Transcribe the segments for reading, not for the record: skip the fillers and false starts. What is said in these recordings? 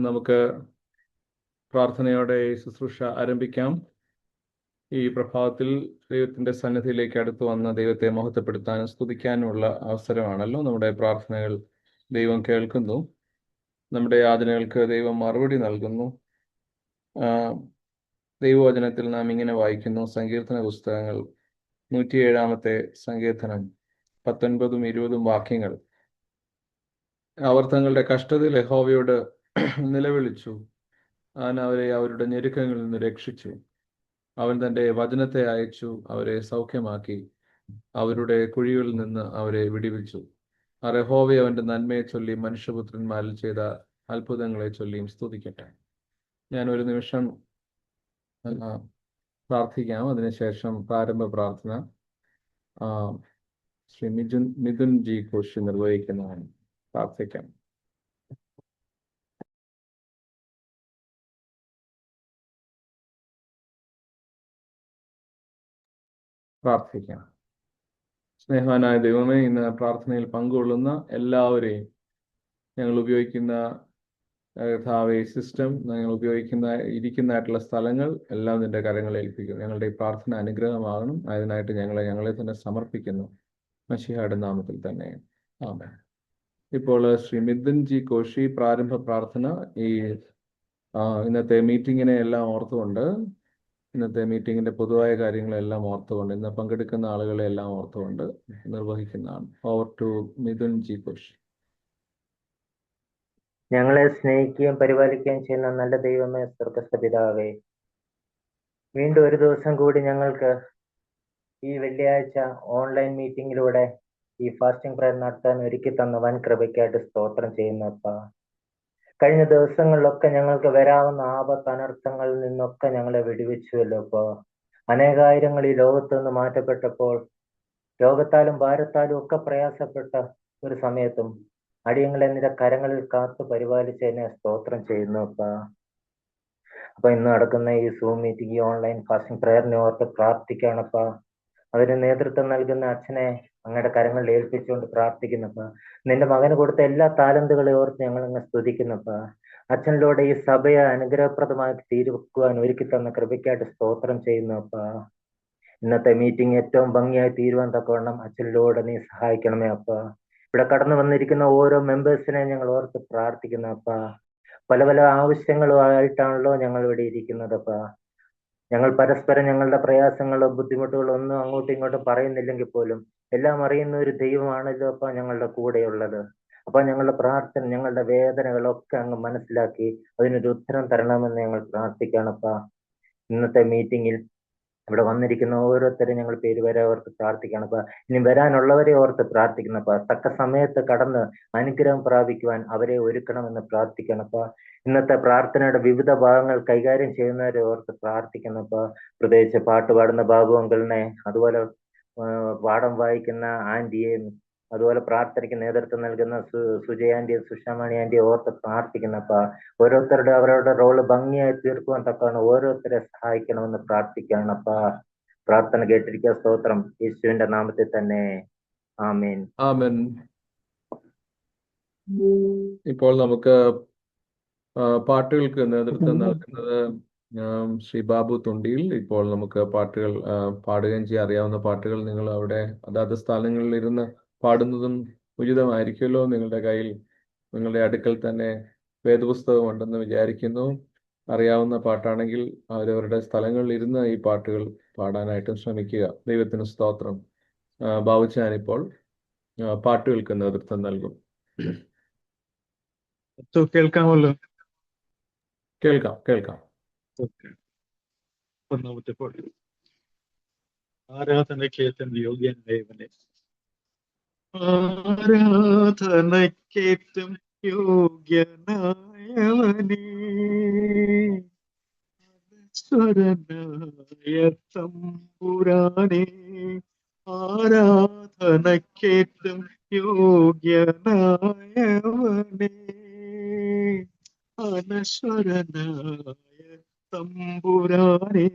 നമുക്ക് പ്രാർത്ഥനയോടെ ഈ ശുശ്രൂഷ ആരംഭിക്കാം. ഈ പ്രഭാതത്തിൽ ദൈവത്തിൻ്റെ സന്നിധിയിലേക്ക് അടുത്ത് വന്ന ദൈവത്തെ മഹത്വപ്പെടുത്താനും സ്തുതിക്കാനുമുള്ള അവസരമാണല്ലോ. നമ്മുടെ പ്രാർത്ഥനകൾ ദൈവം കേൾക്കുന്നു, നമ്മുടെ യാചനകൾക്ക് ദൈവം മറുപടി നൽകുന്നു. ദൈവവചനത്തിൽ നാം ഇങ്ങനെ വായിക്കുന്നു. സങ്കീർത്തന പുസ്തകങ്ങൾ 107-ാമത്തെ സങ്കീർത്തനം 19ഉം 20ഉം വാക്യങ്ങൾ. അവർ തങ്ങളുടെ കഷ്ടതയിൽ യഹോവയോട് നിലവിളിച്ചു, അവൻ അവരെ അവരുടെ ഞെരുക്കങ്ങളിൽ നിന്ന് രക്ഷിച്ചു. അവൻ തൻ്റെ വചനത്തെ അയച്ചു അവരെ സൗഖ്യമാക്കി, അവരുടെ കുഴികളിൽ നിന്ന് അവരെ വിടുവിച്ചു. യഹോവയെ അവൻ്റെ നന്മയെ ചൊല്ലി മനുഷ്യപുത്രന്മാരിൽ ചെയ്ത അത്ഭുതങ്ങളെ ചൊല്ലിയും സ്തുതിക്കട്ടെ. ഞാൻ ഒരു നിമിഷം പ്രാർത്ഥിക്കാം. അതിനുശേഷം പ്രാരംഭ പ്രാർത്ഥന ശ്രീ മിഥുൻ ജി ഘോഷ് നിർവഹിക്കുന്നതാണ്. പ്രാർത്ഥിക്കാം. പ്രാർത്ഥിക്കാം. സ്നേഹവാനായ ദൈവമേ, ഇന്ന് പ്രാർത്ഥനയിൽ പങ്കുകൊള്ളുന്ന എല്ലാവരെയും ഞങ്ങൾ ഉപയോഗിക്കുന്ന സിസ്റ്റം, ഞങ്ങൾ ഇരിക്കുന്നതായിട്ടുള്ള സ്ഥലങ്ങൾ എല്ലാം നിന്റെ കരങ്ങളിൽ ഏൽപ്പിക്കും. ഞങ്ങളുടെ ഈ പ്രാർത്ഥന അനുഗ്രഹമാകണം. അതിനായിട്ട് ഞങ്ങളെ തന്നെ സമർപ്പിക്കുന്നു, മശിഹായുടെ നാമത്തിൽ തന്നെ. ആമേൻ. ഇപ്പോൾ ശ്രീ മിഥുൻ ജി കോശി പ്രാരംഭ പ്രാർത്ഥന ഇന്നത്തെ മീറ്റിങ്ങിനെ എല്ലാം ഓർത്തുകൊണ്ട്, ഇന്നത്തെ മീറ്റിങ്ങിന്റെ പൊതുവായ കാര്യങ്ങളെല്ലാം ഓർത്തുകൊണ്ട്, ഇന്ന് പങ്കെടുക്കുന്ന ആളുകളെ എല്ലാം ഓർത്തുകൊണ്ട് നിർവഹിക്കുന്നതാണ്. Over to Mithun G Koshy. ഞങ്ങളെ സ്നേഹിക്കുകയും പരിപാലിക്കുകയും ചെയ്യുന്ന നല്ല ദൈവമേ, സ്വർഗ്ഗസ്ഥ പിതാവേ, വീണ്ടും ഒരു ദിവസം കൂടി ഞങ്ങൾക്ക് ഈ വെള്ളിയാഴ്ച ഓൺലൈൻ മീറ്റിങ്ങിലൂടെ ഈ ഫാസ്റ്റിംഗ് പ്രയർ നടത്താൻ ഒരുക്കി തന്ന വൻ കൃപയ്ക്കായിട്ട് സ്തോത്രം ചെയ്യുന്നപ്പ. കഴിഞ്ഞ ദിവസങ്ങളിലൊക്കെ ഞങ്ങൾക്ക് വരാവുന്ന ആപത്ത് അനർത്ഥങ്ങളിൽ നിന്നൊക്കെ ഞങ്ങളെ വിടുവിച്ചുവല്ലോ. ഇപ്പോ അനേകായിരങ്ങൾ ഈ ലോകത്ത് നിന്ന് മാറ്റപ്പെട്ടപ്പോൾ, രോഗത്താലും ഭാരത്താലും ഒക്കെ പ്രയാസപ്പെട്ട ഒരു സമയത്തും അടിയങ്ങളെ നിന്റെ കരങ്ങളിൽ കാത്തു പരിപാലിച്ചതിനെ സ്തോത്രം ചെയ്യുന്നു അപ്പൊ ഇന്ന് നടക്കുന്ന ഈ സൂം മീറ്റിംഗ്, ഈ ഓൺലൈൻ ഫാസ്റ്റിംഗ് പ്രയറിനെ ഓർത്ത് പ്രാർത്ഥിക്കുകയാണപ്പ. അതിന് നേതൃത്വം നൽകുന്ന അച്ഛനെ അങ്ങയുടെ കരങ്ങളിൽ ഏൽപ്പിച്ചുകൊണ്ട് പ്രാർത്ഥിക്കുന്നപ്പ. നിന്റെ മകന് കൊടുത്ത എല്ലാ താലന്തുകളെ ഓർത്ത് ഞങ്ങൾ അങ്ങ് സ്തുതിക്കുന്നപ്പ. അച്ഛനിലൂടെ ഈ സഭയെ അനുഗ്രഹപ്രദമായി തീരുവാൻ ഒരുക്കി തന്ന കൃപയ്ക്കായിട്ട് സ്തോത്രം ചെയ്യുന്നപ്പ. ഇന്നത്തെ മീറ്റിംഗ് ഏറ്റവും ഭംഗിയായി തീരുവാൻ തക്കവണ്ണം അച്ഛനിലൂടെ നീ സഹായിക്കണമേ അപ്പ. ഇവിടെ കടന്നു വന്നിരിക്കുന്ന ഓരോ മെമ്പേഴ്സിനെ ഞങ്ങൾ ഓർത്ത് പ്രാർത്ഥിക്കുന്നു അപ്പ. പല പല ആവശ്യങ്ങളുമായിട്ടാണല്ലോ ഞങ്ങൾ ഇവിടെ ഇരിക്കുന്നതപ്പ. ഞങ്ങൾ പരസ്പരം ഞങ്ങളുടെ പ്രയാസങ്ങളോ ബുദ്ധിമുട്ടുകളോ ഒന്നും അങ്ങോട്ടും ഇങ്ങോട്ടും പറയുന്നില്ലെങ്കിൽ പോലും എല്ലാം അറിയുന്ന ഒരു ദൈവമാണല്ലോ അപ്പ ഞങ്ങളുടെ കൂടെയുള്ളത്. അപ്പൊ ഞങ്ങളുടെ പ്രാർത്ഥന, ഞങ്ങളുടെ വേദനകളൊക്കെ അങ്ങ് മനസ്സിലാക്കി അതിനൊരു ഉത്തരം തരണമെന്ന് ഞങ്ങൾ പ്രാർത്ഥിക്കുകയാണപ്പ. ഇന്നത്തെ മീറ്റിംഗിൽ ഇവിടെ വന്നിരിക്കുന്ന ഓരോരുത്തരും ഞങ്ങൾ പേര് വരെ ഓർത്ത് പ്രാർത്ഥിക്കണപ്പ. ഇനി വരാനുള്ളവരെ ഓർത്ത് പ്രാർത്ഥിക്കുന്നപ്പ. തക്ക സമയത്ത് കടന്ന് അനുഗ്രഹം പ്രാപിക്കുവാൻ അവരെ ഒരുക്കണമെന്ന് പ്രാർത്ഥിക്കണപ്പ. ഇന്നത്തെ പ്രാർത്ഥനയുടെ വിവിധ ഭാഗങ്ങൾ കൈകാര്യം ചെയ്യുന്നവരെ ഓർത്ത് പ്രാർത്ഥിക്കുന്നപ്പ. പ്രത്യേകിച്ച് പാട്ട് പാടുന്ന ബാബു അങ്കിളിനെ, അതുപോലെ പാഠം വായിക്കുന്ന ആന്റിയെയും, അതുപോലെ പ്രാർത്ഥനയ്ക്ക് നേതൃത്വം നൽകുന്ന സുജയ ആന്റിയും സുഷാമണി ആന്റിയെ ഓർത്ത് പ്രാർത്ഥിക്കുന്നപ്പ. ഓരോരുത്തരുടെ അവരുടെ റോള് ഭംഗിയായി തീർക്കുവാൻ തക്കാണ് ഓരോരുത്തരെ സഹായിക്കണമെന്ന് പ്രാർത്ഥിക്കുകയാണപ്പ. പ്രാർത്ഥന കേട്ടിരിക്കുക. സ്തോത്രം. യേശുവിന്റെ നാമത്തിൽ തന്നെ. ആമേൻ. ആമേൻ. ഇപ്പോൾ നമുക്ക് പാട്ടുകൾക്ക് നേതൃത്വം നൽകുന്നത് ശ്രീ ബാബു തുണ്ടിയിൽ. ഇപ്പോൾ നമുക്ക് പാട്ടുകൾ പാടുകയും ചെയ്യാൻ അറിയാവുന്ന പാട്ടുകൾ നിങ്ങൾ അവിടെ അതാത് സ്ഥലങ്ങളിൽ ഇരുന്ന് പാടുന്നതും ഉചിതമായിരിക്കുമല്ലോ. നിങ്ങളുടെ കയ്യിൽ, നിങ്ങളുടെ അടുക്കൽ തന്നെ വേദപുസ്തകം ഉണ്ടെന്ന് വിചാരിക്കുന്നു. അറിയാവുന്ന പാട്ടാണെങ്കിൽ അവരവരുടെ സ്ഥലങ്ങളിൽ ഇരുന്ന് ഈ പാട്ടുകൾ പാടാനായിട്ടും ശ്രമിക്കുക. ദൈവത്തിന് സ്തോത്രം. ബാബുച്ചാനിപ്പോൾ പാട്ടുകൾക്ക് നേതൃത്വം നൽകും. കേൾക്കാമല്ലോ? കേൾക്കാം. ഒന്നാമത്തെ പാട്ട്. ആരാധനക്കേറ്റം യോഗ്യനായവനെ, ആരാധനക്കേറ്റം യോഗ്യനായവനെ, സ്വരനായ തമ്പുരാനെ, ആരാധനക്കേറ്റം യോഗ്യനായവനെ, അനശ്വരനായ തമ്പുരാനെ,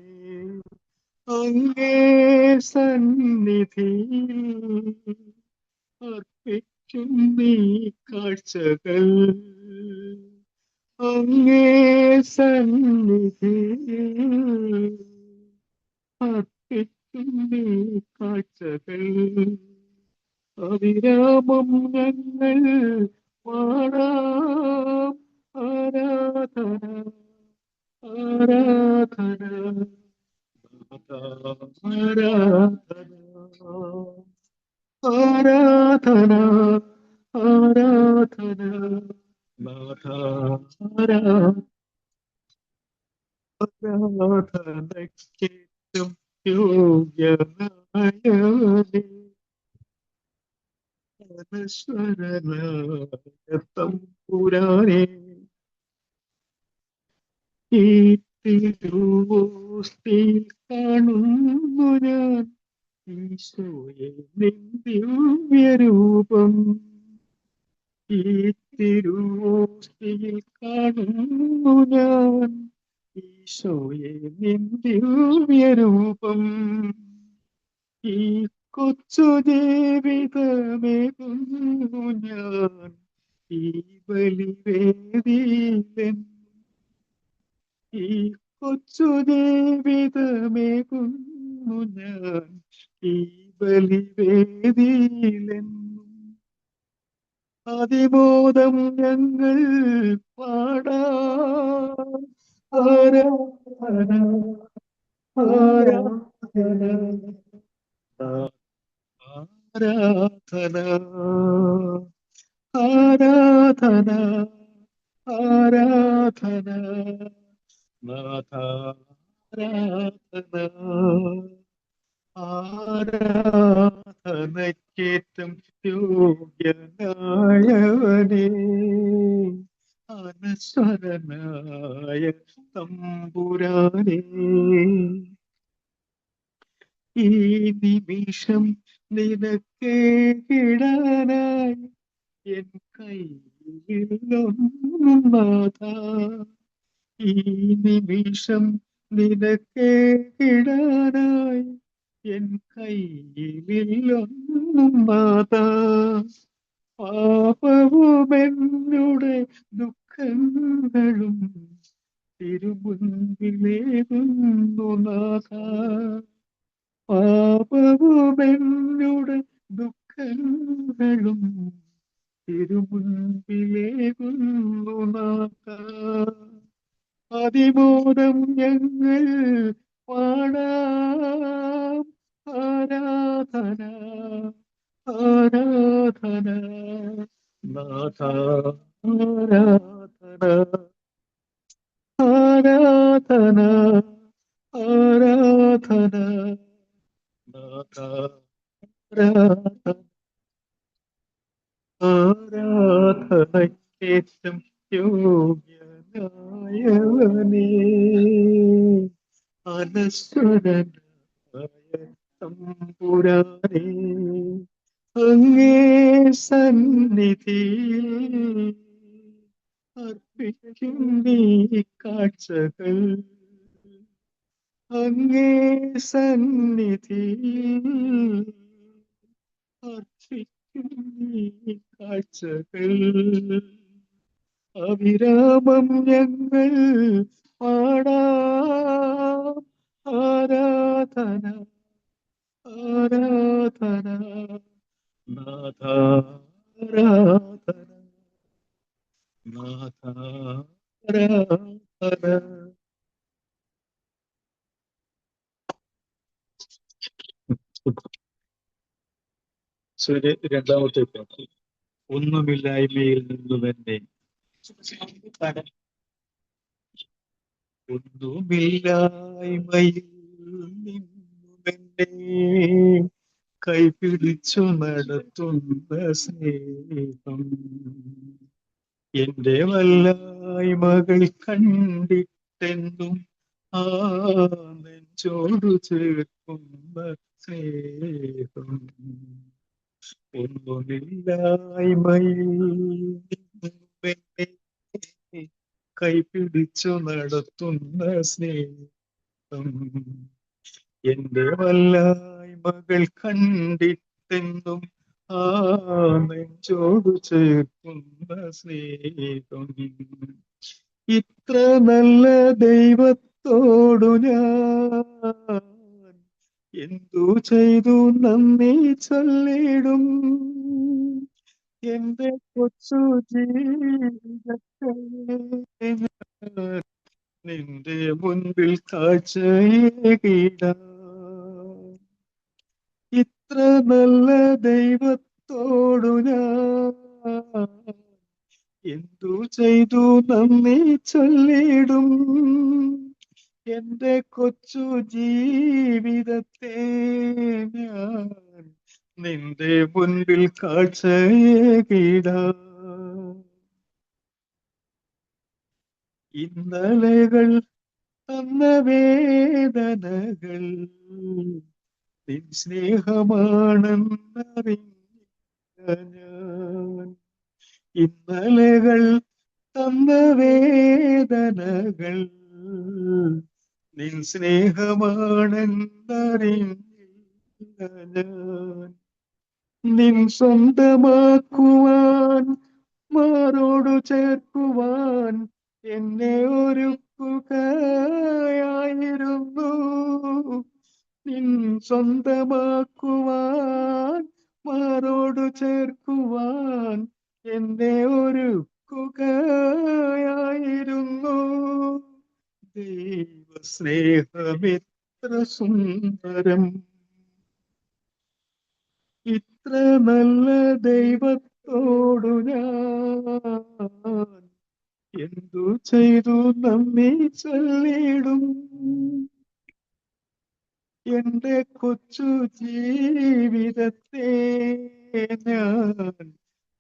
അങ്ങേ സന്നിധിയിൽ അർപ്പിക്കും നീ കാഴ്ചകൾ, അങ്ങേ സന്നിധിയിൽ അർപ്പിക്കുന്നീ കാഴ്ചകൾ അവിരാമം ഞങ്ങൾ പാടാം ആരാധന ആരാധന ആരാധന ആരാധന നാഥ ആരാധനയ്ക്കേറ്റം യോഗ്യനായവനേ അനശ്വരനായ തമ്പുരാനേ ഈ തിരുവോസ്തിയിൽ കാണുന്നു ഞാൻ ഈശോയെ നിൻ ദിവ്യരൂപം ഈ തിരുവോസ്തിയിൽ കാണുന്നു ഞാൻ ഈശോയെ നിൻ ദിവ്യരൂപം ഈ കൊച്ചു ജീവിതമേകുന്നു ഞാൻ ഈ ബലിവേദിയിലെൻ ഈ കൊച്ചു ജീവിതമേകുന്നു ഞാൻ ഈ ബലിവേദിയിലെന്നും അതിബോധം ഞങ്ങൾ പാടാം ആരാധന ആരാധന ആരാധന ആരാധന ആരാധന നാഥ ആരാധന ആരാധനയ്ക്കേറ്റം യോഗ്യനായവനേ അനശ്വരനായ തമ്പുരാനേ ഈ നിമിഷം നിനക്കേ കിടാനായി എൻ കയ്യിലൊന്നും നാഥ ഈ നിമിഷം നിനക്കേ കിടാനായി എൻ കയ്യിലൊന്നും നാഥ പാപവുമെന്നുടെ ദുഃഖങ്ങളും തിരുമുൻപിലേകുന്നു നാഥ പാപവുമെന്നുടെ ദുഃഖങ്ങളും തിരുമുൻപിലേകുന്നു നാഥ അതിബോധം ഞങ്ങൾ പാടാം ആരാധന ആരാധന നാഥ ആരാധന ആരാധന ആരാധന നാഥ ആരാധന ആരാധനയ്ക്കേറ്റം യോഗ്യനായവനേ അനശ്വരനായ തമ്പുരാനേ അങ്ങേ സന്നിധിയിൽ അർപ്പിക്കും നീ കാഴ്ചകൾ അങ്ങേ സന്നിധിയിൽ അർപ്പിക്കും നീ കാഴ്ചകൾ അവിരാമം ഞങ്ങൾ പാടാം ആരാധന ആരാധന നാഥ ആരാധന നാഥ ആരാധന രണ്ടാമത്തെ പാട്ട് ഒന്നുമില്ലായ്മയിൽ നിന്ന് തന്നെ ഒന്നുമില്ലായ്മയിൽ നിന്നുമെന്നെ കൈപിടിച്ചു നടത്തുന്ന സ്നേഹം എന്റെ വല്ലായ്മകൾ കണ്ടിട്ടെന്നും ആ നെഞ്ചോടു ചേർക്കുന്ന സ്നേഹം ഒന്നുമില്ലായ്മയിൽ നിന്നുമെന്നെ കൈപിടിച്ചു നടത്തുന്ന സ്നേഹം എന്റെ വല്ലായ്മകൾ കണ്ടിട്ടെന്നും ആ നെഞ്ചോടു ചേർക്കുന്ന സ്നേഹം ഇത്ര നല്ല ദൈവത്തോടു ഞാൻ എന്തു ചെയ്തു നന്ദി ചൊല്ലിടും. എന്റെ കൊച്ചു ജീവിതത്തെ ഞാൻ നിന്റെ മുൻപിൽ കാഴ്ചയേകിടാം. ഇത്ര നല്ല ദൈവത്തോടു ഞാൻ എന്തു ചെയ്തു നന്ദി ചൊല്ലിടും. എന്റെ കൊച്ചു ജീവിതത്തെ ഞാൻ നിന്റെ മുൻപിൽ കാഴ്ചയേകിടാം. ഇന്നലകൾ തന്ന വേദനകൾ നിൻ സ്നേഹമാണെന്നറിഞ്ഞ ഞാൻ. ഇന്നലകൾ തന്ന വേദനകൾ നിൻ സ്നേഹമാണെന്നറിഞ്ഞില്ല ഞാൻ. നിൻ സ്വന്തമാക്കുവാൻ മാറോടു ചേർക്കുവാൻ എന്നെ ഒരുക്കുകയായിരുന്നു. നിൻ സ്വന്തമാക്കുവാൻ മാറോടു ചേർക്കുവാൻ എന്നെ ഒരുക്കുകയായിരുന്നു. ദൈവ സ്നേഹമെത്ര സുന്ദരം, ഇത്ര നല്ല ദൈവത്തോടു ഞാൻ എന്തു ചെയ്തു നന്ദി ചൊല്ലിടും. എന്റെ കൊച്ചു ജീവിതത്തെ ഞാൻ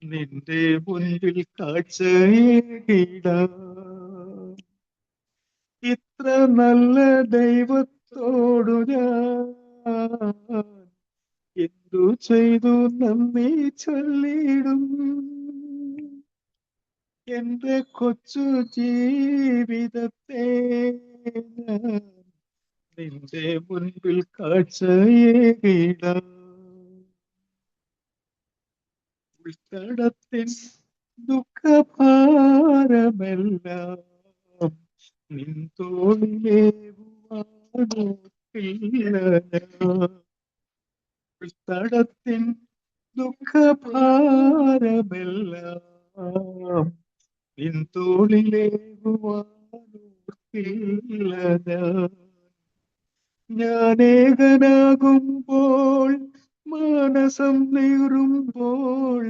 നിന്റെ മുൻപിൽ കാഴ്ചയേകിടാം. ഇത്ര നല്ല ദൈവത്തോടു ഞാൻ എന്തു ചെയ്തു നന്ദി ചൊല്ലിടും. എന്റെ കൊച്ചു ജീവിതത്തെ ഞാൻ നിന്റെ മുൻപിൽ കാഴ്ചയേകിടാം. ഉൾക്കടത്തിൻ ദുഃഖഭാരമെല്ലാം നിൻ തോളിലേകുവാനോർക്കില്ല ഞാൻ. ഉൾക്കടത്തിൻ ദുഃഖഭാരമെല്ലാം നിൻ തോളിലേകുവാനോർക്കില്ല ഞാൻ. ഞാനേകനാകുമ്പോൾ മാനസം നീറുമ്പോൾ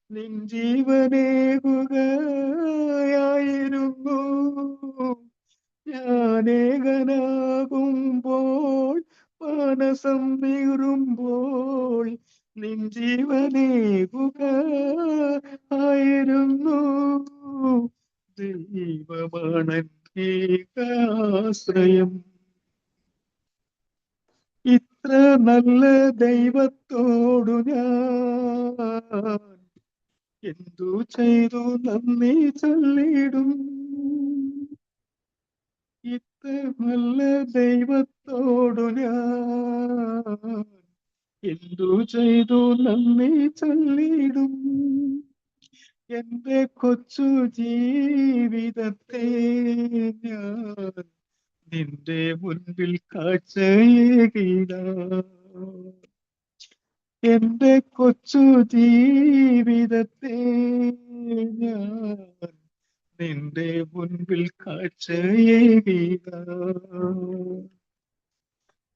നിൻ ജീവനേകുകയായിരുന്നു. ഞാനേകനാകുമ്പോൾ മാനസം നീറുമ്പോൾ നിൻ ജീവനേകുകയായിരുന്നു. ദൈവമാണെന്നേകാശ്രയം, ഇത്ര നല്ല ദൈവത്തോടു ഞാൻ എന്തു ചെയ്തു നന്ദി ചൊല്ലിടും. ഇത്ര നല്ല ദൈവത്തോടു ഞാൻ എന്തു ചെയ്തു നന്ദി ചൊല്ലിടും. എന്റെ കൊച്ചു ജീവിതത്തെ ഞാൻ നിന്റെ മുൻപിൽ കാഴ്ചയേകിടാം. എന്റെ കൊച്ചു ജീവിതത്തെ ഞാൻ നിന്റെ മുൻപിൽ കാഴ്ചയേകിടാം.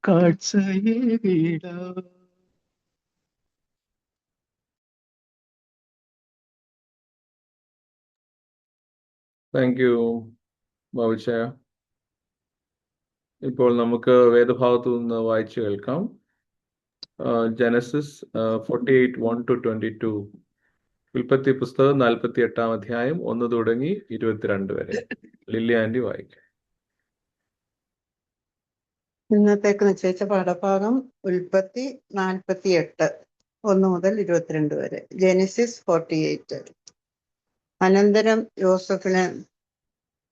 കാഴ്ചയേകിടാം. Thank you ബാബുച്ചായ. ഇപ്പോൾ നമുക്ക് വേദഭാഗത്തു നിന്ന് വായിച്ചു കേൾക്കാം. ജനസിസ് 48:1-22, ഉൽപ്പത്തി പുസ്തകം 48-ാം അധ്യായം 1 തുടങ്ങി 22 വരെ. ലില്ലി ആന്റി വായിക്കാം. ഇന്നത്തേക്ക് നിശ്ചയിച്ച പാഠഭാഗം ഉൽപ്പത്തി 48, 1 മുതൽ 22 വരെ. ജെനിസിസ് 48. അനന്തരം യോസഫിന്,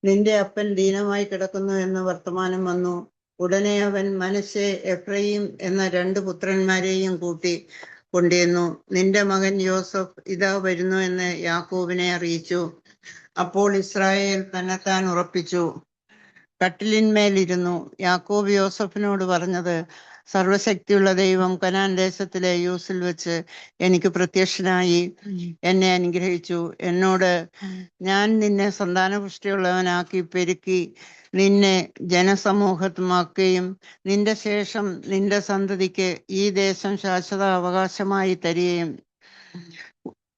നിന്റെ അപ്പൻ ദീനമായി കിടക്കുന്നു എന്ന് വർത്തമാനം വന്നു. ഉടനെ അവൻ മനശ്ശെ, എഫ്രയീം എന്ന 2 പുത്രന്മാരെയും കൂട്ടി കൊണ്ടുവന്നു. നിന്റെ മകൻ യോസഫ് ഇതാ വരുന്നു എന്ന് യാക്കോബിനെ അറിയിച്ചു. അപ്പോൾ ഇസ്രായേൽ തന്നെത്താൻ ഉറപ്പിച്ചു, കട്ടിലിന്മേലിരുന്നു. യാക്കോബ് യോസഫിനോട് പറഞ്ഞത്, സർവശക്തിയുള്ള ദൈവം കനാൻ ദേശത്തിലെ യൂസിൽ വെച്ച് എനിക്ക് പ്രത്യക്ഷനായി എന്നെ അനുഗ്രഹിച്ചു. എന്നോട്, ഞാൻ നിന്നെ സന്താനപുഷ്ടിയുള്ളവനാക്കി പെരുക്കി നിന്നെ ജനസമൂഹമാക്കുകയും നിന്റെ ശേഷം നിന്റെ സന്തതിക്ക് ഈ ദേശം ശാശ്വത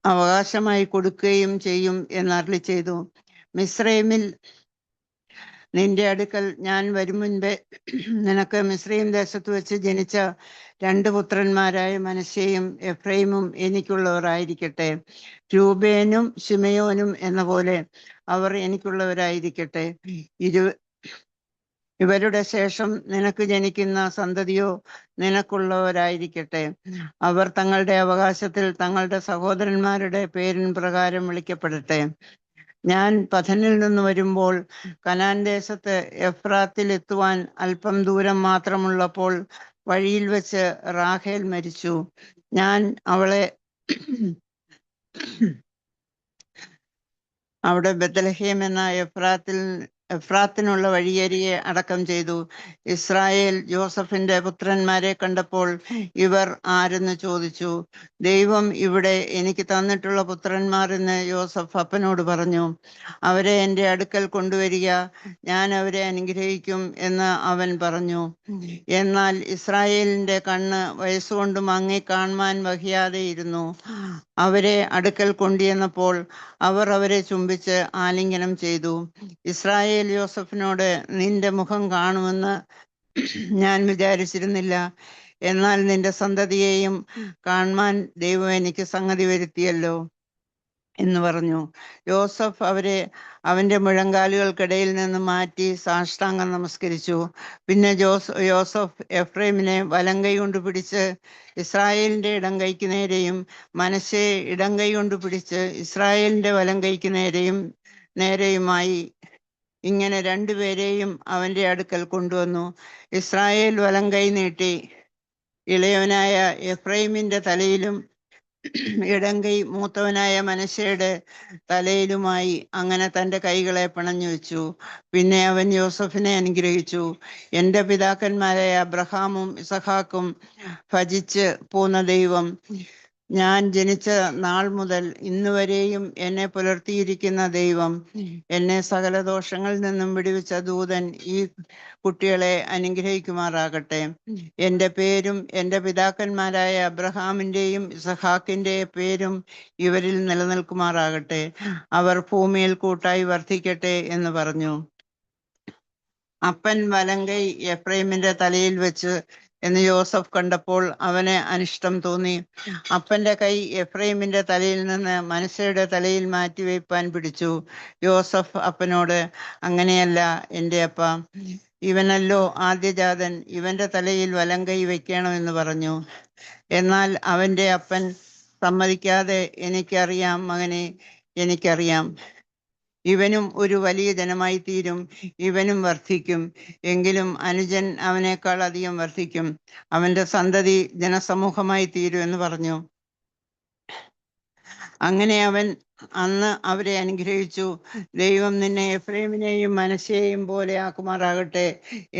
അവകാശമായി കൊടുക്കുകയും ചെയ്യും എന്നരുളി ചെയ്തു. മിസ്രൈമിൽ നിന്റെ അടുക്കൽ ഞാൻ വരും മുൻപേ നിനക്ക് മിസ്രൈം ദേശത്ത് വെച്ച് ജനിച്ച 2 പുത്രന്മാരായ മനശ്ശെയും എഫ്രൈമും എനിക്കുള്ളവരായിരിക്കട്ടെ. രൂബേനും ശിമയോനും എന്ന പോലെ അവർ എനിക്കുള്ളവരായിരിക്കട്ടെ. ഇവരുടെ ശേഷം നിനക്ക് ജനിക്കുന്ന സന്തതിയോ നിനക്കുള്ളവരായിരിക്കട്ടെ. അവർ തങ്ങളുടെ അവകാശത്തിൽ തങ്ങളുടെ സഹോദരന്മാരുടെ പേരിൻ പ്രകാരം വിളിക്കപ്പെടട്ടെ. ഞാൻ പഥനിൽ നിന്ന് വരുമ്പോൾ കനാൻ ദേശത്ത് എഫ്രാത്തിൽ എത്തുവാൻ അല്പം ദൂരം മാത്രമുള്ളപ്പോൾ വഴിയിൽ വെച്ച് റാഹേൽ മരിച്ചു. ഞാൻ അവളെ അവിടെ ബെത്ലഹേം എന്ന എഫ്രാത്തിനുള്ള വഴിയരികെ അടക്കം ചെയ്തു. ഇസ്രായേൽ യോസഫിന്റെ പുത്രന്മാരെ കണ്ടപ്പോൾ ഇവർ ആരെന്ന് ചോദിച്ചു. ദൈവം ഇവിടെ എനിക്ക് തന്നിട്ടുള്ള പുത്രന്മാർ എന്ന് യോസഫ് അപ്പനോട് പറഞ്ഞു. അവരെ എൻ്റെ അടുക്കൽ കൊണ്ടുവരിക, ഞാൻ അവരെ അനുഗ്രഹിക്കും എന്ന് അവൻ പറഞ്ഞു. എന്നാൽ ഇസ്രായേലിന്റെ കണ്ണ് വയസ്സുകൊണ്ട് മങ്ങി കാണുവാൻ വഹിയാതെ ഇരുന്നു. അവരെ അടുക്കൽ കൊണ്ടുവന്നപ്പോൾ അവർ അവരെ ചുംബിച്ച് ആലിംഗനം ചെയ്തു. ഇസ്രായേൽ യോസഫിനോട്, നിന്റെ മുഖം കാണുമെന്ന് ഞാൻ വിചാരിച്ചിരുന്നില്ല, എന്നാൽ നിന്റെ സന്തതിയെയും കാണുവാൻ ദൈവം എനിക്ക് സംഗതി വരുത്തിയല്ലോ എന്ന് പറഞ്ഞു. യോസഫ് അവരെ അവന്റെ മുഴങ്കാലുകൾക്കിടയിൽ നിന്ന് മാറ്റി സാഷ്ടാംഗം നമസ്കരിച്ചു. പിന്നെ യോസഫ് എഫ്രൈമിനെ വലങ്കൈ കൊണ്ട് പിടിച്ച് ഇസ്രായേലിന്റെ ഇടംകൈക്ക് നേരെയും മനശ്ശയെ ഇടംകൈ കൊണ്ട് പിടിച്ച് ഇസ്രായേലിന്റെ വലങ്കൈക്ക് നേരെയുമായി ഇങ്ങനെ 2 പേരെയും അവന്റെ അടുക്കൽ കൊണ്ടുവന്നു. ഇസ്രായേൽ വലങ്കൈ നീട്ടി ഇളയവനായ എഫ്രൈമിന്റെ തലയിലും ഇടങ്കൈ മൂത്തവനായ മനശ്ശയുടെ തലയിലുമായി അങ്ങനെ തന്റെ കൈകളെ പിണഞ്ഞു വെച്ചു. പിന്നെ അവൻ യോസഫിനെ അനുഗ്രഹിച്ചു. എൻ്റെ പിതാക്കന്മാരായ അബ്രഹാമും ഇസഹാക്കും ഭജിച്ച് പോന്ന ദൈവം, ഞാൻ ജനിച്ച നാൾ മുതൽ ഇന്നുവരെയും എന്നെ പുലർത്തിയിരിക്കുന്ന ദൈവം, എന്നെ സകല ദോഷങ്ങളിൽ നിന്നും വിടുവിച്ച ദൂതൻ ഈ കുട്ടികളെ അനുഗ്രഹിക്കുമാറാകട്ടെ. എൻ്റെ പേരും എൻ്റെ പിതാക്കന്മാരായ അബ്രഹാമിൻ്റെയും ഇസഹാക്കിൻ്റെയും പേരും ഇവരിൽ നിലനിൽക്കുമാറാകട്ടെ. അവർ ഭൂമിയിൽ കൂട്ടായി വർദ്ധിക്കട്ടെ എന്ന് പറഞ്ഞു. അപ്പൻ വലങ്കൈ എഫ്രൈമിന്റെ തലയിൽ വെച്ച് എന്ന് യോസഫ് കണ്ടപ്പോൾ അവന് അനിഷ്ടം തോന്നി. അപ്പന്റെ കൈ എഫ്രൈമിന്റെ തലയിൽ നിന്ന് മനശ്ശയുടെ തലയിൽ മാറ്റിവെപ്പാൻ പിടിച്ചു. യോസഫ് അപ്പനോട്, അങ്ങനെയല്ല എൻ്റെ അപ്പ, ഇവനല്ലോ ആദ്യജാതൻ, ഇവന്റെ തലയിൽ വലങ്കൈ വെക്കണമെന്ന് പറഞ്ഞു. എന്നാൽ അവന്റെ അപ്പൻ സമ്മതിക്കാതെ, എനിക്കറിയാം മകനെ, എനിക്കറിയാം, ഇവനും ഒരു വലിയ ജനമായി തീരും, ഇവനും വർദ്ധിക്കും, എങ്കിലും അനുജൻ അവനേക്കാൾ അധികം വർദ്ധിക്കും, അവന്റെ സന്തതി ജനസമൂഹമായി തീരും എന്ന് പറഞ്ഞു. അങ്ങനെ അവൻ അന്ന് അവരെ അനുഗ്രഹിച്ചു. ദൈവം നിന്നെ എഫ്രൈമിനെയും മനശ്ശയെയും പോലെ ആക്കുമാറാകട്ടെ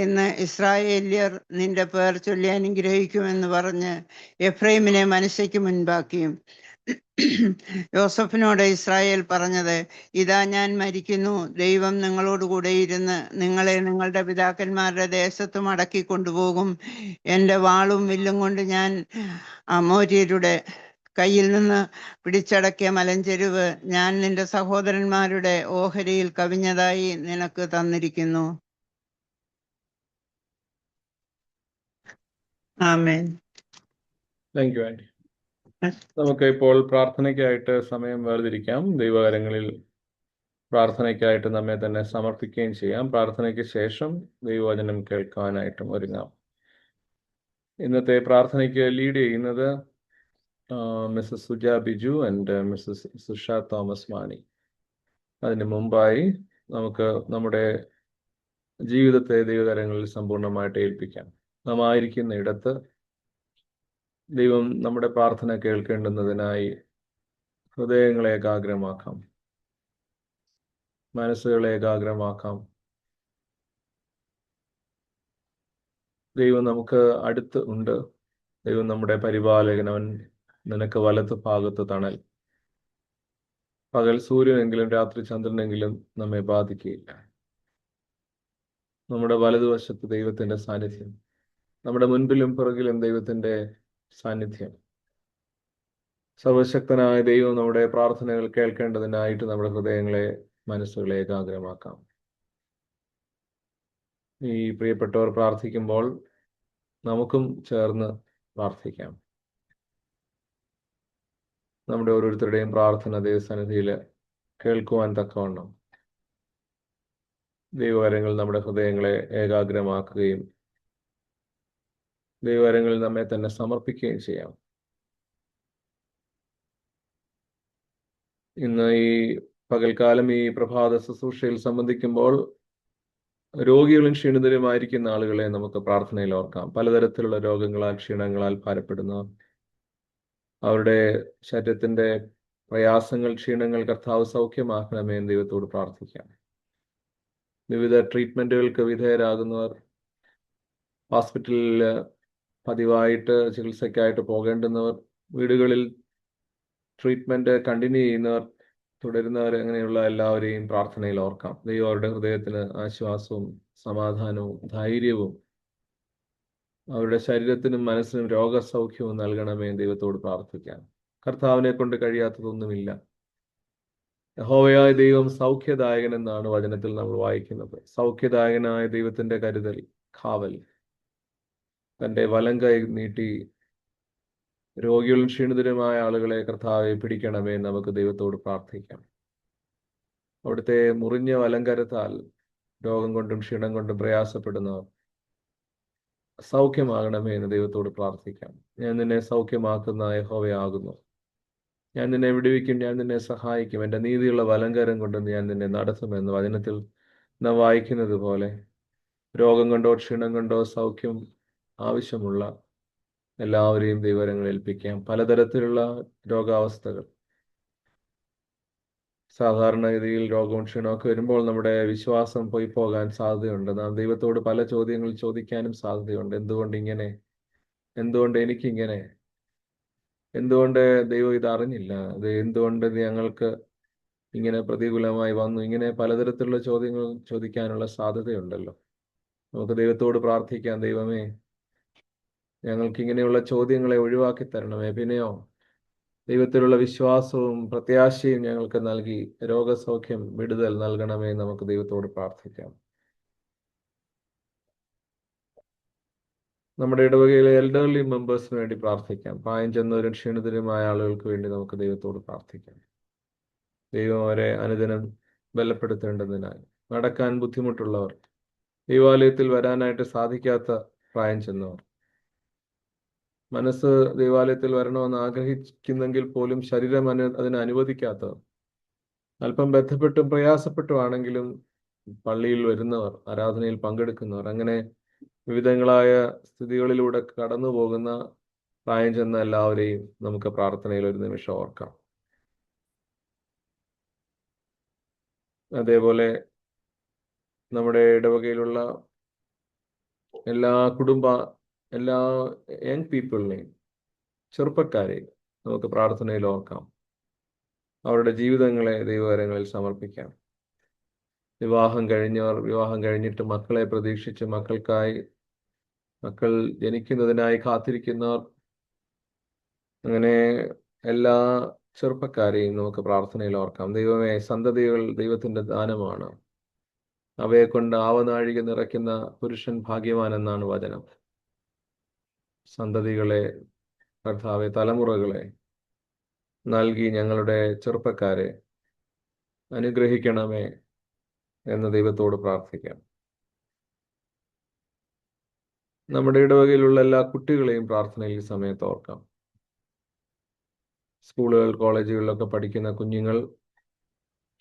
എന്ന് ഇസ്രായേല്യർ നിന്റെ പേർ ചൊല്ലി അനുഗ്രഹിക്കുമെന്ന് പറഞ്ഞ് എഫ്രൈമിനെ മനശ്ശയ്ക്ക് മുൻപാക്കി. യോസഫിനോട് ഇസ്രായേൽ പറഞ്ഞത്, ഇതാ ഞാൻ മരിക്കുന്നു, ദൈവം നിങ്ങളോടുകൂടെ ഇരുന്ന് നിങ്ങളെ നിങ്ങളുടെ പിതാക്കന്മാരുടെ ദേശത്ത് മടക്കി കൊണ്ടുപോകും. എൻ്റെ വാളും വില്ലും കൊണ്ട് ഞാൻ അമോര്യരുടെ കയ്യിൽ നിന്ന് പിടിച്ചടക്കിയ മലഞ്ചെരുവ് ഞാൻ നിന്റെ സഹോദരന്മാരുടെ ഓഹരിയിൽ കവിഞ്ഞതായി നിനക്ക് തന്നിരിക്കുന്നു. ആമേൻ. Thank you aunty. നമുക്ക് ഇപ്പോൾ പ്രാർത്ഥനയ്ക്കായിട്ട് സമയം വേർതിരിക്കാം. ദൈവകരങ്ങളിൽ പ്രാർത്ഥനയ്ക്കായിട്ട് നമ്മെ തന്നെ സമർപ്പിക്കുകയും ചെയ്യാം. പ്രാർത്ഥനയ്ക്ക് ശേഷം ദൈവവചനം കേൾക്കാനായിട്ടും ഒരുങ്ങാം. ഇന്നത്തെ പ്രാർത്ഥനയ്ക്ക് ലീഡ് ചെയ്യുന്നത് Mrs Suja Biju and Mrs Susha Thomas Mani. അതിന് മുമ്പായി നമുക്ക് നമ്മുടെ ജീവിതത്തെ ദൈവകരങ്ങളിൽ സമ്പൂർണ്ണമായിട്ട് ഏൽപ്പിക്കാം. നാം ആയിരിക്കുന്ന ഇടത്ത് ദൈവം നമ്മുടെ പ്രാർത്ഥന കേൾക്കേണ്ടുന്നതിനായി ഹൃദയങ്ങളെ ഏകാഗ്രമാക്കാം. മനസ്സുകളെ ഏകാഗ്രമാക്കാം. ദൈവം നമുക്ക് അടുത്ത് ഉണ്ട്. ദൈവം നമ്മുടെ പരിപാലകൻ. അവൻ നിനക്ക് വലത്ത് ഭാഗത്ത് തണൽ. പകൽ സൂര്യനെങ്കിലും രാത്രി ചന്ദ്രനെങ്കിലും നമ്മെ ബാധിക്കുകയില്ല. നമ്മുടെ വലതുവശത്ത് ദൈവത്തിന്റെ സാന്നിധ്യം, നമ്മുടെ മുൻപിലും പിറകിലും ദൈവത്തിന്റെ സാന്നിധ്യം. സർവശക്തനായ ദൈവം നമ്മുടെ പ്രാർത്ഥനകൾ കേൾക്കേണ്ടതിനായിട്ട് നമ്മുടെ ഹൃദയങ്ങളെ, മനസ്സുകളെ ഏകാഗ്രമാക്കാം. ഈ പ്രിയപ്പെട്ടവർ പ്രാർത്ഥിക്കുമ്പോൾ നമുക്കും ചേർന്ന് പ്രാർത്ഥിക്കാം. നമ്മുടെ ഓരോരുത്തരുടെയും പ്രാർത്ഥന ദൈവസന്നിധിയിൽ കേൾക്കുവാൻ തക്കവണ്ണം ദൈവവരങ്ങൾ നമ്മുടെ ഹൃദയങ്ങളെ ഏകാഗ്രമാക്കുകയും ദൈവവരങ്ങളിൽ നമ്മെ തന്നെ സമർപ്പിക്കുകയും ചെയ്യാം. ഇന്ന് ഈ പകൽക്കാലം ഈ പ്രഭാത ശുശ്രൂഷയിൽ സംബന്ധിക്കുമ്പോൾ രോഗികളും ക്ഷീണിതരുമായിരിക്കുന്ന ആളുകളെ നമുക്ക് പ്രാർത്ഥനയിൽ ഓർക്കാം. പലതരത്തിലുള്ള രോഗങ്ങളാൽ, ക്ഷീണങ്ങളാൽ ഭാരപ്പെടുന്നവർ, അവരുടെ ശരീരത്തിന്റെ പ്രയാസങ്ങൾ, ക്ഷീണങ്ങൾ കർത്താവ് സൗഖ്യമാക്കണമേ എന്ന് ദൈവത്തോട് പ്രാർത്ഥിക്കാം. വിവിധ ട്രീറ്റ്മെന്റുകൾക്ക് വിധേയരാകുന്നവർ, ഹോസ്പിറ്റലിൽ പതിവായിട്ട് ചികിത്സയ്ക്കായിട്ട് പോകേണ്ടുന്നവർ, വീടുകളിൽ ട്രീറ്റ്മെന്റ് കണ്ടിന്യൂ ചെയ്യുന്നവർ, തുടരുന്നവർ, അങ്ങനെയുള്ള എല്ലാവരെയും പ്രാർത്ഥനയിൽ ഓർക്കാം. ദൈവം അവരുടെ ഹൃദയത്തിന് ആശ്വാസവും സമാധാനവും ധൈര്യവും അവരുടെ ശരീരത്തിനും മനസ്സിനും രോഗസൗഖ്യവും നൽകണമേ ദൈവത്തോട് പ്രാർത്ഥിക്കാം. കർത്താവിനെ കൊണ്ട് കഴിയാത്തതൊന്നുമില്ല. യഹോവയായ ദൈവം സൗഖ്യദായകൻ എന്നാണ് വചനത്തിൽ നമ്മൾ വായിക്കുന്നത്. സൗഖ്യദായകനായ ദൈവത്തിന്റെ കരുതൽ, കാവൽ, തന്റെ വലം കൈ നീട്ടി രോഗികളും ക്ഷീണിതരുമായ ആളുകളെ കർത്താവെ പിടിക്കണമേ നമുക്ക് ദൈവത്തോട് പ്രാർത്ഥിക്കാം. അവിടുത്തെ മുറിഞ്ഞ വലങ്കരത്താൽ രോഗം കൊണ്ടും ക്ഷീണം കൊണ്ടും പ്രയാസപ്പെടുന്നവർ സൗഖ്യമാകണമേ എന്ന് ദൈവത്തോട് പ്രാർത്ഥിക്കാം. ഞാൻ നിന്നെ സൗഖ്യമാക്കുന്ന യഹോവയാകുന്നു. ഞാൻ നിന്നെ വിടുവിക്കും, ഞാൻ നിന്നെ സഹായിക്കും, എൻ്റെ നീതിയുള്ള വലങ്കരം കൊണ്ട് ഞാൻ നിന്നെ നടത്തുമെന്ന് വചനത്തിൽ നാം വായിക്കുന്നത് പോലെ രോഗം കൊണ്ടോ ക്ഷീണം കൊണ്ടോ സൗഖ്യം ആവശ്യമുള്ള എല്ലാവരെയും ദൈവകരങ്ങൾ ഏൽപ്പിക്കാം. പലതരത്തിലുള്ള രോഗാവസ്ഥകൾ, സാധാരണഗതിയിൽ രോഗവും ക്ഷീണമൊക്കെ വരുമ്പോൾ നമ്മുടെ വിശ്വാസം പോയി പോകാൻ സാധ്യതയുണ്ട്. നാം ദൈവത്തോട് പല ചോദ്യങ്ങൾ ചോദിക്കാനും സാധ്യതയുണ്ട്. എന്തുകൊണ്ട് ഇങ്ങനെ? എന്തുകൊണ്ട് എനിക്കിങ്ങനെ? എന്തുകൊണ്ട് ദൈവം ഇത് അറിഞ്ഞില്ല? അത് എന്തുകൊണ്ട് ഞങ്ങൾക്ക് ഇങ്ങനെ പ്രതികൂലമായി വന്നു? ഇങ്ങനെ പലതരത്തിലുള്ള ചോദ്യങ്ങൾ ചോദിക്കാനുള്ള സാധ്യതയുണ്ടല്ലോ. നമുക്ക് ദൈവത്തോട് പ്രാർത്ഥിക്കാം. ദൈവമേ, ഞങ്ങൾക്ക് ഇങ്ങനെയുള്ള ചോദ്യങ്ങളെ ഒഴിവാക്കി തരണമേ. പിന്നെയോ ദൈവത്തിലുള്ള വിശ്വാസവും പ്രത്യാശയും ഞങ്ങൾക്ക് നൽകി രോഗസൗഖ്യം, വിടുതൽ നൽകണമേ. നമുക്ക് ദൈവത്തോട് പ്രാർത്ഥിക്കാം. നമ്മുടെ ഇടവകയിലെ എൽഡർലി മെമ്പേഴ്സിന് വേണ്ടി പ്രാർത്ഥിക്കാം. പ്രായം ചെന്നവരും ക്ഷീണിതരുമായ ആളുകൾക്ക് വേണ്ടി നമുക്ക് ദൈവത്തോട് പ്രാർത്ഥിക്കാം. ദൈവം അവരെ അനുദിനം ബലപ്പെടുത്തേണ്ടതിനായി. നടക്കാൻ ബുദ്ധിമുട്ടുള്ളവർ, ദൈവാലയത്തിൽ വരാനായിട്ട് സാധിക്കാത്ത പ്രായം ചെന്നവർ, മനസ്സ് ദൈവാലയത്തിൽ വരണമെന്ന് ആഗ്രഹിക്കുന്നെങ്കിൽ പോലും ശരീരം അതിനെ അനുവദിക്കാത്തവർ, അല്പം ബന്ധപ്പെട്ടും പ്രയാസപ്പെട്ടുമാണെങ്കിലും പള്ളിയിൽ വരുന്നവർ, ആരാധനയിൽ പങ്കെടുക്കുന്നവർ, അങ്ങനെ വിവിധങ്ങളായ സ്ഥിതികളിലൂടെ കടന്നു പോകുന്ന പ്രായം ചെന്ന എല്ലാവരെയും നമുക്ക് പ്രാർത്ഥനയിൽ ഒരു നിമിഷം ഓർക്കാം. അതേപോലെ നമ്മുടെ ഇടവകയിലുള്ള എല്ലാ യങ് പീപ്പിളിനെയും, ചെറുപ്പക്കാരെയും നമുക്ക് പ്രാർത്ഥനയിൽ ഓർക്കാം. അവരുടെ ജീവിതങ്ങളെ ദൈവകരങ്ങളിൽ സമർപ്പിക്കാം. വിവാഹം കഴിഞ്ഞവർ, വിവാഹം കഴിഞ്ഞിട്ട് മക്കളെ പ്രതീക്ഷിച്ച് മക്കൾ ജനിക്കുന്നതിനായി കാത്തിരിക്കുന്നവർ, അങ്ങനെ എല്ലാ ചെറുപ്പക്കാരെയും നമുക്ക് പ്രാർത്ഥനയിൽ ഓർക്കാം. ദൈവമേ, സന്തതികൾ ദൈവത്തിന്റെ ദാനമാണ്. അവയെ കൊണ്ട് ആവനാഴിക നിറയ്ക്കുന്ന പുരുഷൻ ഭാഗ്യവാൻ എന്നാണ് വചനം. സന്തതികളെ, കർത്താവെ, തലമുറകളെ നൽകി ഞങ്ങളുടെ ചെറുപ്പക്കാരെ അനുഗ്രഹിക്കണമേ എന്ന് ദൈവത്തോട് പ്രാർത്ഥിക്കാം. നമ്മുടെ ഇടവകയിലുള്ള എല്ലാ കുട്ടികളെയും പ്രാർത്ഥനയിൽ സമയത്ത് ഓർക്കാം. സ്കൂളുകൾ, കോളേജുകളിലൊക്കെ പഠിക്കുന്ന കുഞ്ഞുങ്ങൾ,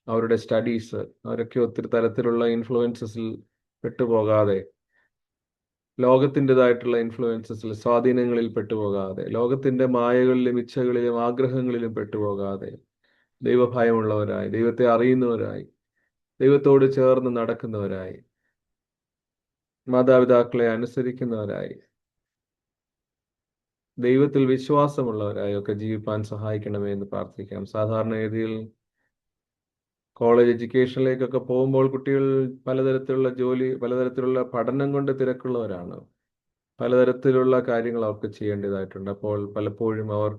അവരുടെ സ്റ്റഡീസ്, അവരൊക്കെ ഒത്തിരി തരത്തിലുള്ള ഇൻഫ്ലുവൻസസിൽ പെട്ടുപോകാതെ, ലോകത്തിൻ്റെതായിട്ടുള്ള ഇൻഫ്ലുവൻസസിൽ, സ്വാധീനങ്ങളിൽ പെട്ടുപോകാതെ, ലോകത്തിന്റെ മായകളിലും ഇച്ഛകളിലും ആഗ്രഹങ്ങളിലും പെട്ടുപോകാതെ, ദൈവഭയമുള്ളവരായി, ദൈവത്തെ അറിയുന്നവരായി, ദൈവത്തോട് ചേർന്ന് നടക്കുന്നവരായി, മാതാപിതാക്കളെ അനുസരിക്കുന്നവരായി, ദൈവത്തിൽ വിശ്വാസമുള്ളവരായി ഒക്കെ ജീവിപ്പാൻ സഹായിക്കണമേ എന്ന് പ്രാർത്ഥിക്കാം. സാധാരണഗതിയിൽ കോളേജ് എഡ്യൂക്കേഷനിലേക്കൊക്കെ പോകുമ്പോൾ കുട്ടികൾ പലതരത്തിലുള്ള ജോലി, പലതരത്തിലുള്ള പഠനം കൊണ്ട് തിരക്കുള്ളവരാണ്. പലതരത്തിലുള്ള കാര്യങ്ങൾ അവർക്ക് ചെയ്യേണ്ടതായിട്ടുണ്ട്. അപ്പോൾ പലപ്പോഴും അവർ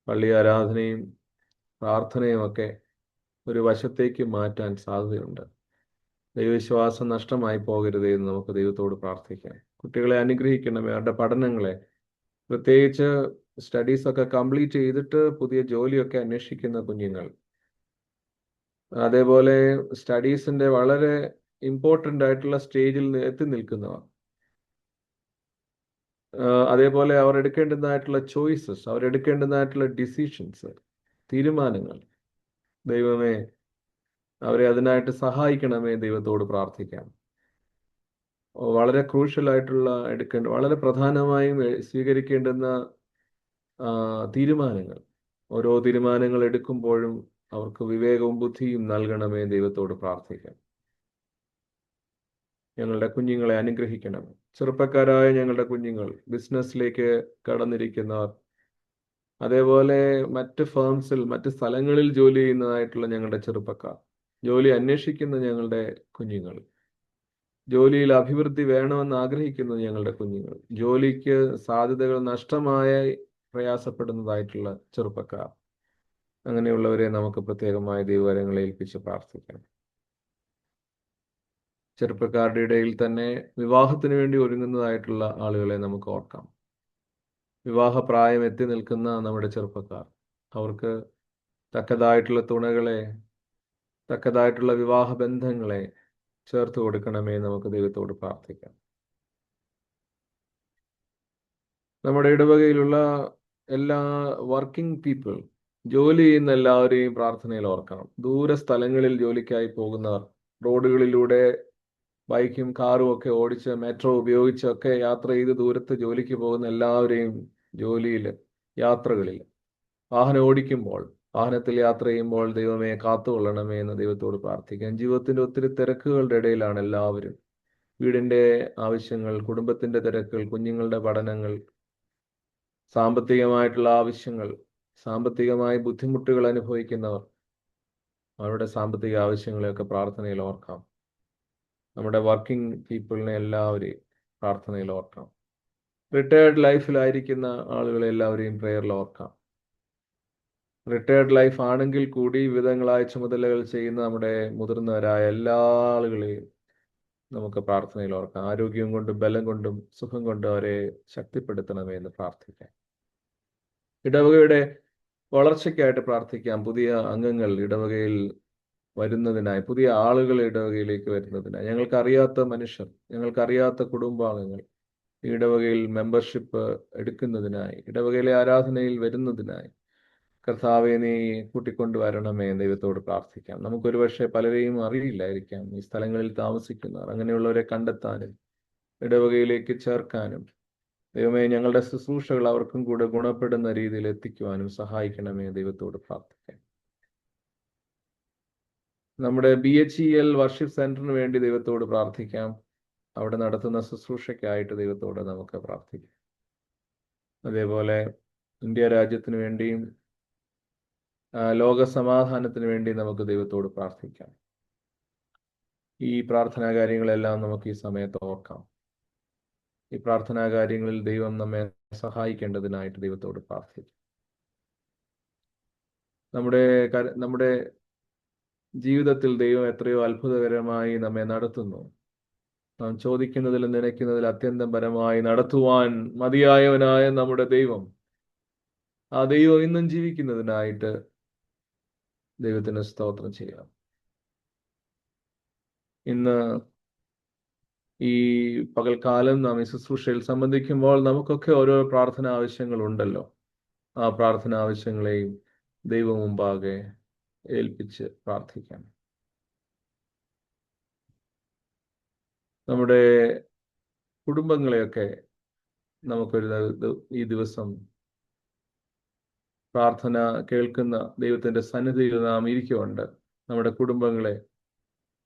പള്ളി ആരാധനയും പ്രാർത്ഥനയും ഒക്കെ ഒരു വശത്തേക്ക് മാറ്റാൻ സാധ്യതയുണ്ട്. ദൈവവിശ്വാസം നഷ്ടമായി പോകരുതേ എന്ന് നമുക്ക് ദൈവത്തോട് പ്രാർത്ഥിക്കാം. കുട്ടികളെ അനുഗ്രഹിക്കണമേ, അവരുടെ പഠനങ്ങളെ, പ്രത്യേകിച്ച് സ്റ്റഡീസൊക്കെ കംപ്ലീറ്റ് ചെയ്തിട്ട് പുതിയ ജോലിയൊക്കെ അന്വേഷിക്കുന്ന കുഞ്ഞുങ്ങൾ, അതേപോലെ സ്റ്റഡീസിന്റെ വളരെ ഇമ്പോർട്ടൻ്റ് ആയിട്ടുള്ള സ്റ്റേജിൽ എത്തി നിൽക്കുന്നവർ, അതേപോലെ അവർ എടുക്കേണ്ടതായിട്ടുള്ള ചോയ്സസ്, അവരെടുക്കേണ്ടതായിട്ടുള്ള ഡിസിഷൻസ്, തീരുമാനങ്ങൾ, ദൈവമേ അവരെ അതിനായിട്ട് സഹായിക്കണമേ ദൈവത്തോട് പ്രാർത്ഥിക്കാം. വളരെ ക്രൂഷ്യൽ ആയിട്ടുള്ള വളരെ പ്രധാനമായും സ്വീകരിക്കേണ്ടുന്ന തീരുമാനങ്ങൾ, ഓരോ തീരുമാനങ്ങൾ എടുക്കുമ്പോഴും അവർക്ക് വിവേകവും ബുദ്ധിയും നൽകണമേ ദൈവത്തോട് പ്രാർത്ഥിക്കാം. ഞങ്ങളുടെ കുഞ്ഞുങ്ങളെ അനുഗ്രഹിക്കണം. ചെറുപ്പക്കാരായ ഞങ്ങളുടെ കുഞ്ഞുങ്ങൾ, ബിസിനസ്സിലേക്ക് കടന്നിരിക്കുന്നവർ, അതേപോലെ മറ്റ് ഫേംസിൽ, മറ്റ് സ്ഥലങ്ങളിൽ ജോലി ചെയ്യുന്നതായിട്ടുള്ള ഞങ്ങളുടെ ചെറുപ്പക്കാർ, ജോലി അന്വേഷിക്കുന്ന ഞങ്ങളുടെ കുഞ്ഞുങ്ങൾ, ജോലിയിൽ അഭിവൃദ്ധി വേണമെന്ന് ആഗ്രഹിക്കുന്ന ഞങ്ങളുടെ കുഞ്ഞുങ്ങൾ, ജോലിക്ക് സാധ്യതകൾ നഷ്ടമായി പ്രയാസപ്പെടുന്നതായിട്ടുള്ള ചെറുപ്പക്കാർ, അങ്ങനെയുള്ളവരെ നമുക്ക് പ്രത്യേകമായ ദൈവവരങ്ങളെ ഏൽപ്പിച്ച് പ്രാർത്ഥിക്കണം. ചെറുപ്പക്കാരുടെ ഇടയിൽ തന്നെ വിവാഹത്തിന് വേണ്ടി ഒരുങ്ങുന്നതായിട്ടുള്ള ആളുകളെ നമുക്ക് ഓർക്കാം. വിവാഹപ്രായം എത്തി നിൽക്കുന്ന നമ്മുടെ ചെറുപ്പക്കാർ, അവർക്ക് തക്കതായിട്ടുള്ള തുണകളെ, തക്കതായിട്ടുള്ള വിവാഹ ബന്ധങ്ങളെ ചേർത്ത് കൊടുക്കണമേ നമുക്ക് ദൈവത്തോട് പ്രാർത്ഥിക്കാം. നമ്മുടെ ഇടവകയിലുള്ള എല്ലാ വർക്കിംഗ് പീപ്പിൾ, ജോലി ചെയ്യുന്ന എല്ലാവരെയും പ്രാർത്ഥനയിൽ ഓർക്കണം. ദൂര സ്ഥലങ്ങളിൽ ജോലിക്കായി പോകുന്നവർ, റോഡുകളിലൂടെ ബൈക്കും കാറും ഒക്കെ ഓടിച്ച്, മെട്രോ ഉപയോഗിച്ചൊക്കെ യാത്ര ചെയ്ത് ദൂരത്ത് ജോലിക്ക് പോകുന്ന എല്ലാവരെയും, ജോലിയിൽ, യാത്രകളിൽ, വാഹനം ഓടിക്കുമ്പോൾ, വാഹനത്തിൽ യാത്ര ചെയ്യുമ്പോൾ ദൈവമേ കാത്തുകൊള്ളണമേ എന്ന് ദൈവത്തോട് പ്രാർത്ഥിക്കാം. ജീവിതത്തിന്റെ ഒത്തിരി തിരക്കുകളുടെ ഇടയിലാണ് എല്ലാവരും. വീടിന്റെ ആവശ്യങ്ങൾ, കുടുംബത്തിന്റെ തിരക്കുകൾ, കുഞ്ഞുങ്ങളുടെ പഠനങ്ങൾ, സാമ്പത്തികമായിട്ടുള്ള ആവശ്യങ്ങൾ, സാമ്പത്തികമായി ബുദ്ധിമുട്ടുകൾ അനുഭവിക്കുന്നവർ, അവരുടെ സാമ്പത്തിക ആവശ്യങ്ങളെയൊക്കെ പ്രാർത്ഥനയിൽ ഓർക്കാം. നമ്മുടെ വർക്കിംഗ് പീപ്പിളിനെ എല്ലാവരെയും പ്രാർത്ഥനയിൽ ഓർക്കാം. റിട്ടയർഡ് ലൈഫിലായിരിക്കുന്ന ആളുകളെ എല്ലാവരെയും പ്രെയറിൽ ഓർക്കാം. റിട്ടയർഡ് ലൈഫ് ആണെങ്കിൽ കൂടി വിവിധങ്ങളായ ചുമതലകൾ ചെയ്യുന്ന നമ്മുടെ മുതിർന്നവരായ എല്ലാ ആളുകളെയും നമുക്ക് പ്രാർത്ഥനയിൽ ഓർക്കാം. ആരോഗ്യം കൊണ്ടും ബലം കൊണ്ടും സുഖം കൊണ്ടും അവരെ ശക്തിപ്പെടുത്തണമേ എന്ന് പ്രാർത്ഥിക്കാം. ഇടവകയുടെ വളർച്ചയ്ക്കായിട്ട് പ്രാർത്ഥിക്കാം. പുതിയ അംഗങ്ങൾ ഇടവകയിൽ വരുന്നതിനായി, പുതിയ ആളുകൾ ഇടവകയിലേക്ക് വരുന്നതിനായി, ഞങ്ങൾക്കറിയാത്ത മനുഷ്യർ, ഞങ്ങൾക്കറിയാത്ത കുടുംബാംഗങ്ങൾ ഇടവകയിൽ മെമ്പർഷിപ്പ് എടുക്കുന്നതിനായി, ഇടവകയിലെ ആരാധനയിൽ വരുന്നതിനായി കർത്താവെ നീ കൂട്ടിക്കൊണ്ടുവരണമേ ദൈവത്തോട് പ്രാർത്ഥിക്കാം. നമുക്കൊരു പക്ഷേ പലരെയും അറിയില്ലായിരിക്കാം ഈ സ്ഥലങ്ങളിൽ താമസിക്കുന്നവർ. അങ്ങനെയുള്ളവരെ കണ്ടെത്താനും ഇടവകയിലേക്ക് ചേർക്കാനും ദൈവമേ ഞങ്ങളുടെ ശുശ്രൂഷകൾ അവർക്കും കൂടെ ഗുണപ്പെടുന്ന രീതിയിൽ എത്തിക്കുവാനും സഹായിക്കണമേ ദൈവത്തോട് പ്രാർത്ഥിക്കാം. നമ്മുടെ BHEL വർഷിപ്പ് സെന്ററിന് വേണ്ടി ദൈവത്തോട് പ്രാർത്ഥിക്കാം. അവിടെ നടത്തുന്ന ശുശ്രൂഷയ്ക്കായിട്ട് ദൈവത്തോട് നമുക്ക് പ്രാർത്ഥിക്കാം. അതേപോലെ ഇന്ത്യ രാജ്യത്തിന് വേണ്ടിയും ലോക സമാധാനത്തിന് വേണ്ടി നമുക്ക് ദൈവത്തോട് പ്രാർത്ഥിക്കാം. ഈ പ്രാർത്ഥനാ കാര്യങ്ങളെല്ലാം നമുക്ക് ഈ സമയത്ത് ഓർക്കാം. ഈ പ്രാർത്ഥനാ കാര്യങ്ങളിൽ ദൈവം നമ്മെ സഹായിക്കേണ്ടതിനായിട്ട് ദൈവത്തോട് പ്രാർത്ഥിക്കാം. നമ്മുടെ ജീവിതത്തിൽ ദൈവം എത്രയോ അത്ഭുതകരമായി നമ്മെ നടത്തുന്നു. നാം ചോദിക്കുന്നതിലും നനയ്ക്കുന്നതിൽ അത്യന്തം പരമായി നടത്തുവാൻ മതിയായവനായ നമ്മുടെ ദൈവം, ആ ദൈവം ഇന്നും ജീവിക്കുന്നതിനായിട്ട് ദൈവത്തിന് സ്തോത്രം ചെയ്യാം. ഇന്ന് ഈ പകൽക്കാലം നാം ഈ ശുശ്രൂഷയിൽ സംബന്ധിക്കുമ്പോൾ നമുക്കൊക്കെ ഓരോ പ്രാർത്ഥന ആവശ്യങ്ങളുണ്ടല്ലോ. ആ പ്രാർത്ഥന ആവശ്യങ്ങളെയും ദൈവം മുമ്പാകെ ഏൽപ്പിച്ച് പ്രാർത്ഥിക്കാം. നമ്മുടെ കുടുംബങ്ങളെയൊക്കെ നമുക്കൊരു ഈ ദിവസം പ്രാർത്ഥന കേൾക്കുന്ന ദൈവത്തിന്റെ സന്നിധിയിൽ നാം ഇരിക്കുന്നുണ്ട്. നമ്മുടെ കുടുംബങ്ങളെ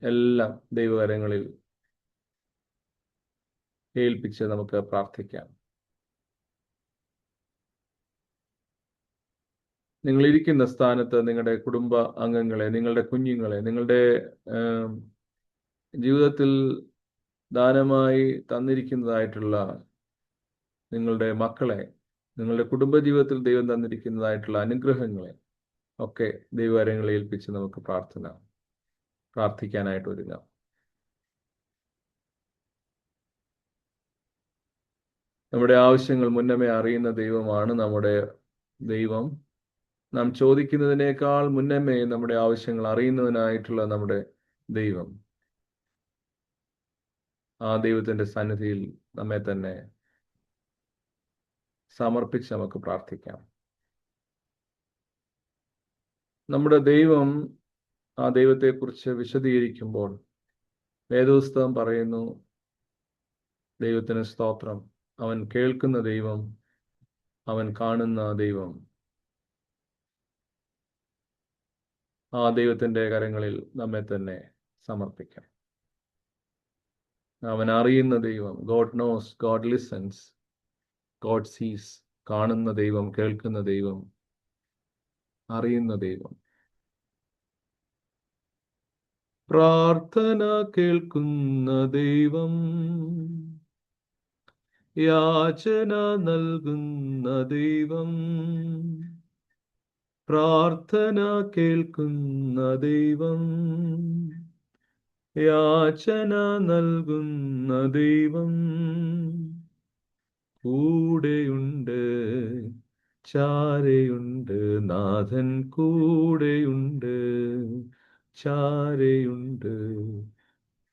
എല്ലാം ദൈവകരങ്ങളിൽ ഏൽപ്പിച്ച് നമുക്ക് പ്രാർത്ഥിക്കാം. നിങ്ങളിരിക്കുന്ന സ്ഥാനത്ത് നിങ്ങളുടെ കുടുംബ അംഗങ്ങളെ, നിങ്ങളുടെ കുഞ്ഞുങ്ങളെ, നിങ്ങളുടെ ജീവിതത്തിൽ ദാനമായി തന്നിരിക്കുന്നതായിട്ടുള്ള നിങ്ങളുടെ മക്കളെ, നിങ്ങളുടെ കുടുംബജീവിതത്തിൽ ദൈവം തന്നിരിക്കുന്നതായിട്ടുള്ള അനുഗ്രഹങ്ങളെ ഒക്കെ ദൈവകരങ്ങളിൽ ഏൽപ്പിച്ച് നമുക്ക് പ്രാർത്ഥിക്കാനായിട്ട് ഒരുങ്ങാം. നമ്മുടെ ആവശ്യങ്ങൾ മുന്നമേ അറിയുന്ന ദൈവമാണ് നമ്മുടെ ദൈവം. നാം ചോദിക്കുന്നതിനേക്കാൾ മുന്നമേ നമ്മുടെ ആവശ്യങ്ങൾ അറിയുന്നതിനായിട്ടുള്ള നമ്മുടെ ദൈവം. ആ ദൈവത്തിന്റെ സന്നിധിയിൽ നമ്മെ തന്നെ സമർപ്പിച്ച് നമുക്ക് പ്രാർത്ഥിക്കാം. നമ്മുടെ ദൈവം, ആ ദൈവത്തെക്കുറിച്ച് വിശദീകരിക്കുമ്പോൾ വേദപുസ്തകം പറയുന്നു, ദൈവത്തിന് സ്തോത്രം, അവൻ കേൾക്കുന്ന ദൈവം, അവൻ കാണുന്ന ദൈവം. ആ ദൈവത്തിന്റെ കരങ്ങളിൽ നമ്മെ തന്നെ സമർപ്പിക്കാം. അവൻ അറിയുന്ന ദൈവം, God nose, God listens, God സീസ്. കാണുന്ന ദൈവം, കേൾക്കുന്ന ദൈവം, അറിയുന്ന ദൈവം. പ്രാർത്ഥന കേൾക്കുന്ന ദൈവം, യാചന നൽകുന്ന ദൈവം. പ്രാർത്ഥന കേൾക്കുന്ന ദൈവം, യാചന നൽകുന്ന ദൈവം. കൂടെയുണ്ട്, ചാരയുണ്ട്, നാഥൻ കൂടെയുണ്ട്, ചാരയുണ്ട്.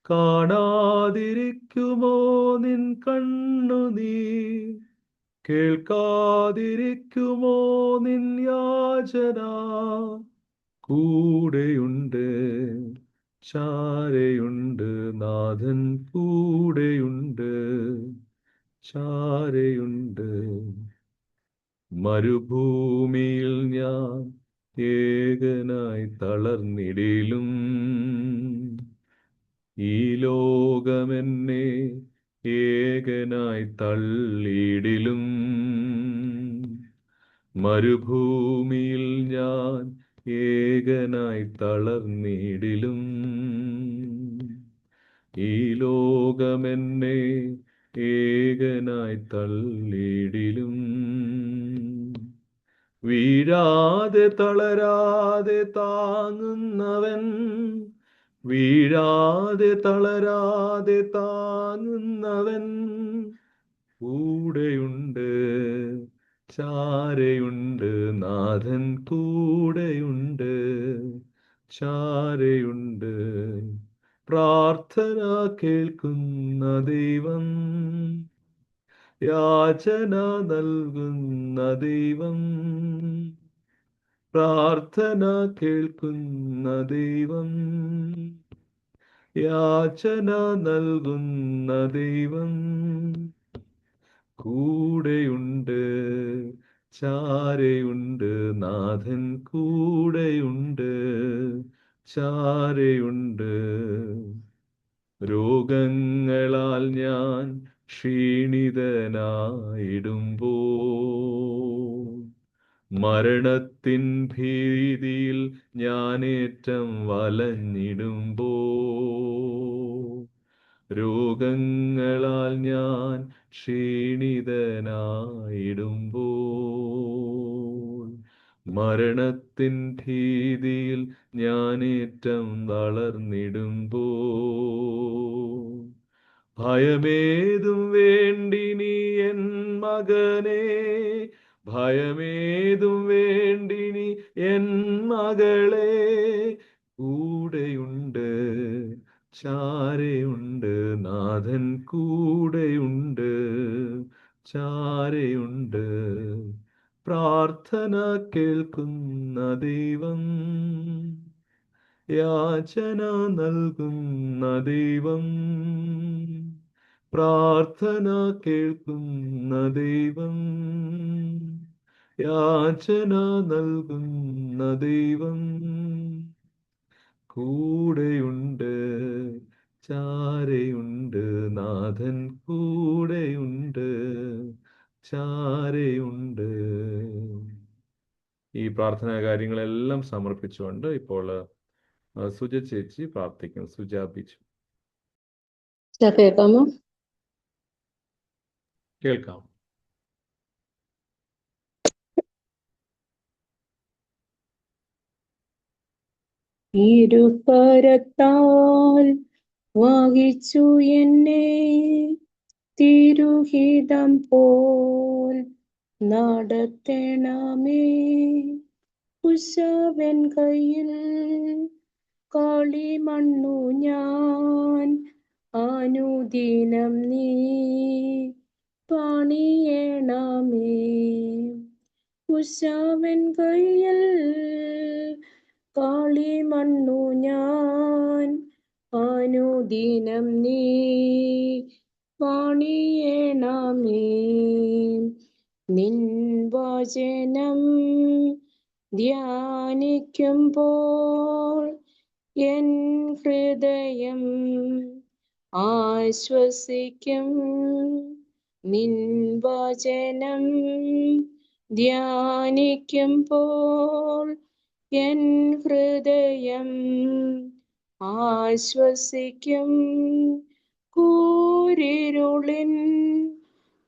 കാണാതിരിക്കുമോ നിൻ കണ്ണുനീർ, കേൾക്കാതിരിക്കുമോ നിൻ യാചന. കൂടെയുണ്ട്, ചാരയുണ്ട്, നാഥൻ കൂടെയുണ്ട്, ചാരയുണ്ട്. മരുഭൂമിയിൽ ഞാൻ ഏകനായി തളർന്നിടിലും, ഈ ലോകമെന്നെ ഏകനായി തള്ളിയിടിലും. മരുഭൂമിയിൽ ഞാൻ ഏകനായി തളർന്നിടിലും, ഈ ലോകമെന്നെ ഏകനായി തള്ളിയിടിലും. വീഴാതെ തളരാതെ താങ്ങുന്നവൻ, വീഴാതെ തളരാതെ താങ്ങുന്നവൻ. കൂടെയുണ്ട്, ചാരയുണ്ട്, നാഥൻ കൂടെയുണ്ട്, ചാരയുണ്ട്. പ്രാർത്ഥന കേൾക്കുന്ന ദൈവം, യാചന നൽകുന്ന ദൈവം. പ്രാർത്ഥന കേൾക്കുന്ന ദൈവം, യാചന നൽകുന്ന ദൈവം. കൂടെയുണ്ട്, ചാരയുണ്ട്, നാഥൻ കൂടെയുണ്ട്, ചാരയുണ്ട്. രോഗങ്ങളാൽ ഞാൻ ക്ഷീണിതനായിടുമ്പോൾ, മരണത്തിൻ ഭീതിയിൽ ഞാനേറ്റം വലഞ്ഞിടുമ്പോൾ, രോഗങ്ങളാൽ ഞാൻ ക്ഷീണിതനായിടുമ്പോൾ, മരണത്തിൻ ഭീതിയിൽ ഞാനേറ്റം തളർന്നിടുമ്പോൾ. ഭയമേതും വേണ്ടിനി എൻ മകനേ, ഭയമേതും വേണ്ടിനി എൻ മകളെ. കൂടെയുണ്ട്, ചാരയുണ്ട്, നാഥൻ കൂടെയുണ്ട്, ചാരയുണ്ട്. പ്രാർത്ഥന കേൾക്കുന്ന ദൈവം, യാചന നൽകുന്ന ദൈവം. പ്രാർത്ഥന കേൾക്കുന്ന ദൈവം, യാചന നൽകുന്ന ദൈവം. കൂടെയുണ്ട്, ചാരയുണ്ട്, നാഥൻ കൂടെയുണ്ട്, ചാരയുണ്ട്. ഈ പ്രാർത്ഥനാ കാര്യങ്ങളെല്ലാം സമർപ്പിച്ചുകൊണ്ട് ഇപ്പോൾ സുജ ചേച്ചി പ്രാർത്ഥിക്കും. സുജ ബിജു. കേൾക്കാമോ? കേൾക്കാം. ഇരുകരത്താൽ വഹിച്ചു എന്നെ തിരുഹിതം പോൽ നടത്തണമേ. കുശവൻ കയ്യിൽ കളിമണ്ണു ഞാൻ, അനുദിനം നീ പണിയണമേ. കുശവൻ കയ്യിൽ കളിമണ്ണു ഞാൻ, അനുദിനം നീ പണിയണമേ. നിൻ വചനം ധ്യാനിക്കുമ്പോൾ എൻ ഹൃദയം ആശ്വസിക്കും. നിൻ വചനം ധ്യാനിക്കുമ്പോൾ എൻ ഹൃദയം ആശ്വസിക്കും. കൂരിരുളിൻ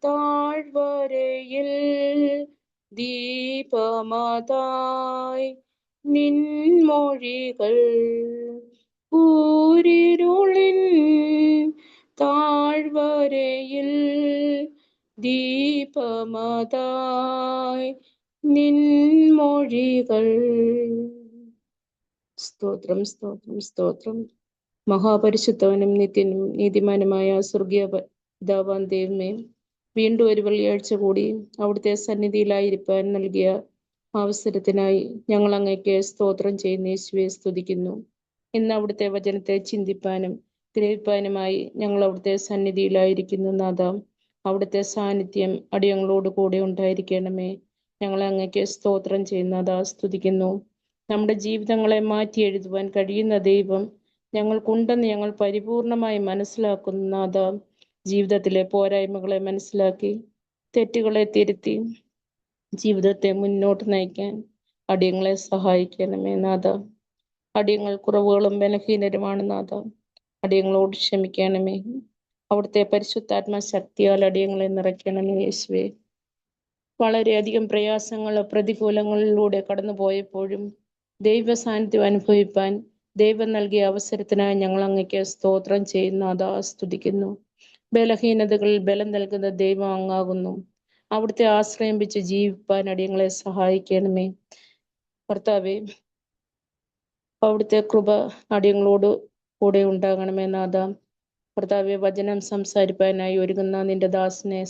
താഴ്വരയിൽ ദീപമതായി നിൻമൊഴികൾ. കൂരിരുളിൻ താഴ്വരയിൽ ദീപമതായി നിൻമൊഴികൾ. സ്തോത്രം, സ്തോത്രം, സ്തോത്രം. മഹാപരിശുദ്ധവനും നിത്യനും നീതിമാനുമായ സ്വർഗീയ പിതാവാം ദൈവമേ, വീണ്ടും ഒരു വെള്ളിയാഴ്ച കൂടി അവിടുത്തെ സന്നിധിയിലായിരിക്കാൻ നൽകിയ അവസരത്തിനായി ഞങ്ങൾ അങ്ങേക്ക് സ്തോത്രം ചെയ്യുന്ന യേശുവെ സ്തുതിക്കുന്നു. ഇന്ന് അവിടുത്തെ വചനത്തെ ചിന്തിപ്പാനും ഗ്രഹിപ്പാനുമായി ഞങ്ങൾ അവിടുത്തെ സന്നിധിയിലായിരിക്കുന്നു. നാഥ, അവിടുത്തെ സാന്നിധ്യം അടിയങ്ങളോട് കൂടെ ഉണ്ടായിരിക്കണമേ. ഞങ്ങൾ അങ്ങേക്ക് സ്തോത്രം ചെയ്യുന്നതാ സ്തുതിക്കുന്നു. നമ്മുടെ ജീവിതങ്ങളെ മാറ്റി എഴുതുവാൻ കഴിയുന്ന ദൈവം ഞങ്ങൾക്കുണ്ടെന്ന് ഞങ്ങൾ പരിപൂർണമായി മനസ്സിലാക്കുന്നു. നാഥ, ജീവിതത്തിലെ പോരായ്മകളെ മനസ്സിലാക്കി തെറ്റുകളെ തിരുത്തി ജീവിതത്തെ മുന്നോട്ട് നയിക്കാൻ അടിയങ്ങളെ സഹായിക്കണമേ. നാഥ, അടിയങ്ങൾ കുറവുകളും ബലഹീനരുമാണ്. നാഥ, അടിയങ്ങളോട് ക്ഷമിക്കണമേ. അവിടുത്തെ പരിശുദ്ധാത്മ ശക്തിയാൽ അടിയങ്ങളെ നിറയ്ക്കണമേ യേശുവേ. വളരെയധികം പ്രയാസങ്ങൾ പ്രതികൂലങ്ങളിലൂടെ കടന്നു പോയപ്പോഴും ദൈവ സാന്നിധ്യം അനുഭവിപ്പാൻ ദൈവം നൽകിയ അവസരത്തിനായി ഞങ്ങൾ അങ്ങേക്ക് സ്തോത്രം ചെയ്യുന്നു. അതാ സ്തുതിക്കുന്നു. ബലഹീനതകളിൽ ബലം നൽകുന്ന ദൈവം അങ്ങാകുന്നു. അവിടുത്തെ ആശ്രയം വെച്ച് ജീവിപ്പാൻ അടിയങ്ങളെ സഹായിക്കണമേ കർത്താവേ. അവിടുത്തെ കൃപ അടിയങ്ങളോട് കൂടെ ഉണ്ടാകണമേ. നാഥ, കർത്താവെ, വചനം സംസാരിപ്പാനായി ഒരുങ്ങുന്ന നിന്റെ ദാസനെ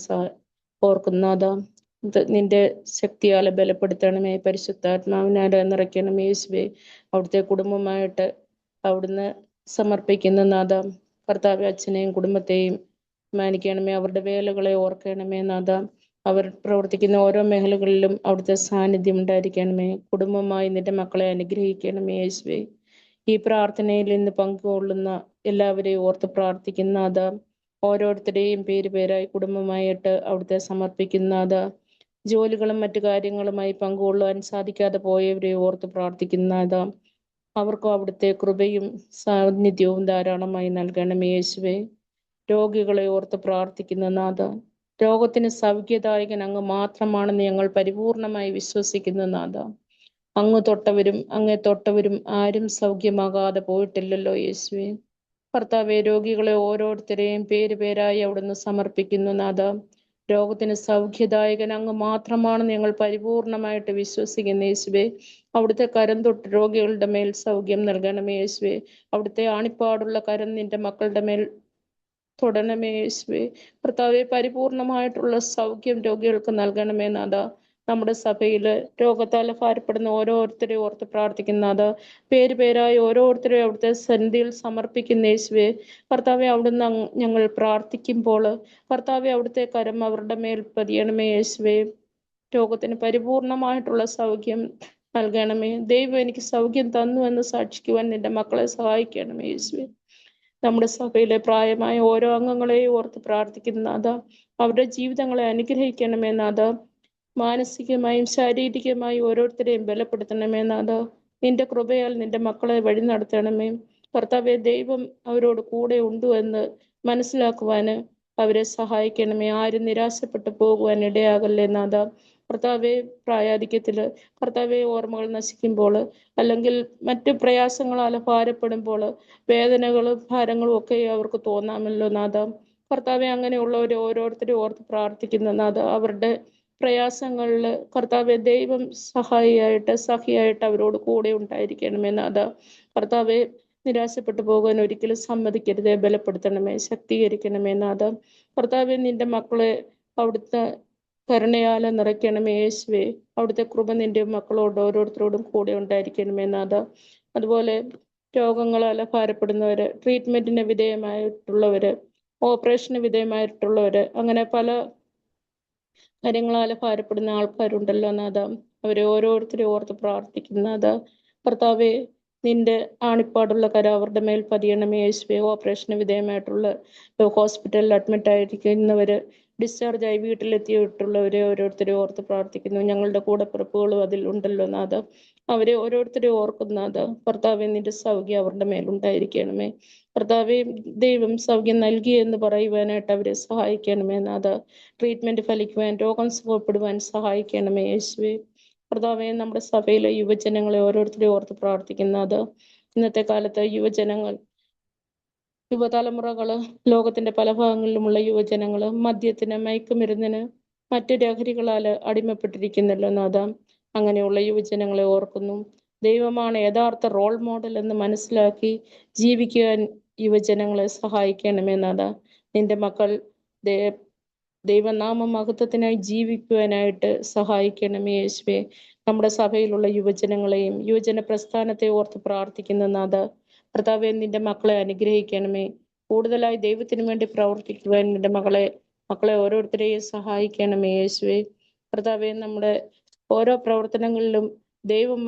ഓർക്കുന്നാഥ, നിന്റെ ശക്തിയാലെ ബലപ്പെടുത്തണമേ. പരിശുദ്ധാത്മാവിനാലെ നിറയ്ക്കണമേ യേശുവേ. അവിടുത്തെ കുടുംബമായിട്ട് അവിടുന്ന് സമർപ്പിക്കുന്ന നാഥ, കർത്താവെ, അച്ഛനെയും കുടുംബത്തെയും മാനിക്കണമേ. അവരുടെ വേലകളെ ഓർക്കണമേ. നാഥ, അവർ പ്രവർത്തിക്കുന്ന ഓരോ മേഖലകളിലും അവിടുത്തെ സാന്നിധ്യം ഉണ്ടായിരിക്കണമേ. കുടുംബമായി നിന്റെ മക്കളെ അനുഗ്രഹിക്കണമേ യേശുവേ. ഈ പ്രാർത്ഥനയിൽ ഇന്ന് പങ്കുകൊള്ളുന്ന എല്ലാവരെയും ഓർത്ത് പ്രാർത്ഥിക്കുന്ന നാഥ, ഓരോരുത്തരെയും പേര് പേരായി കുടുംബമായിട്ട് അവിടുത്തെ സമർപ്പിക്കുന്ന നാഥ, ജോലികളും മറ്റു കാര്യങ്ങളുമായി പങ്കുകൊള്ളുവാൻ സാധിക്കാതെ പോയവരെ ഓർത്ത് പ്രാർത്ഥിക്കുന്ന നാഥ, അവർക്കും അവിടുത്തെ കൃപയും സാന്നിധ്യവും ധാരാളമായി നൽകണമേ യേശുവേ. രോഗികളെ ഓർത്ത് പ്രാർത്ഥിക്കുന്ന നാഥ, രോഗത്തിന് സൗഖ്യദായകൻ അങ്ങ് മാത്രമാണെന്ന് ഞങ്ങൾ പരിപൂർണമായി വിശ്വസിക്കുന്ന നാഥ, അങ്ങ് തൊട്ടവരും ആരും സൗഖ്യമാകാതെ പോയിട്ടില്ലല്ലോ യേശുവേ. കർത്താവെ, രോഗികളെ ഓരോരുത്തരെയും പേര് പേരായി അവിടുന്ന് സമർപ്പിക്കുന്നു നാഥ. രോഗത്തിന് സൗഖ്യദായകൻ അങ്ങ് മാത്രമാണെന്ന് ഞങ്ങൾ പരിപൂർണമായിട്ട് വിശ്വസിക്കുന്ന യേശുവേ. അവിടുത്തെ കരം തൊട്ട് രോഗികളുടെ മേൽ സൗഖ്യം നൽകണമേ യേശുവേ. അവിടുത്തെ ആണിപ്പാടുള്ള കരം നിന്റെ മക്കളുടെ മേൽ തൊടണമേ യേശുവേ. കർത്താവെ, പരിപൂർണമായിട്ടുള്ള സൗഖ്യം രോഗികൾക്ക് നൽകണമേ നാഥ. നമ്മുടെ സഭയില് രോഗത്താൽ ഭാരപ്പെടുന്ന ഓരോരുത്തരെ ഓർത്ത് പ്രാർത്ഥിക്കുന്ന നാഥ, പേര് പേരായി ഓരോരുത്തരെയും അവിടുത്തെ സന്നിധിയിൽ സമർപ്പിക്കുന്ന യേശുവേ. കർത്താവെ, അവിടുന്ന് ഞങ്ങൾ പ്രാർത്ഥിക്കുമ്പോൾ കർത്താവെ, അവിടുത്തെ കരം അവരുടെ മേൽ പതിയണമേ യേശുവേ. രോഗത്തിന് പരിപൂർണമായിട്ടുള്ള സൗഖ്യം നൽകണമേ. ദൈവം എനിക്ക് സൗഖ്യം തന്നു എന്ന് സാക്ഷിക്കുവാൻ നിന്റെ മക്കളെ സഹായിക്കണമേ യേശുവേ. നമ്മുടെ സഭയിലെ പ്രായമായ ഓരോ അംഗങ്ങളെയും ഓർത്ത് പ്രാർത്ഥിക്കുന്ന നാഥ, അവരുടെ ജീവിതങ്ങളെ അനുഗ്രഹിക്കണമേ നാഥ. മാനസികമായും ശാരീരികമായും ഓരോരുത്തരെയും ബലപ്പെടുത്തണമേ നാഥ. നിന്റെ കൃപയാൽ നിന്റെ മക്കളെ വഴി നടത്തണമേ കർത്താവെ. ദൈവം അവരോട് കൂടെ ഉണ്ടു എന്ന് മനസ്സിലാക്കുവാന് അവരെ സഹായിക്കണമേ. ആരും നിരാശപ്പെട്ടു പോകുവാൻ ഇടയാകല്ലേ നാഥ. കർത്താവെ, പ്രായാധിക്യത്തില് കർത്താവെ ഓർമ്മകൾ നശിക്കുമ്പോൾ, അല്ലെങ്കിൽ മറ്റു പ്രയാസങ്ങളാൽ ഭാരപ്പെടുമ്പോൾ, വേദനകളും ഭാരങ്ങളും ഒക്കെ അവർക്ക് തോന്നാമല്ലോ നാഥ. കർത്താവെ, അങ്ങനെയുള്ളവരെ ഓരോരുത്തരും ഓർത്ത് പ്രാർത്ഥിക്കുന്ന നാഥ, അവരുടെ പ്രയാസങ്ങളിൽ കർത്താവെ ദൈവം സഖിയായിട്ട് അവരോട് കൂടെ ഉണ്ടായിരിക്കണമേ നാഥ. കർത്താവെ, നിരാശപ്പെട്ടു പോകാൻ ഒരിക്കലും സമ്മതിക്കരുതേ. ബലപ്പെടുത്തണമേ, ശക്തീകരിക്കണമേ നാഥ. കർത്താവെ, നിന്റെ മക്കളെ അവിടുത്തെ കരുണയാലെ നിറയ്ക്കണമേ യേശുവേ. അവിടുത്തെ കൃപ നിന്റെ മക്കളോട് ഓരോരുത്തരോടും കൂടെ ഉണ്ടായിരിക്കണമേ നാഥ. അതുപോലെ രോഗങ്ങളാൽ ഭാരപ്പെടുന്നവര്, ട്രീറ്റ്മെന്റിന് വിധേയമായിട്ടുള്ളവര്, ഓപ്പറേഷന് വിധേയമായിട്ടുള്ളവര്, അങ്ങനെ പല കാര്യങ്ങളാൽ ഭാരപ്പെടുന്ന ആൾക്കാരുണ്ടല്ലോ നാഥ. അവരെ ഓരോരുത്തരും ഓർത്ത് പ്രാർത്ഥിക്കുന്ന നാഥ. കർത്താവെ, നിന്റെ ആണിപ്പാടുള്ള കര അവരുടെ മേൽ പതിയണമേ യേശുവേ. ഓപ്പറേഷന് വിധേയമായിട്ടുള്ള ഹോസ്പിറ്റലിൽ അഡ്മിറ്റ് ആയിരിക്കുന്നവര്, ഡിസ്ചാർജ് ആയി വീട്ടിലെത്തിയിട്ടുള്ളവരെ ഓരോരുത്തരും ഓർത്ത് പ്രാർത്ഥിക്കുന്നു. ഞങ്ങളുടെ കൂടപ്പിറപ്പുകളും അതിൽ ഉണ്ടല്ലോ നാഥ. അവരെ ഓരോരുത്തരും ഓർക്കുന്ന നാഥ. കർത്താവെ, നിന്റെ സൗഖ്യം അവരുടെ മേലുണ്ടായിരിക്കണമേ. കർത്താവെ, ദൈവം സൗഖ്യം നൽകി എന്ന് പറയുവാനായിട്ട് അവരെ സഹായിക്കണമേ നാഥ. ട്രീറ്റ്മെന്റ് ഫലിക്കുവാൻ, രോഗം സുഖപ്പെടുവാൻ സഹായിക്കണമേ യേശുവേ. കർത്താവെ, നമ്മുടെ സഭയിലെ യുവജനങ്ങളെ ഓരോരുത്തരെയും ഓർത്ത് പ്രാർത്ഥിക്കുന്നത്. ഇന്നത്തെ കാലത്ത് യുവതലമുറകള്, ലോകത്തിന്റെ പല ഭാഗങ്ങളിലുമുള്ള യുവജനങ്ങള് മദ്യത്തിന്, മയക്കുമരുന്നിന്, മറ്റു ലഹരികളാല് അടിമപ്പെട്ടിരിക്കുന്നല്ലോ നാഥ. അങ്ങനെയുള്ള യുവജനങ്ങളെ ഓർക്കുന്നു. ദൈവമാണ് യഥാർത്ഥ റോൾ മോഡൽ എന്ന് മനസ്സിലാക്കി ജീവിക്കുവാൻ യുവജനങ്ങളെ സഹായിക്കണമേ നാഥ. നിന്റെ മക്കൾ ദൈവനാമ മഹത്വത്തിനായി ജീവിക്കുവാനായിട്ട് സഹായിക്കണമേ യേശുവേ. നമ്മുടെ സഭയിലുള്ള യുവജനങ്ങളെയും യുവജന പ്രസ്ഥാനത്തെ ഓർത്ത് പ്രാർത്ഥിക്കുന്ന നാഥ. കർത്താവെ, നിന്റെ മക്കളെ അനുഗ്രഹിക്കണമേ. കൂടുതലായി ദൈവത്തിന് വേണ്ടി പ്രവർത്തിക്കുവാൻ നിന്റെ മക്കളെ ഓരോരുത്തരെയും സഹായിക്കണമേ യേശുവേ. കർത്താവെ, നമ്മുടെ ഓരോ പ്രവർത്തനങ്ങളിലും ദൈവം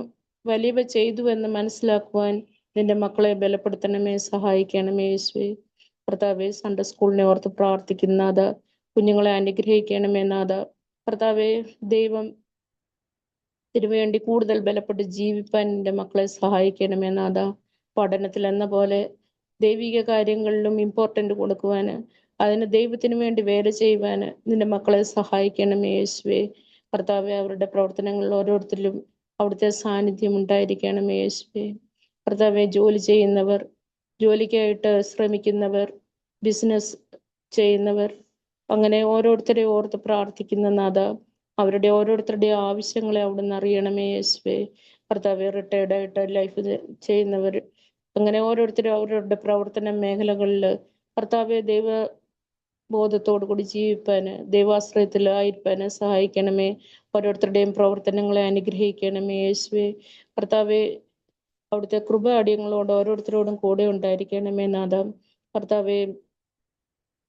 വലിയവ ചെയ്തു എന്ന് മനസ്സിലാക്കുവാൻ നിന്റെ മക്കളെ ബലപ്പെടുത്തണമേ, സഹായിക്കണമേ യേശുവേ. കർത്താവെ, സൺഡേ സ്കൂളിനെ ഓർത്ത് പ്രാർത്ഥിക്കുന്ന നാഥ, കുഞ്ഞുങ്ങളെ അനുഗ്രഹിക്കണമേ നാഥ. കർത്താവെ, ദൈവം തിരുവേണ്ടി കൂടുതൽ ബലപ്പെട്ട് ജീവിപ്പാൻ എൻ്റെ മക്കളെ സഹായിക്കണമേ നാഥ. പഠനത്തിൽ എന്ന പോലെ ദൈവിക കാര്യങ്ങളിലും ഇമ്പോർട്ടൻ്റ് കൊടുക്കുവാന്, അതിന് ദൈവത്തിന് വേണ്ടി വേല ചെയ്യുവാന് നിന്റെ മക്കളെ സഹായിക്കണമേ യേശുവേ. കർത്താവെ, അവരുടെ പ്രവർത്തനങ്ങളിൽ ഓരോരുത്തരിലും അവിടുത്തെ സാന്നിധ്യം ഉണ്ടായിരിക്കണമേ യേശുവേ. കർത്താവെ, ജോലി ചെയ്യുന്നവർ, ജോലിക്കായിട്ട് ശ്രമിക്കുന്നവർ, ബിസിനസ് ചെയ്യുന്നവർ, അങ്ങനെ ഓരോരുത്തരെ ഓർത്ത് പ്രാർത്ഥിക്കുന്ന നാഥ. അവരുടെ ഓരോരുത്തരുടെയും ആവശ്യങ്ങളെ അവിടുന്ന് അറിയണമേ യേശുവേ. കർത്താവെ, റിട്ടയർഡ് ആയിട്ട് ലൈഫ് ചെയ്യുന്നവർ, അങ്ങനെ ഓരോരുത്തരും അവരുടെ പ്രവർത്തന മേഖലകളിൽ കർത്താവെ ദൈവബോധത്തോടു കൂടി ജീവിപ്പാന്, ദൈവാശ്രയത്തിലായിരിക്കാന് സഹായിക്കണമേ. ഓരോരുത്തരുടെയും പ്രവർത്തനങ്ങളെ അനുഗ്രഹിക്കണമേ യേശുവേ. കർത്താവെ, അവിടുത്തെ കൃപ അടിയങ്ങളോട് ഓരോരുത്തരോടും കൂടെ ഉണ്ടായിരിക്കണമേ നാഥ. കർത്താവെ,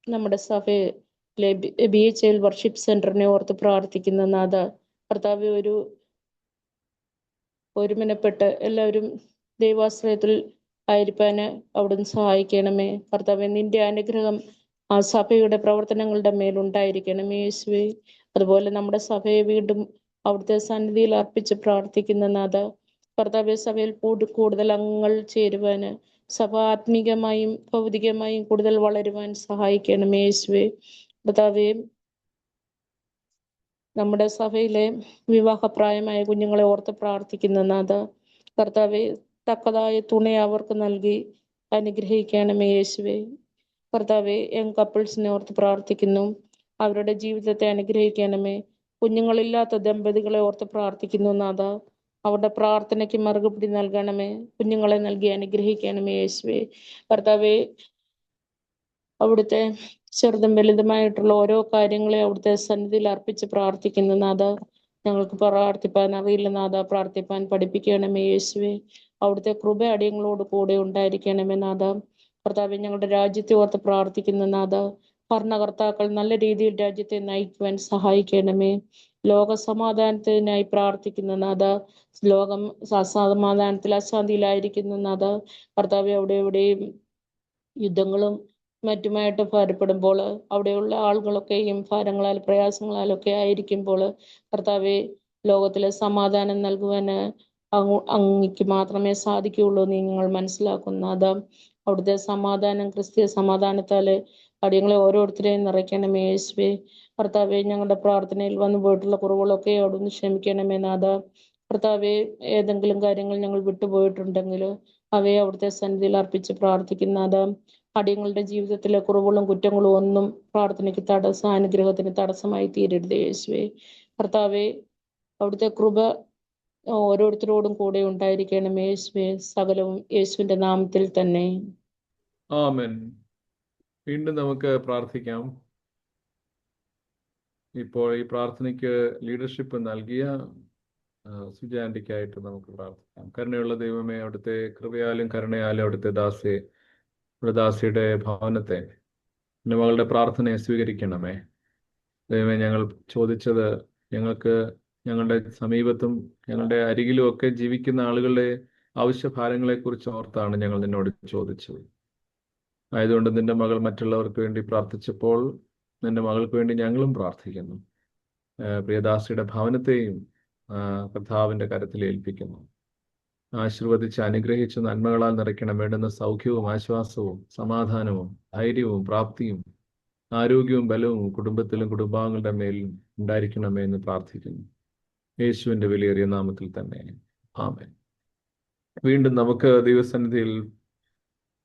നമ്മുടെ സഭയിലെ BHL വർഷിപ്പ് സെന്ററിനെ ഓർത്ത് പ്രാർത്ഥിക്കുന്ന നാഥ. കർത്താവെ, ഒരുമനപ്പെട്ട് എല്ലാവരും ദൈവാശ്രയത്തിൽ ആയിരിക്കാന് അവിടുന്ന് സഹായിക്കണമേ. കർത്താവെ, നിന്റെ അനുഗ്രഹം ആ സഭയുടെ പ്രവർത്തനങ്ങളുടെ മേലുണ്ടായിരിക്കണമേ യേശുവേ. അതുപോലെ നമ്മുടെ സഭയെ വീണ്ടും അവിടുത്തെ സന്നിധിയിൽ അർപ്പിച്ച് പ്രാർത്ഥിക്കുന്ന നാഥ. കർത്താവെ, സഭയിൽ കൂടുതൽ അംഗങ്ങൾ ചേരുവാന്, സഭ ആത്മീകമായും ഭൗതികമായും കൂടുതൽ വളരുവാൻ സഹായിക്കണമേ യേശുവേ. കർത്താവെ, നമ്മുടെ സഭയിലെ വിവാഹപ്രായമായ കുഞ്ഞുങ്ങളെ ഓർത്ത് പ്രാർത്ഥിക്കുന്ന നാഥ. കർത്താവെ, തക്കതായ തുണ അവർക്ക് നൽകി അനുഗ്രഹിക്കണമേ യേശുവേ. കർത്താവെ, യങ് കപ്പിൾസിനെ ഓർത്ത് പ്രാർത്ഥിക്കുന്നു. അവരുടെ ജീവിതത്തെ അനുഗ്രഹിക്കണമേ. കുഞ്ഞുങ്ങളില്ലാത്ത ദമ്പതികളെ ഓർത്ത് പ്രാർത്ഥിക്കുന്നു നാഥ. അവരുടെ പ്രാർത്ഥനയ്ക്ക് മറുപടി നൽകണമേ. കുഞ്ഞുങ്ങളെ നൽകി അനുഗ്രഹിക്കണമേ യേശുവേ. കർത്താവെ, അവിടുത്തെ ചെറുതും വലുതുമായിട്ടുള്ള ഓരോ കാര്യങ്ങളെ അവിടുത്തെ സന്നിധിയിൽ അർപ്പിച്ച് പ്രാർത്ഥിക്കുന്നു നാഥ. ഞങ്ങൾക്ക് പ്രാർത്ഥിപ്പാൻ അറിയില്ല നാഥ, പ്രാർത്ഥിപ്പാൻ പഠിപ്പിക്കണമേ യേശുവേ. അവിടുത്തെ കൃപ അടിയങ്ങളോട് കൂടെ ഉണ്ടായിരിക്കണമേ നാഥ. കർത്താവെ, ഞങ്ങളുടെ രാജ്യത്തെ ഓർത്ത് പ്രാർത്ഥിക്കുന്ന നാഥ. ഭരണകർത്താക്കൾ നല്ല രീതിയിൽ രാജ്യത്തെ നയിക്കുവാൻ സഹായിക്കണമേ. ലോക സമാധാനത്തിനായി പ്രാർത്ഥിക്കുന്ന നാഥ. ലോകം അസമാധാനത്തിൽ അശാന്തിയിലായിരിക്കുന്ന നാഥ. കർത്താവെ, അവിടെ എവിടെയും യുദ്ധങ്ങളും മറ്റുമായിട്ട് ഭാരപ്പെടുമ്പോൾ, അവിടെയുള്ള ആളുകളൊക്കെയും ഭാരങ്ങളാൽ പ്രയാസങ്ങളാലൊക്കെ ആയിരിക്കുമ്പോൾ, കർത്താവെ, ലോകത്തിലെ സമാധാനം നൽകുവാൻ അങ്ങയ്ക്ക് മാത്രമേ സാധിക്കുകയുള്ളൂ എന്ന് ഞങ്ങൾ മനസ്സിലാക്കുന്നു. അതാ അവിടുത്തെ സമാധാനം, ക്രിസ്തീയ സമാധാനത്താൽ അടിയങ്ങളെ ഓരോരുത്തരെയും നിറയ്ക്കണമേ യേശുവേ. കർത്താവെ, ഞങ്ങളുടെ പ്രാർത്ഥനയിൽ വന്നു പോയിട്ടുള്ള കുറവുകളൊക്കെ അവിടുന്ന് ക്ഷമിക്കണമേ നാഥ. കർത്താവെ, ഏതെങ്കിലും കാര്യങ്ങൾ ഞങ്ങൾ വിട്ടുപോയിട്ടുണ്ടെങ്കിൽ അവയെ അവിടുത്തെ സന്നിധിയിൽ അർപ്പിച്ച് പ്രാർത്ഥിക്കുന്ന നാഥ. അടിയങ്ങളുടെ ജീവിതത്തിലെ കുറവുകളും കുറ്റങ്ങളും ഒന്നും പ്രാർത്ഥനയ്ക്ക് അനുഗ്രഹത്തിന് തടസ്സമായി തീരരുത് യേശുവേ. കർത്താവെ, അവിടുത്തെ കൃപ ഓരോരുത്തരോടും കൂടെ ഉണ്ടായിരിക്കണമേ യേശുവേ. സകലവും യേശുവിന്റെ നാമത്തിൽ തന്നെ. ആമേൻ. വീണ്ടും നമുക്ക് പ്രാർത്ഥിക്കാം. ഇപ്പോൾ ഈ പ്രാർത്ഥനയ്ക്ക് ലീഡർഷിപ്പ് നൽകിയ സുജാൻഡിക്കായിട്ട് നമുക്ക് പ്രാർത്ഥിക്കാം. കരുണയുള്ള ദൈവമേ, അവിടുത്തെ കൃപയാലും കരുണയാലും അവിടുത്തെ ദാസിയുടെ ഭവനത്തെ, എൻ്റെ മകളുടെ പ്രാർത്ഥനയെ സ്വീകരിക്കണമേ ദൈവമേ. ഞങ്ങൾ ചോദിച്ചത്, ഞങ്ങൾക്ക് ഞങ്ങളുടെ സമീപത്തും ഞങ്ങളുടെ അരികിലും ഒക്കെ ജീവിക്കുന്ന ആളുകളുടെ ആവശ്യഭാരങ്ങളെക്കുറിച്ച് ഓർത്താണ് ഞങ്ങൾ നിന്നോട് ചോദിച്ചത്. ആയതുകൊണ്ട് നിന്റെ മകൾ മറ്റുള്ളവർക്ക് വേണ്ടി പ്രാർത്ഥിച്ചപ്പോൾ നിന്റെ മകൾക്ക് വേണ്ടി ഞങ്ങളും പ്രാർത്ഥിക്കുന്നു. പ്രിയദാസിയുടെ ഭവനത്തെയും കർത്താവിൻ്റെ കരത്തിൽ ഏൽപ്പിക്കുന്നു. ആശീർവദിച്ച് അനുഗ്രഹിച്ച് നന്മകളാൽ നിറയ്ക്കണം. വേണ്ടുന്ന സൗഖ്യവും ആശ്വാസവും സമാധാനവും ധൈര്യവും പ്രാപ്തിയും ആരോഗ്യവും ബലവും കുടുംബത്തിലും കുടുംബാംഗങ്ങളുടെ മേലും ഉണ്ടായിരിക്കണമേ എന്ന് പ്രാർത്ഥിക്കുന്നു. യേശുവിൻ്റെ വിലയേറിയ നാമത്തിൽ തന്നെ ആമേൻ. വീണ്ടും നമുക്ക് ദൈവസന്നിധിയിൽ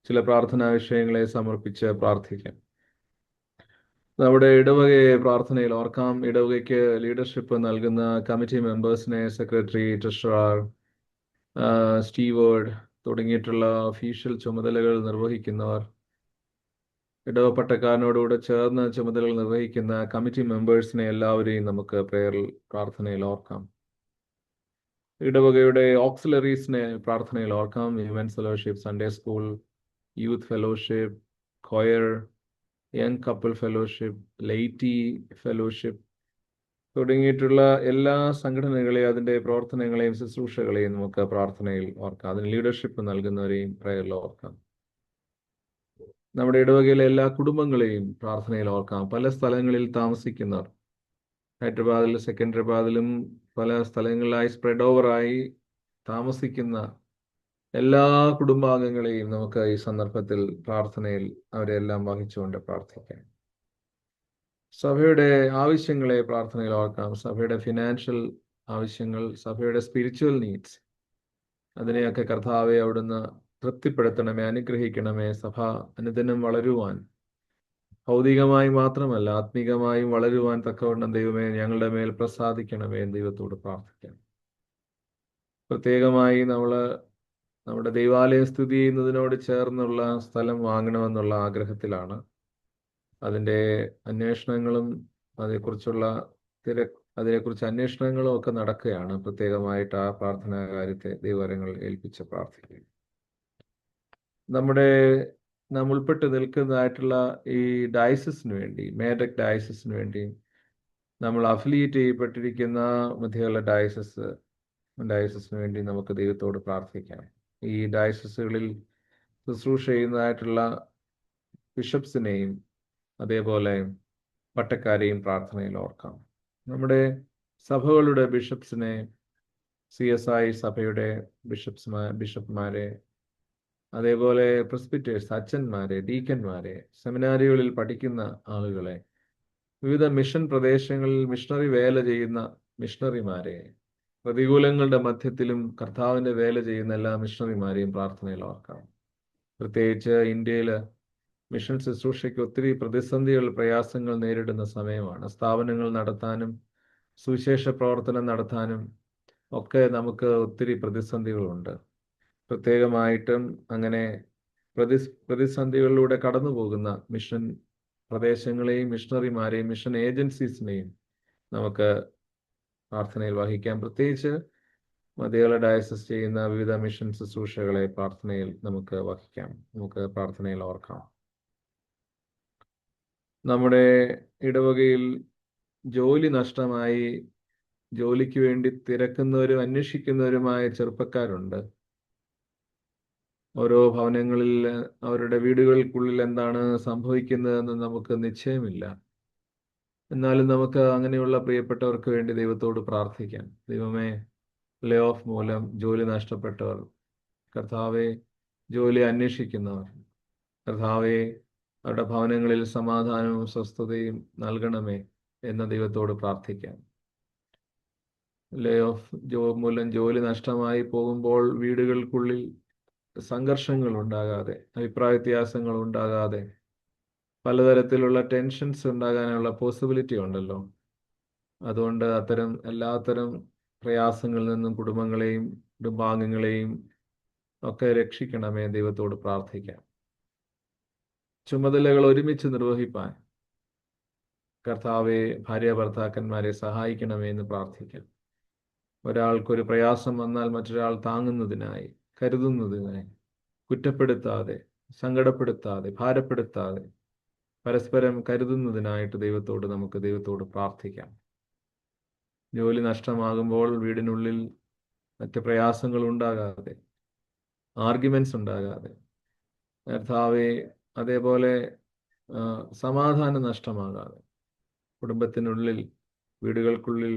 ചില പ്രാർത്ഥനാ വിഷയങ്ങളെ സമർപ്പിച്ച് പ്രാർത്ഥിക്കാം. നമ്മുടെ ഇടവകയെ പ്രാർത്ഥനയിൽ ഓർക്കാം. ഇടവകയ്ക്ക് ലീഡർഷിപ്പ് നൽകുന്ന കമ്മിറ്റി മെമ്പേഴ്സിനെ, സെക്രട്ടറി, ട്രഷറർ, സ്റ്റീവേർഡ് തുടങ്ങിയിട്ടുള്ള ഒഫീഷ്യൽ ചുമതലകൾ നിർവഹിക്കുന്നവർ, ഇടവപ്പട്ടക്കാരനോടുകൂടെ ചേർന്ന് ചുമതലകൾ നിർവഹിക്കുന്ന കമ്മിറ്റി മെമ്പേഴ്സിനെ എല്ലാവരെയും നമുക്ക് പ്രാർത്ഥനയിൽ ഓർക്കാം. ഇടവകയുടെ ഓക്സിലറീസിനെ പ്രാർത്ഥനയിൽ ഓർക്കാം. Women's fellowship, Sunday school, youth fellowship, choir, young couple fellowship, laity fellowship തുടങ്ങിയിട്ടുള്ള എല്ലാ സംഘടനകളെയും അതിൻ്റെ പ്രവർത്തനങ്ങളെയും ശുശ്രൂഷകളെയും നമുക്ക് പ്രാർത്ഥനയിൽ ഓർക്കാം. അതിന് ലീഡർഷിപ്പ് നൽകുന്നവരെയും പ്രയറിൽ ഓർക്കാം. നമ്മുടെ ഇടവകയിലെ എല്ലാ കുടുംബങ്ങളെയും പ്രാർത്ഥനയിൽ ഓർക്കാം. പല സ്ഥലങ്ങളിൽ താമസിക്കുന്നവർ, ഹൈദരാബാദിലും സെക്കൻഡറാബാദിലും പല സ്ഥലങ്ങളിലായി സ്പ്രെഡ് ഓവറായി താമസിക്കുന്ന എല്ലാ കുടുംബാംഗങ്ങളെയും നമുക്ക് ഈ സന്ദർഭത്തിൽ പ്രാർത്ഥനയിൽ അവരെല്ലാം വഹിച്ചുകൊണ്ട് പ്രാർത്ഥിക്കാം. സഭയുടെ ആവശ്യങ്ങളെ പ്രാർത്ഥനയിൽ ഓർക്കാം. സഭയുടെ ഫിനാൻഷ്യൽ ആവശ്യങ്ങൾ, സഭയുടെ സ്പിരിച്വൽ നീഡ്സ്, അതിനെയൊക്കെ കർത്താവെ അവിടുന്ന് തൃപ്തിപ്പെടുത്തണമേ, അനുഗ്രഹിക്കണമേ. സഭ അനുദിനം വളരുവാൻ, ഭൗതികമായി മാത്രമല്ല ആത്മീകമായും വളരുവാൻ തക്കവണ്ണം ദൈവമേ ഞങ്ങളുടെ മേൽ പ്രസാദിക്കണമേ എന്ന് ദൈവത്തോട് പ്രാർത്ഥിക്കാം. പ്രത്യേകമായി നമ്മുടെ ദൈവാലയം സ്ഥിതി ചെയ്യുന്നതിനോട് ചേർന്നുള്ള സ്ഥലം വാങ്ങണമെന്നുള്ള ആഗ്രഹത്തിലാണ്. അതിൻ്റെ അന്വേഷണങ്ങളും അതിനെക്കുറിച്ച് അന്വേഷണങ്ങളും ഒക്കെ നടക്കുകയാണ്. പ്രത്യേകമായിട്ട് ആ പ്രാർത്ഥനാ കാര്യത്തെ ദൈവകരങ്ങൾ ഏൽപ്പിച്ച് പ്രാർത്ഥിക്കുക. നാം ഉൾപ്പെട്ട് നിൽക്കുന്നതായിട്ടുള്ള ഈ ഡയസിസിന് വേണ്ടി, മേഡക് ഡയസിസിന് വേണ്ടി നമ്മൾ അഫിലിയേറ്റ് ചെയ്യപ്പെട്ടിരിക്കുന്ന മധ്യയുള്ള ഡയസിസിന് വേണ്ടി നമുക്ക് ദൈവത്തോട് പ്രാർത്ഥിക്കാം. ഈ ഡയസിസുകളിൽ ശുശ്രൂഷ ചെയ്യുന്നതായിട്ടുള്ള ബിഷപ്സിനെയും അതേപോലെ പട്ടക്കാരെയും പ്രാർത്ഥനയിൽ ഓർക്കാം. നമ്മുടെ സഭകളുടെ ബിഷപ്സിനെ, CSI സഭയുടെ ബിഷപ്പ്മാരെ, അതേപോലെ പ്രെസ്ബിറ്റേഴ്സ്, അച്ഛന്മാരെ, ഡീക്കന്മാരെ, സെമിനാരികളിൽ പഠിക്കുന്ന ആളുകളെ, വിവിധ മിഷൻ പ്രദേശങ്ങളിൽ മിഷണറി വേല ചെയ്യുന്ന മിഷണറിമാരെ, പ്രതികൂലങ്ങളുടെ മധ്യത്തിലും കർത്താവിൻ്റെ വേല ചെയ്യുന്ന എല്ലാ മിഷണറിമാരെയും പ്രാർത്ഥനയിൽ ഓർക്കാം. പ്രത്യേകിച്ച് ഇന്ത്യയിൽ മിഷൻ ശുശ്രൂഷയ്ക്ക് ഒത്തിരി പ്രതിസന്ധികൾ, പ്രയാസങ്ങൾ നേരിടുന്ന സമയമാണ്. സ്ഥാപനങ്ങൾ നടത്താനും സുവിശേഷ പ്രവർത്തനം നടത്താനും ഒക്കെ നമുക്ക് ഒത്തിരി പ്രതിസന്ധികളുണ്ട്. പ്രത്യേകമായിട്ടും അങ്ങനെ പ്രതിസന്ധികളിലൂടെ കടന്നു പോകുന്ന മിഷൻ പ്രദേശങ്ങളെയും മിഷണറിമാരെയും മിഷൻ ഏജൻസീസിനെയും നമുക്ക് പ്രാർത്ഥനയിൽ വഹിക്കാം. പ്രത്യേകിച്ച് മധ്യകാല ഡയസിസ് ചെയ്യുന്ന വിവിധ മിഷൻ ശുശ്രൂഷകളെ പ്രാർത്ഥനയിൽ നമുക്ക് വഹിക്കാം, നമുക്ക് പ്രാർത്ഥനയിൽ ഓർക്കാം. നമ്മുടെ ഇടവകയിൽ ജോലി നഷ്ടമായി ജോലിക്ക് വേണ്ടി തിരക്കുന്നവരും അന്വേഷിക്കുന്നവരുമായ ചെറുപ്പക്കാരുണ്ട്. ഓരോ ഭവനങ്ങളിൽ അവരുടെ വീടുകൾക്കുള്ളിൽ എന്താണ് സംഭവിക്കുന്നതെന്ന് നമുക്ക് നിശ്ചയമില്ല. എന്നാലും നമുക്ക് അങ്ങനെയുള്ള പ്രിയപ്പെട്ടവർക്ക് വേണ്ടി ദൈവത്തോട് പ്രാർത്ഥിക്കാം. ദൈവമേ, ലേ ഓഫ് മൂലം ജോലി നഷ്ടപ്പെട്ടവർ, കർത്താവെ, ജോലി അന്വേഷിക്കുന്നവർ, കർത്താവെ, അവരുടെ ഭവനങ്ങളിൽ സമാധാനവും സ്വസ്ഥതയും നൽകണമേ എന്ന് ദൈവത്തോട് പ്രാർത്ഥിക്കാം. ലേ ഓഫ് മൂലം ജോലി നഷ്ടമായി പോകുമ്പോൾ വീടുകൾക്കുള്ളിൽ സംഘർഷങ്ങൾ ഉണ്ടാകാതെ, അഭിപ്രായ വ്യത്യാസങ്ങൾ ഉണ്ടാകാതെ, പലതരത്തിലുള്ള ടെൻഷൻസ് ഉണ്ടാകാനുള്ള പോസിബിലിറ്റി ഉണ്ടല്ലോ. അതുകൊണ്ട് എല്ലാത്തരം പ്രയാസങ്ങളിൽ നിന്നും കുടുംബങ്ങളെയും കുടുംബാംഗങ്ങളെയും ഒക്കെ രക്ഷിക്കണമേ ദൈവത്തോട് പ്രാർത്ഥിക്കാം. ചുമതലകൾ ഒരുമിച്ച് നിർവഹിപ്പാൻ കർത്താവെ, ഭാര്യ ഭർത്താക്കന്മാരെ സഹായിക്കണമേ എന്ന് പ്രാർത്ഥിക്കാം. ഒരാൾക്കൊരു പ്രയാസം വന്നാൽ മറ്റൊരാൾ താങ്ങുന്നതിനായി, കരുതുന്നതിനായി, കുറ്റപ്പെടുത്താതെ, സങ്കടപ്പെടുത്താതെ, ഭാരപ്പെടുത്താതെ പരസ്പരം കരുതുന്നതിനായിട്ട് നമുക്ക് ദൈവത്തോട് പ്രാർത്ഥിക്കാം. ജോലി നഷ്ടമാകുമ്പോൾ വീടിനുള്ളിൽ മറ്റ് പ്രയാസങ്ങൾ ഉണ്ടാകാതെ, ആർഗ്യുമെന്റ്സ് ഉണ്ടാകാതെ, കർത്താവെ, അതേപോലെ സമാധാനം നഷ്ടമാകാതെ, കുടുംബത്തിനുള്ളിൽ, വീടുകൾക്കുള്ളിൽ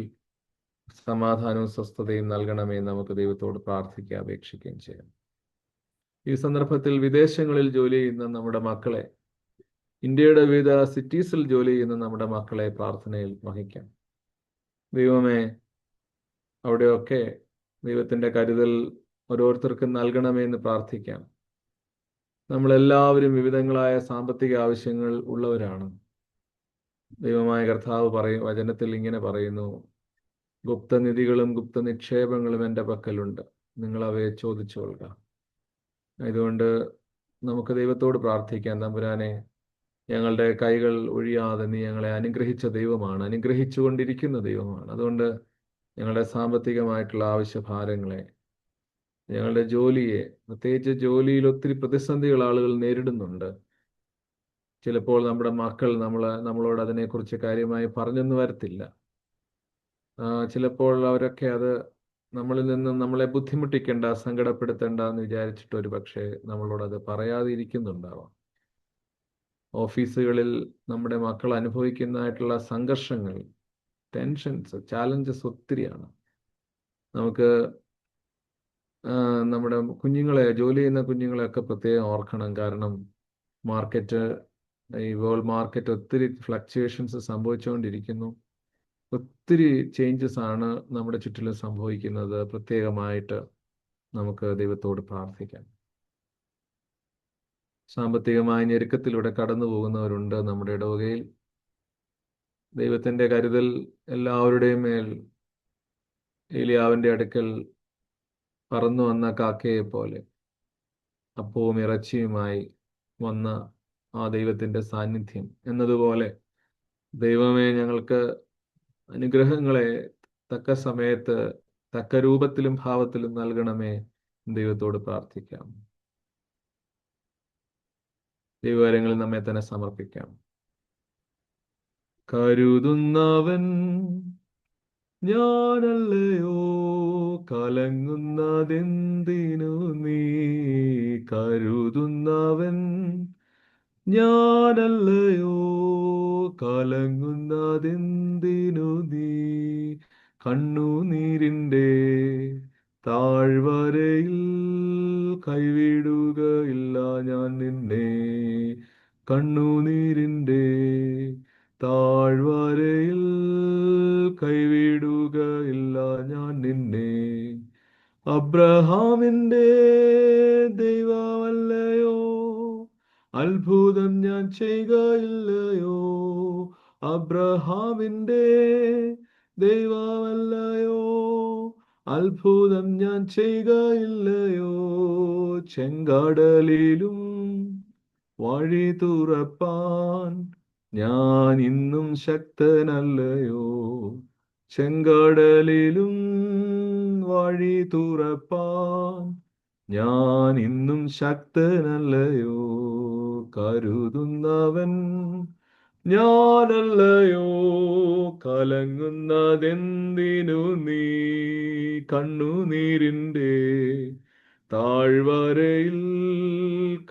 സമാധാനവും സ്വസ്ഥതയും നൽകണമേ നമുക്ക് ദൈവത്തോട് പ്രാർത്ഥിക്കുക, അപേക്ഷിക്കുകയും ചെയ്യാം. ഈ സന്ദർഭത്തിൽ വിദേശങ്ങളിൽ ജോലി ചെയ്യുന്ന നമ്മുടെ മക്കളെ, ഇന്ത്യയുടെ വിവിധ സിറ്റീസിൽ ജോലി ചെയ്യുന്ന നമ്മുടെ മക്കളെ പ്രാർത്ഥനയിൽ വഹിക്കാം. ദൈവമേ, അവിടെയൊക്കെ ദൈവത്തിൻ്റെ കരുതൽ ഓരോരുത്തർക്കും നൽകണമേ എന്ന് പ്രാർത്ഥിക്കാം. നമ്മളെല്ലാവരും വിവിധങ്ങളായ സാമ്പത്തിക ആവശ്യങ്ങൾ ഉള്ളവരാണ്. ദൈവമായ കർത്താവ് വചനത്തിൽ ഇങ്ങനെ പറയുന്നു, ഗുപ്തനിധികളും ഗുപ്ത നിക്ഷേപങ്ങളും എൻ്റെ പക്കലുണ്ട്, നിങ്ങൾ അവയെ ചോദിച്ചുകൊള്ളുക. അതുകൊണ്ട് നമുക്ക് ദൈവത്തോട് പ്രാർത്ഥിക്കാം. തമ്പുരാനെ, ഞങ്ങളുടെ കൈകൾ ഒഴിയാതെ നീ ഞങ്ങളെ അനുഗ്രഹിച്ച ദൈവമാണ്, അനുഗ്രഹിച്ചുകൊണ്ടിരിക്കുന്ന ദൈവമാണ്. അതുകൊണ്ട് ഞങ്ങളുടെ സാമ്പത്തികമായിട്ടുള്ള ആവശ്യഭാരങ്ങളെ, ഞങ്ങളുടെ ജോലിയെ, പ്രത്യേകിച്ച് ജോലിയിൽ ഒത്തിരി പ്രതിസന്ധികൾ ആളുകൾ നേരിടുന്നുണ്ട്. ചിലപ്പോൾ നമ്മുടെ മക്കൾ നമ്മളോട് അതിനെക്കുറിച്ച് കാര്യമായി പറഞ്ഞെന്ന് വരത്തില്ല. ചിലപ്പോൾ അവരൊക്കെ അത് നമ്മളിൽ നിന്നും നമ്മളെ ബുദ്ധിമുട്ടിക്കേണ്ട, സങ്കടപ്പെടുത്തേണ്ട എന്ന് വിചാരിച്ചിട്ട് ഒരു പക്ഷേ നമ്മളോട് അത് പറയാതെ ഇരിക്കുന്നുണ്ടാവാം. ഓഫീസുകളിൽ നമ്മുടെ മക്കൾ അനുഭവിക്കുന്നതായിട്ടുള്ള സംഘർഷങ്ങൾ, ടെൻഷൻസ്, ചാലഞ്ചസ് ഒത്തിരിയാണ്. നമുക്ക് നമ്മുടെ ജോലി ചെയ്യുന്ന കുഞ്ഞുങ്ങളെയൊക്കെ പ്രത്യേകം ഓർക്കണം. കാരണം ഈ വേൾഡ് മാർക്കറ്റ് ഒത്തിരി ഫ്ലക്ച്വേഷൻസ് സംഭവിച്ചുകൊണ്ടിരിക്കുന്നു. ഒത്തിരി ചേഞ്ചസ് ആണ് നമ്മുടെ ചുറ്റിലും സംഭവിക്കുന്നത്. പ്രത്യേകമായിട്ട് നമുക്ക് ദൈവത്തോട് പ്രാർത്ഥിക്കാം. സാമ്പത്തികമായ ഞെരുക്കത്തിലൂടെ കടന്നു പോകുന്നവരുണ്ട് നമ്മുടെ ഇടവകയിൽ. ദൈവത്തിൻ്റെ കരുതൽ എല്ലാവരുടെയും മേൽ ഏലിയാവിൻ്റെ അടുക്കൽ പറന്നു വന്ന കാക്കയെ പോലെ അപ്പവും ഇറച്ചിയുമായി വന്ന ആ ദൈവത്തിൻ്റെ സാന്നിധ്യം എന്നതുപോലെ, ദൈവമേ, ഞങ്ങൾക്ക് അനുഗ്രഹങ്ങളെ തക്ക സമയത്ത് തക്ക രൂപത്തിലും ഭാവത്തിലും നൽകണമേ ദൈവത്തോട് പ്രാർത്ഥിക്കാം. ദൈവകാര്യങ്ങളിൽ നമ്മെ തന്നെ സമർപ്പിക്കാം. കരുതുന്നവൻ ഞാനല്ലയോ, കലങ്ങുന്നതെന്തിനു നീ? കരുതുന്നവൻ ഞാനല്ലയോ, കലങ്ങുന്നതെന്തിനു നീ? കണ്ണുനീരിൻ്റെ താഴ്വരയിൽ കൈവിടുകയില്ല ഞാൻ നിന്നെ. കണ്ണുനീരിൻ്റെ താഴ്വരയിൽ കൈവിടുകയില്ല ഞാൻ നിന്നെ. അബ്രഹാമിൻ്റെ ദൈവമല്ലയോ, അത്ഭുതം ഞാൻ ചെയ്യുകയില്ലയോ? അബ്രഹാമിൻ്റെ ദൈവമല്ലയോ, അത്ഭുതം ഞാൻ ചെയ്യുകയില്ലയോ? ചെങ്കടലിലും വഴി തുറപ്പാൻ ഞാൻ ഇന്നും ശക്തനല്ലയോ? ചെങ്കടലിലും വഴി തുറപ്പാൻ ഞാൻ ഇന്നും ശക്തനല്ലയോ? കരുതുന്നവൻ ഞാനല്ലയോ കലങ്ങുന്നതെന്തിനു നീ കണ്ണുനീരിൻ്റെ താഴ്വരയിൽ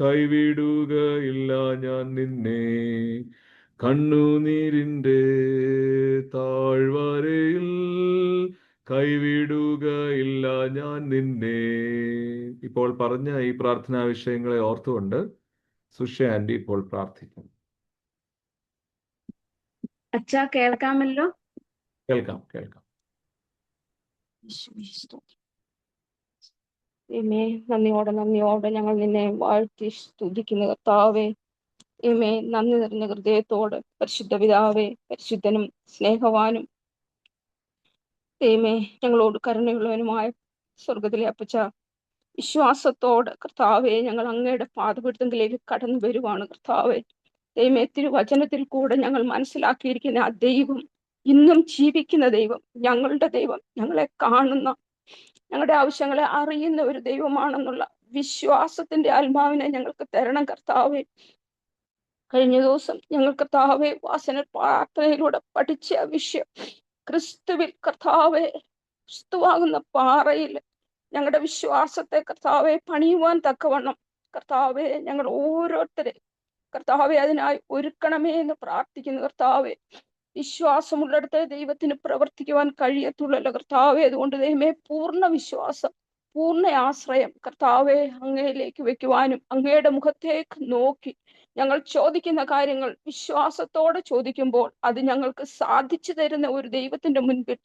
കൈവിടുകയില്ല ഞാൻ നിന്നെ. കണ്ണുനീരിൻ്റെ താഴ്വരയിൽ കൈവിടുകയില്ല ഞാൻ നിന്നെ. ഇപ്പോൾ പറഞ്ഞ ഈ പ്രാർത്ഥനാ വിഷയങ്ങളെ ഓർത്തുകൊണ്ട് സുഷ ആന്റി ഇപ്പോൾ പ്രാർത്ഥിക്കും. അച്ഛാ കേൾക്കാമല്ലോ? കേൾക്കാം. നന്ദിയോടെ ഞങ്ങൾ നിന്നെ വാഴ്ത്തി സ്തുതിക്കുന്ന കർത്താവേ. നന്ദി നിറഞ്ഞ ഹൃദയത്തോട് പരിശുദ്ധ പിതാവേ, പരിശുദ്ധനും സ്നേഹവാനും ഞങ്ങളോട് കരുണയുള്ളവനുമായ സ്വർഗത്തിലെ അപ്പച്ച, വിശ്വാസത്തോട് കർത്താവെ ഞങ്ങൾ അങ്ങയുടെ പാദപീഠത്തിലേക്ക് കടന്നു വരുവാണ് കർത്താവെ. തിരുവചനത്തിൽ കൂടെ ഞങ്ങൾ മനസ്സിലാക്കിയിരിക്കുന്ന ആ ദൈവം ഇന്നും ജീവിക്കുന്ന ദൈവം, ഞങ്ങളുടെ ദൈവം, ഞങ്ങളെ കാണുന്ന, ഞങ്ങളുടെ ആവശ്യങ്ങളെ അറിയുന്ന ഒരു ദൈവമാണെന്നുള്ള വിശ്വാസത്തിന്റെ ആത്മാവിനെ ഞങ്ങൾക്ക് തരണം കർത്താവെ. കഴിഞ്ഞ ദിവസം ഞങ്ങൾ കർത്താവെ വാസന പ്രാർത്ഥനയിലൂടെ പഠിച്ച വിഷയം, ക്രിസ്തുവിൽ കർത്താവെ, ക്രിസ്തുവാകുന്ന പാറയിൽ ഞങ്ങളുടെ വിശ്വാസത്തെ കർത്താവെ പണിയുവാൻ തക്കവണ്ണം കർത്താവെ ഞങ്ങൾ ഓരോരുത്തരെ കർത്താവെ അതിനായി ഒരുക്കണമേ എന്ന് പ്രാർത്ഥിക്കുന്നു കർത്താവെ. വിശ്വാസമുള്ളിടത്ത് ദൈവത്തിന് പ്രവർത്തിക്കുവാൻ കഴിയത്തുള്ളല്ലോ കർത്താവെ. അതുകൊണ്ട് ദൈവമേ, പൂർണ്ണ വിശ്വാസം, പൂർണ്ണ ആശ്രയം കർത്താവെ അങ്ങയിലേക്ക് വെക്കുവാനും അങ്ങയുടെ മുഖത്തേക്ക് നോക്കി ഞങ്ങൾ ചോദിക്കുന്ന കാര്യങ്ങൾ വിശ്വാസത്തോടെ ചോദിക്കുമ്പോൾ അത് ഞങ്ങൾക്ക് സാധിച്ചു തരുന്ന ഒരു ദൈവത്തിന്റെ മുൻപിൽ,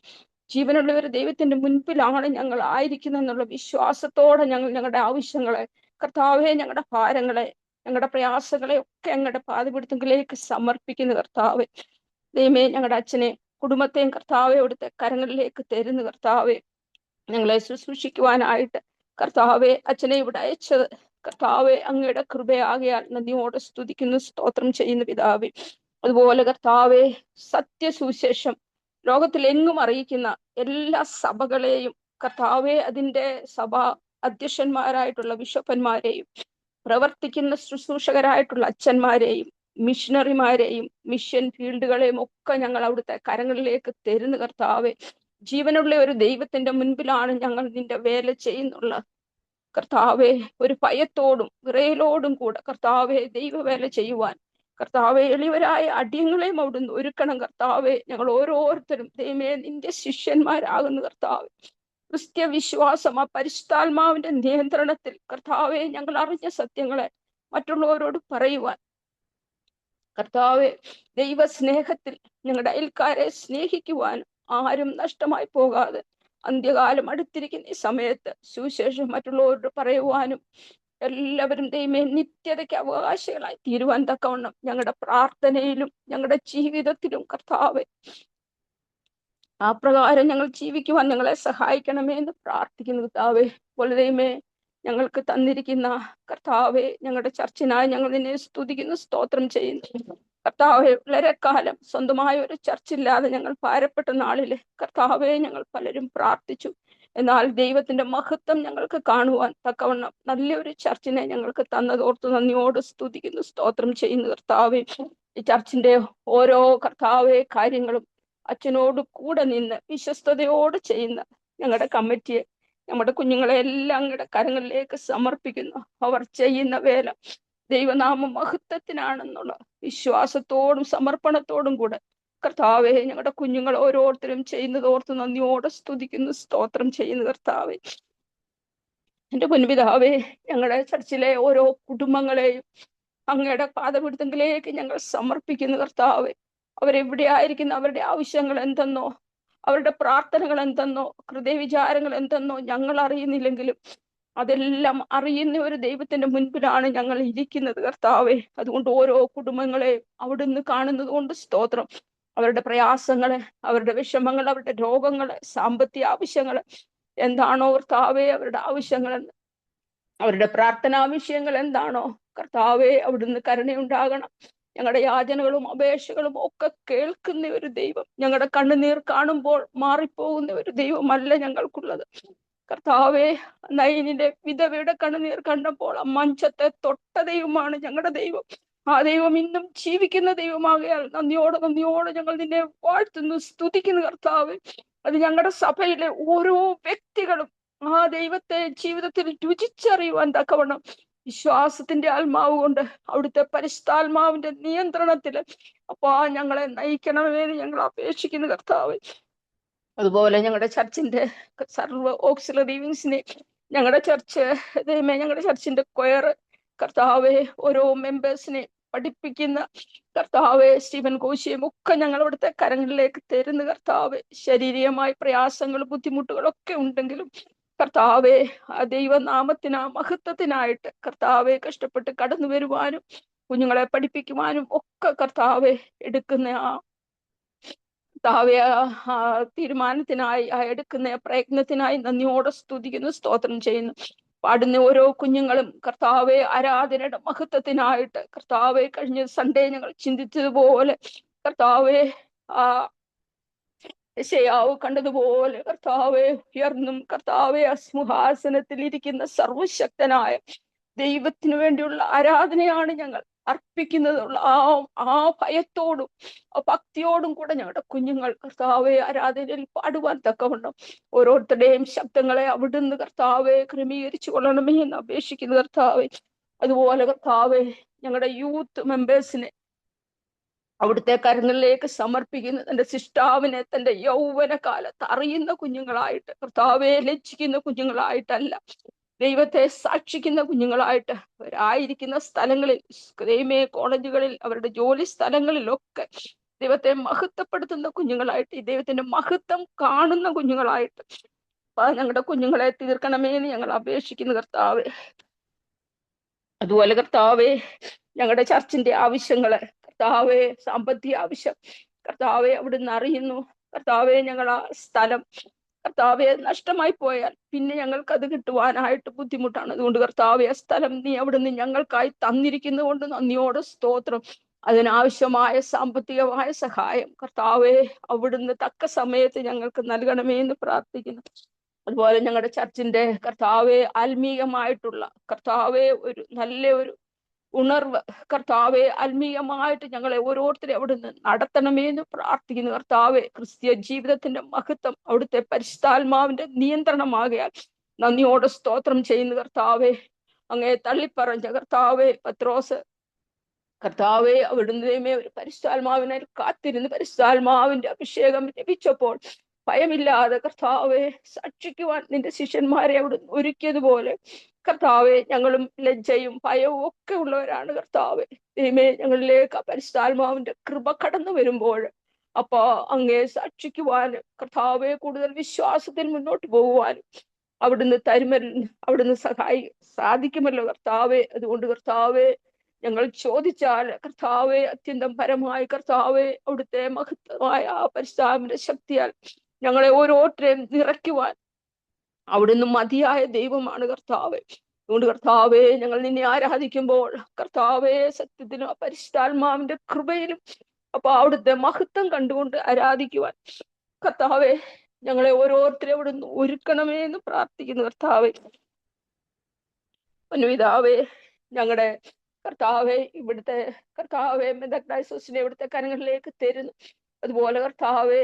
ജീവനുള്ള ഒരു ദൈവത്തിന്റെ മുൻപിലാണ് ഞങ്ങൾ ആയിരിക്കുന്നത് എന്നുള്ള വിശ്വാസത്തോടെ ഞങ്ങൾ ഞങ്ങളുടെ ആവശ്യങ്ങളെ കർത്താവെ, ഞങ്ങളുടെ ഭാരങ്ങളെ, ഞങ്ങളുടെ പ്രയാസങ്ങളെ ഒക്കെ ഞങ്ങളുടെ പാദപീഠത്തിലേക്ക് സമർപ്പിക്കുന്ന കർത്താവെ. ദൈവമേ, ഞങ്ങളുടെ അച്ഛനെ, കുടുംബത്തെയും കർത്താവെ അവിടുത്തെ കരങ്ങളിലേക്ക് തരുന്ന കർത്താവെ. ഞങ്ങളെ ശുശ്രൂഷിക്കുവാനായിട്ട് കർത്താവെ അച്ഛനെ ഇവിടെ അയച്ചത് കർത്താവെ അങ്ങയുടെ കൃപയാകയാൽ നന്ദിയോടെ സ്തുതിക്കുന്നു, സ്തോത്രം ചെയ്യുന്ന പിതാവേ. അതുപോലെ കർത്താവെ, സത്യസുവിശേഷം ലോകത്തിലെങ്ങും അറിയിക്കുന്ന എല്ലാ സഭകളെയും കർത്താവെ, അതിൻ്റെ സഭാ അധ്യക്ഷന്മാരായിട്ടുള്ള ബിഷപ്പന്മാരെയും പ്രവർത്തിക്കുന്ന ശുശ്രൂഷകരായിട്ടുള്ള അച്ഛന്മാരെയും മിഷണറിമാരെയും മിഷൻ ഫീൽഡുകളെയും ഒക്കെ ഞങ്ങൾ അവിടുത്തെ കരങ്ങളിലേക്ക് തരുന്ന കർത്താവെ. ജീവനുള്ള ഒരു ദൈവത്തിന്റെ മുൻപിലാണ് ഞങ്ങൾ നിന്റെ വേല ചെയ്യുന്നുള്ള കർത്താവെ. ഒരു ഭയത്തോടും വിറയലോടും കൂടെ കർത്താവെ ദൈവവേല ചെയ്യുവാൻ കർത്താവെ എളിയവരായ അടിയങ്ങളെയും അവിടുന്ന് ഒരുക്കണം കർത്താവെ. ഞങ്ങൾ ഓരോരുത്തരും ദൈവമേ നിന്റെ ശിഷ്യന്മാരാകുന്നു കർത്താവെ. ക്രിസ്ത്യ വിശ്വാസം ആ പരിശുദ്ധാത്മാവിന്റെ നിയന്ത്രണത്തിൽ കർത്താവെ ഞങ്ങൾ അറിഞ്ഞ സത്യങ്ങളെ മറ്റുള്ളവരോട് പറയുവാൻ കർത്താവെ, ദൈവ സ്നേഹത്തിൽ ഞങ്ങളുടെ അയൽക്കാരെ സ്നേഹിക്കുവാൻ ആരും നഷ്ടമായി പോകാതെ അന്ത്യകാലം അടുത്തിരിക്കുന്ന ഈ സമയത്ത് സുവിശേഷം മറ്റുള്ളവരോട് പറയുവാനും എല്ലാവരും ദൈവമേ നിത്യതയ്ക്ക് അവകാശികളായി തീരുവാൻ തക്കവണ്ണം ഞങ്ങളുടെ പ്രാർത്ഥനയിലും ഞങ്ങളുടെ ജീവിതത്തിലും കർത്താവെ ആ പ്രകാരം ഞങ്ങൾ ജീവിക്കുവാൻ ഞങ്ങളെ സഹായിക്കണമേ എന്ന് പ്രാർത്ഥിക്കുന്നു കർത്താവെ. പോലെ ദൈവമേ, ഞങ്ങൾക്ക് തന്നിരിക്കുന്ന കർത്താവെ ഞങ്ങളുടെ ചർച്ചിനായി ഞങ്ങൾ നിന്നെ സ്തുതിക്കുന്നു, സ്തോത്രം ചെയ്യുന്നു കർത്താവെ. വളരെ കാലം സ്വന്തമായ ഒരു ചർച്ചില്ലാതെ ഞങ്ങൾ ഭാരപ്പെട്ട നാളില് കർത്താവെ ഞങ്ങൾ പലരും പ്രാർത്ഥിച്ചു. എന്നാൽ ദൈവത്തിന്റെ മഹത്വം ഞങ്ങൾക്ക് കാണുവാൻ തക്കവണ്ണം നല്ലൊരു ചർച്ചിനെ ഞങ്ങൾക്ക് തന്നതോർത്ത് നന്ദിയോട് സ്തുതിക്കുന്നു, സ്തോത്രം ചെയ്യുന്നു കർത്താവെ. ഈ ചർച്ചിന്റെ ഓരോ കർത്താവെ കാര്യങ്ങളും അച്ഛനോട് കൂടെ നിന്ന് വിശ്വസ്തയോട് ചെയ്യുന്ന ഞങ്ങളുടെ കമ്മിറ്റിയെ, നമ്മുടെ കുഞ്ഞുങ്ങളെ എല്ലാം അങ്ങയുടെ കരങ്ങളിലേക്ക് സമർപ്പിക്കുന്നു. അവർ ചെയ്യുന്ന വേല ദൈവനാമ മഹത്വത്തിനാണെന്നുള്ള വിശ്വാസത്തോടും സമർപ്പണത്തോടും കൂടെ കർത്താവെ ഞങ്ങളുടെ കുഞ്ഞുങ്ങൾ ഓരോരുത്തരും ചെയ്യുന്നതോർത്ത് നന്ദിയോടെ സ്തുതിക്കുന്നു, സ്തോത്രം ചെയ്യുന്നു കർത്താവെ. എന്റെ പൊൻപിതാവേ, ഞങ്ങളുടെ ചർച്ചിലെ ഓരോ കുടുംബങ്ങളെയും അങ്ങയുടെ പാദപീഠത്തിലേക്ക് ഞങ്ങൾ സമർപ്പിക്കുന്നു കർത്താവെ. അവരെവിടെയായിരിക്കുന്ന അവരുടെ ആവശ്യങ്ങൾ എന്തെന്നോ, അവരുടെ പ്രാർത്ഥനകൾ എന്തെന്നോ, ഹൃദയവിചാരങ്ങൾ എന്തെന്നോ ഞങ്ങൾ അറിയുന്നില്ലെങ്കിലും അതെല്ലാം അറിയുന്ന ഒരു ദൈവത്തിന്റെ മുൻപിലാണ് ഞങ്ങൾ ഇരിക്കുന്നത് കർത്താവെ. അതുകൊണ്ട് ഓരോ കുടുംബങ്ങളെ അവിടുന്ന് കാണുന്നത് കൊണ്ട് സ്തോത്രം. അവരുടെ പ്രയാസങ്ങളെ, അവരുടെ വിഷമങ്ങൾ, അവരുടെ രോഗങ്ങളെ, സാമ്പത്തിക ആവശ്യങ്ങള് എന്താണോ കർത്താവെ അവരുടെ ആവശ്യങ്ങളെന്ന്, അവരുടെ പ്രാർത്ഥനാ വിഷയങ്ങൾ എന്താണോ കർത്താവെ അവിടുന്ന് കരുണയുണ്ടാകണം. ഞങ്ങളുടെ യാചനകളും അപേക്ഷകളും ഒക്കെ കേൾക്കുന്ന ഒരു ദൈവം, ഞങ്ങളുടെ കണ്ണുനീർ കാണുമ്പോൾ മാറിപ്പോകുന്ന ഒരു ദൈവമല്ല ഞങ്ങൾക്കുള്ളത് കർത്താവെ. നയനിന്റെ വിധവയുടെ കണ്ണുനീർ കണ്ടപ്പോൾ ആ മഞ്ചത്തെ തൊട്ട ദൈവമാണ് ഞങ്ങളുടെ ദൈവം. ആ ദൈവം ഇന്നും ജീവിക്കുന്ന ദൈവമാകയാൽ നന്ദിയോടെ ഞങ്ങൾ നിന്നെ വാഴ്ത്തുന്നു, സ്തുതിക്കുന്നു കർത്താവ്. അത് ഞങ്ങളുടെ സഭയിലെ ഓരോ വ്യക്തികളും ആ ദൈവത്തെ ജീവിതത്തിൽ രുചിച്ചറിയുവാൻ തക്കവണ്ണം വിശ്വാസത്തിന്റെ ആത്മാവ് കൊണ്ട് അവിടുത്തെ പരിശുദ്ധാത്മാവിന്റെ നിയന്ത്രണത്തിൽ അപ്പൊ ഞങ്ങളെ നയിക്കണമെന്ന് ഞങ്ങൾ അപേക്ഷിക്കുന്നു കർത്താവ്. അതുപോലെ ഞങ്ങളുടെ ചർച്ചിന്റെ സർവ്വ ഓക്സിലറി വിങ്സിനെ, ഞങ്ങളുടെ ചർച്ചിന്റെ കൊയർ കർത്താവെ, ഓരോ മെമ്പേഴ്സിനെ പഠിപ്പിക്കുന്ന കർത്താവെ, സ്റ്റീഫൻ കോശിയും ഒക്കെ ഞങ്ങൾ അവിടുത്തെ കരങ്ങളിലേക്ക് തരുന്ന കർത്താവെ. ശാരീരികമായ പ്രയാസങ്ങളും ബുദ്ധിമുട്ടുകളും ഒക്കെ ഉണ്ടെങ്കിലും കർത്താവെ, ആ ദൈവനാമത്തിന് ആ മഹത്വത്തിനായിട്ട് കർത്താവെ കഷ്ടപ്പെട്ട് കടന്നു വരുവാനും കുഞ്ഞുങ്ങളെ പഠിപ്പിക്കുവാനും ഒക്കെ കർത്താവെ എടുക്കുന്ന ആ തീരുമാനത്തിനായി, ആ എടുക്കുന്ന പ്രയത്നത്തിനായി നന്ദിയോടെ സ്തുതിക്കുന്നു, സ്തോത്രം ചെയ്യുന്നു. പാടുന്ന ഓരോ കുഞ്ഞുങ്ങളും കർത്താവെ ആരാധനയുടെ മഹത്വത്തിനായിട്ട് കർത്താവെ, കഴിഞ്ഞ സൺഡേ ഞങ്ങൾ ചിന്തിച്ചതുപോലെ കർത്താവെ, ആ യെശയ്യാവ് കണ്ടതുപോലെ കർത്താവെ ഉയർന്നും കർത്താവെ ആ സിംഹാസനത്തിൽ ഇരിക്കുന്ന സർവശക്തനായ ദൈവത്തിനു വേണ്ടിയുള്ള ആരാധനയാണ് ഞങ്ങൾ അർപ്പിക്കുന്നതുള്ള ആ ഭയത്തോടും ആ ഭക്തിയോടും കൂടെ ഞങ്ങളുടെ കുഞ്ഞുങ്ങൾ കർത്താവെ ആരാധനയിൽ പാടുവാൻ തക്കവണ്ണം ഓരോരുത്തരുടെയും ശബ്ദങ്ങളെ അവിടുന്ന് കർത്താവെ ക്രമീകരിച്ചു കൊള്ളണമേ എന്ന് അപേക്ഷിക്കുന്നു കർത്താവെ. അതുപോലെ കർത്താവെ, ഞങ്ങളുടെ യൂത്ത് മെമ്പേഴ്സിനെ അവിടുത്തെ കരങ്ങളിലേക്ക് സമർപ്പിക്കുന്നു. തന്റെ സിഷ്ടാവിനെ തന്റെ യൗവന കാലത്ത് അറിയുന്ന കുഞ്ഞുങ്ങളായിട്ട് കർത്താവെ, ലജ്ജിക്കുന്ന കുഞ്ഞുങ്ങളായിട്ടല്ല, ദൈവത്തെ സാക്ഷിക്കുന്ന കുഞ്ഞുങ്ങളായിട്ട് അവരായിരിക്കുന്ന സ്ഥലങ്ങളിൽ, ദൈവമേ, കോളേജുകളിൽ, അവരുടെ ജോലി സ്ഥലങ്ങളിലൊക്കെ ദൈവത്തെ മഹത്വപ്പെടുത്തുന്ന കുഞ്ഞുങ്ങളായിട്ട്, ഈ ദൈവത്തിന്റെ മഹത്വം കാണുന്ന കുഞ്ഞുങ്ങളായിട്ട് ഞങ്ങളുടെ കുഞ്ഞുങ്ങളെ തീർക്കണമേന്ന് ഞങ്ങൾ അപേക്ഷിക്കുന്നു കർത്താവെ. അതുപോലെ കർത്താവെ, ഞങ്ങളുടെ ചർച്ചിന്റെ ആവശ്യങ്ങള് കർത്താവെ, സാമ്പത്തിക ആവശ്യം കർത്താവെ അവിടുന്ന് അറിയുന്നു കർത്താവെ. ഞങ്ങൾ ആ സ്ഥലം കർത്താവെ നഷ്ടമായി പോയാൽ പിന്നെ ഞങ്ങൾക്ക് അത് കിട്ടുവാനായിട്ട് ബുദ്ധിമുട്ടാണ്. അതുകൊണ്ട് കർത്താവെ, ആ സ്ഥലം നീ അവിടുന്ന് ഞങ്ങൾക്കായി തന്നിരിക്കുന്നത് കൊണ്ട് നന്ദിയോടെ സ്തോത്രം. അതിനാവശ്യമായ സാമ്പത്തികമായ സഹായം കർത്താവെ അവിടുന്ന് തക്ക സമയത്ത് ഞങ്ങൾക്ക് നൽകണമേ എന്ന് പ്രാർത്ഥിക്കുന്നു. അതുപോലെ ഞങ്ങളുടെ ചർച്ചിന്റെ കർത്താവെ ആത്മീയമായിട്ടുള്ള കർത്താവെ ഒരു നല്ല ഒരു ഉണർവ് കർത്താവെ ആത്മീയമായിട്ട് ഞങ്ങളെ ഓരോരുത്തരെ അവിടുന്ന് നടത്തണമേ എന്ന് പ്രാർത്ഥിക്കുന്നു കർത്താവെ. ക്രിസ്തീയ ജീവിതത്തിന്റെ മഹത്വം അവിടുത്തെ പരിശുദ്ധാത്മാവിന്റെ നിയന്ത്രണമാകയാൽ നന്ദിയോടെ സ്തോത്രം ചെയ്യുന്നു കർത്താവെ. അങ്ങേ തള്ളിപ്പറഞ്ഞ കർത്താവെ പത്രോസ് കർത്താവെ അവിടുന്ന് ഒരു പരിശുദ്ധാത്മാവിനെ കാത്തിരുന്ന് പരിശുദ്ധാത്മാവിന്റെ അഭിഷേകം ലഭിച്ചപ്പോൾ ഭയമില്ലാതെ കർത്താവെ സാക്ഷിക്കുവാൻ നിന്റെ ശിഷ്യന്മാരെ അവിടുന്ന് ഒരുക്കിയതുപോലെ കർത്താവെ, ഞങ്ങളും ലജ്ജയും ഭയവും ഒക്കെ ഉള്ളവരാണ് കർത്താവെ. ദൈവമേ, ഞങ്ങളിലേക്ക് പരിശുദ്ധാത്മാവിന്റെ കൃപ കടന്നു വരുമ്പോൾ അപ്പൊ അങ്ങേ സാക്ഷിക്കുവാനും കർത്താവെ കൂടുതൽ വിശ്വാസത്തിൽ മുന്നോട്ട് പോകുവാനും അവിടുന്ന് അവിടുന്ന് സാധിക്കുമല്ലോ കർത്താവെ. അതുകൊണ്ട് കർത്താവെ, ഞങ്ങൾ ചോദിച്ചാൽ കർത്താവെ അത്യന്തം പരമായി കർത്താവെ അവിടുത്തെ മഹത്വമായ ആ പരിശുദ്ധാത്മാവിന്റെ ശക്തിയാൽ ഞങ്ങളെ ഓരോരുത്തരെയും നിറയ്ക്കുവാൻ അവിടുന്ന് മതിയായ ദൈവമാണ് കർത്താവെ. അതുകൊണ്ട് കർത്താവെ, ഞങ്ങൾ നിന്നെ ആരാധിക്കുമ്പോൾ കർത്താവെ സത്യത്തിലും പരിശുദ്ധാത്മാവിന്റെ കൃപയിലും അപ്പൊ അവിടുത്തെ മഹത്വം കണ്ടുകൊണ്ട് ആരാധിക്കുവാൻ കർത്താവെ ഞങ്ങളെ ഓരോരുത്തരെയും അവിടുന്ന് ഒരുക്കണമേ എന്ന് പ്രാർത്ഥിക്കുന്നു കർത്താവെ. പിതാവേ, ഞങ്ങളുടെ കർത്താവെ ഇവിടുത്തെ കർത്താവെ മെന്തക്ടൈസോസിനെ ഇവിടുത്തെ കരങ്ങളിലേക്ക് തരുന്നു. അതുപോലെ കർത്താവെ,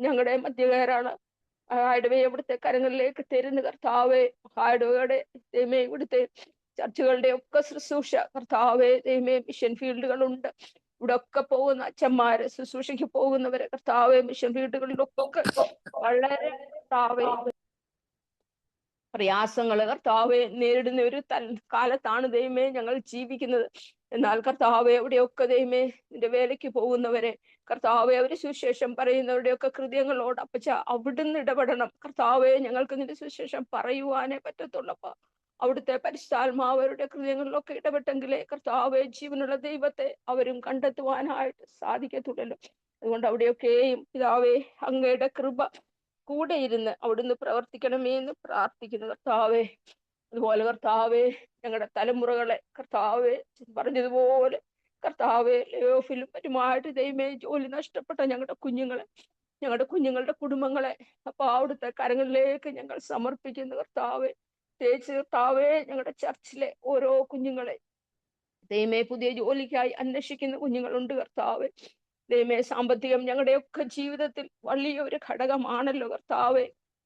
ഞങ്ങളുടെ മധ്യകാരാണ് ഹായ്ഡവേ ഇവിടുത്തെ കരങ്ങളിലേക്ക് തരുന്ന കർത്താവെ. ഹായ്ഡവയുടെ ദൈവമേ ഇവിടുത്തെ ചർച്ചുകളുടെ ഒക്കെ ശുശ്രൂഷ കർത്താവെ, ദൈവമേ മിഷൻ ഫീൽഡുകളുണ്ട്, ഇവിടെ ഒക്കെ പോകുന്ന അച്ഛന്മാര് ശുശ്രൂഷയ്ക്ക് പോകുന്നവരെ കർത്താവെ, മിഷൻ ഫീൽഡുകളിലൊക്കെ വളരെ കർത്താവെ പ്രയാസങ്ങള് കർത്താവെ നേരിടുന്ന ഒരു കാലത്താണ് ദൈവമേ ഞങ്ങൾ ജീവിക്കുന്നത്. എന്നാൽ കർത്താവെ എവിടെയൊക്കെ ദൈവമേ നിന്റെ വേലയ്ക്ക് പോകുന്നവരെ കർത്താവെ, അവര് സുവിശേഷം പറയുന്നവരുടെയൊക്കെ ഹൃദയങ്ങളോട് അപ്പച്ച അവിടുന്ന് ഇടപെടണം കർത്താവെ. ഞങ്ങൾക്ക് നിന്റെ സുവിശേഷം പറയുവാനേ പറ്റത്തുള്ളപ്പ അവിടുത്തെ പരിശുദ്ധാത്മാവ് അവരുടെ ഹൃദയങ്ങളിലൊക്കെ ഇടപെട്ടെങ്കിലേ കർത്താവെ ജീവനുള്ള ദൈവത്തെ അവരും കണ്ടെത്തുവാനായിട്ട് സാധിക്കത്തുള്ളല്ലോ. അതുകൊണ്ട് അവിടെയൊക്കെയും പിതാവേ അങ്ങയുടെ കൃപ കൂടെ ഇരുന്ന് അവിടുന്ന് പ്രവർത്തിക്കണമേ എന്ന് പ്രാർത്ഥിക്കുന്നു കർത്താവെ. അതുപോലെ കർത്താവെ, ഞങ്ങളുടെ തലമുറകളെ കർത്താവെ പറഞ്ഞതുപോലെ കർത്താവെ ലയോഫിലും മറ്റുമായിട്ട് ദൈവമേ ജോലി നഷ്ടപ്പെട്ട ഞങ്ങളുടെ കുഞ്ഞുങ്ങളുടെ കുടുംബങ്ങളെ അപ്പൊ അവിടുത്തെ കരങ്ങളിലേക്ക് ഞങ്ങൾ സമർപ്പിക്കുന്നു കർത്താവെ. തേച്ച് കർത്താവെ, ഞങ്ങളുടെ ചർച്ചിലെ ഓരോ കുഞ്ഞുങ്ങളെ ദൈവമേ, പുതിയ ജോലിക്കായി അന്വേഷിക്കുന്ന കുഞ്ഞുങ്ങളുണ്ട് കർത്താവെ. ദൈവമേ, സാമ്പത്തികം ഞങ്ങളുടെയൊക്കെ ജീവിതത്തിൽ വലിയ ഒരു ഘടകമാണല്ലോ കർത്താവെ.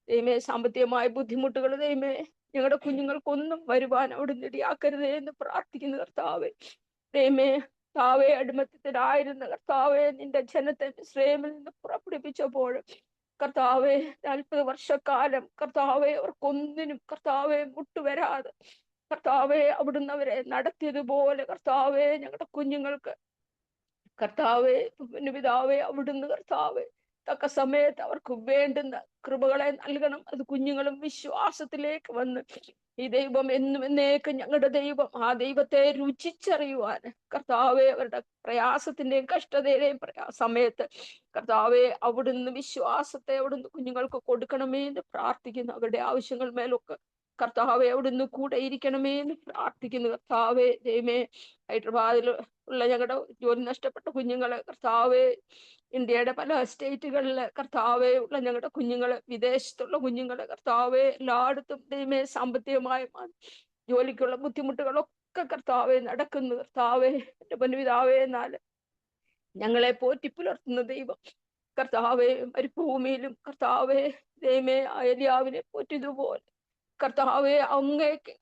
ദൈവമേ, സാമ്പത്തികമായ ബുദ്ധിമുട്ടുകൾ ദൈവമേ ഞങ്ങളുടെ കുഞ്ഞുങ്ങൾക്കൊന്നും വരുവാൻ അവിടുന്ന് ഇടയാക്കരുതേ എന്ന് പ്രാർത്ഥിക്കുന്നു കർത്താവെ. ദൈവമേ, കർത്താവെ, അടിമത്തത്തിലായിരുന്ന കർത്താവെ നിന്റെ ജനത്തെ മിസ്രയീമിൽ നിന്ന് പുറപ്പെടുവിച്ചപ്പോൾ കർത്താവെ 40 വർഷക്കാലം കർത്താവെ അവർക്കൊന്നിനും കർത്താവെ മുട്ടുവരാതെ കർത്താവെ അവിടുന്ന് അവരെ നടത്തിയതുപോലെ കർത്താവെ ഞങ്ങളുടെ കുഞ്ഞുങ്ങൾക്ക് കർത്താവെ പിതാവെ അവിടുന്ന് കർത്താവെ തക്ക സമയത്ത് അവർക്ക് വേണ്ടുന്ന കൃപകളെ നൽകണം. അത് കുഞ്ഞുങ്ങളും വിശ്വാസത്തിലേക്ക് വന്ന് ഈ ദൈവം എന്നും എന്നേക്കും ഞങ്ങളുടെ ദൈവം, ആ ദൈവത്തെ രുചിച്ചറിയുവാൻ കർത്താവെ അവരുടെ പ്രയാസത്തിന്റെയും കഷ്ടതയുടെയും സമയത്ത് കർത്താവെ അവിടുന്ന് വിശ്വാസത്തെ അവിടുന്ന് കുഞ്ഞുങ്ങൾക്ക് കൊടുക്കണമേ എന്ന് പ്രാർത്ഥിക്കുന്നു. അവരുടെ ആവശ്യങ്ങൾ മേലൊക്കെ കർത്താവെ അവിടുന്ന് കൂടെ ഇരിക്കണമേ എന്ന് പ്രാർത്ഥിക്കുന്നു കർത്താവെ. ദൈവമേ, ഹൈദരാബാദിൽ ഉള്ള ഞങ്ങളുടെ ജോലി നഷ്ടപ്പെട്ട കുഞ്ഞുങ്ങളെ കർത്താവെ, ഇന്ത്യയുടെ പല സ്റ്റേറ്റുകളിലെ കർത്താവെ ഉള്ള ഞങ്ങളുടെ കുഞ്ഞുങ്ങള്, വിദേശത്തുള്ള കുഞ്ഞുങ്ങളെ കർത്താവെ, എല്ലായിടത്തും ദൈവമേ സാമ്പത്തികമായ ജോലിക്കുള്ള ബുദ്ധിമുട്ടുകളൊക്കെ കർത്താവെ നടക്കുന്നു കർത്താവെ. എന്റെ പൊന്നുപിതാവേ, എന്നാൽ ഞങ്ങളെ പോറ്റി പുലർത്തുന്ന ദൈവം കർത്താവെ, മരുഭൂമിയിലും കർത്താവെ ദൈവമേ ഏലിയാവിനെ പോറ്റിയതുപോലെ കർത്താവെ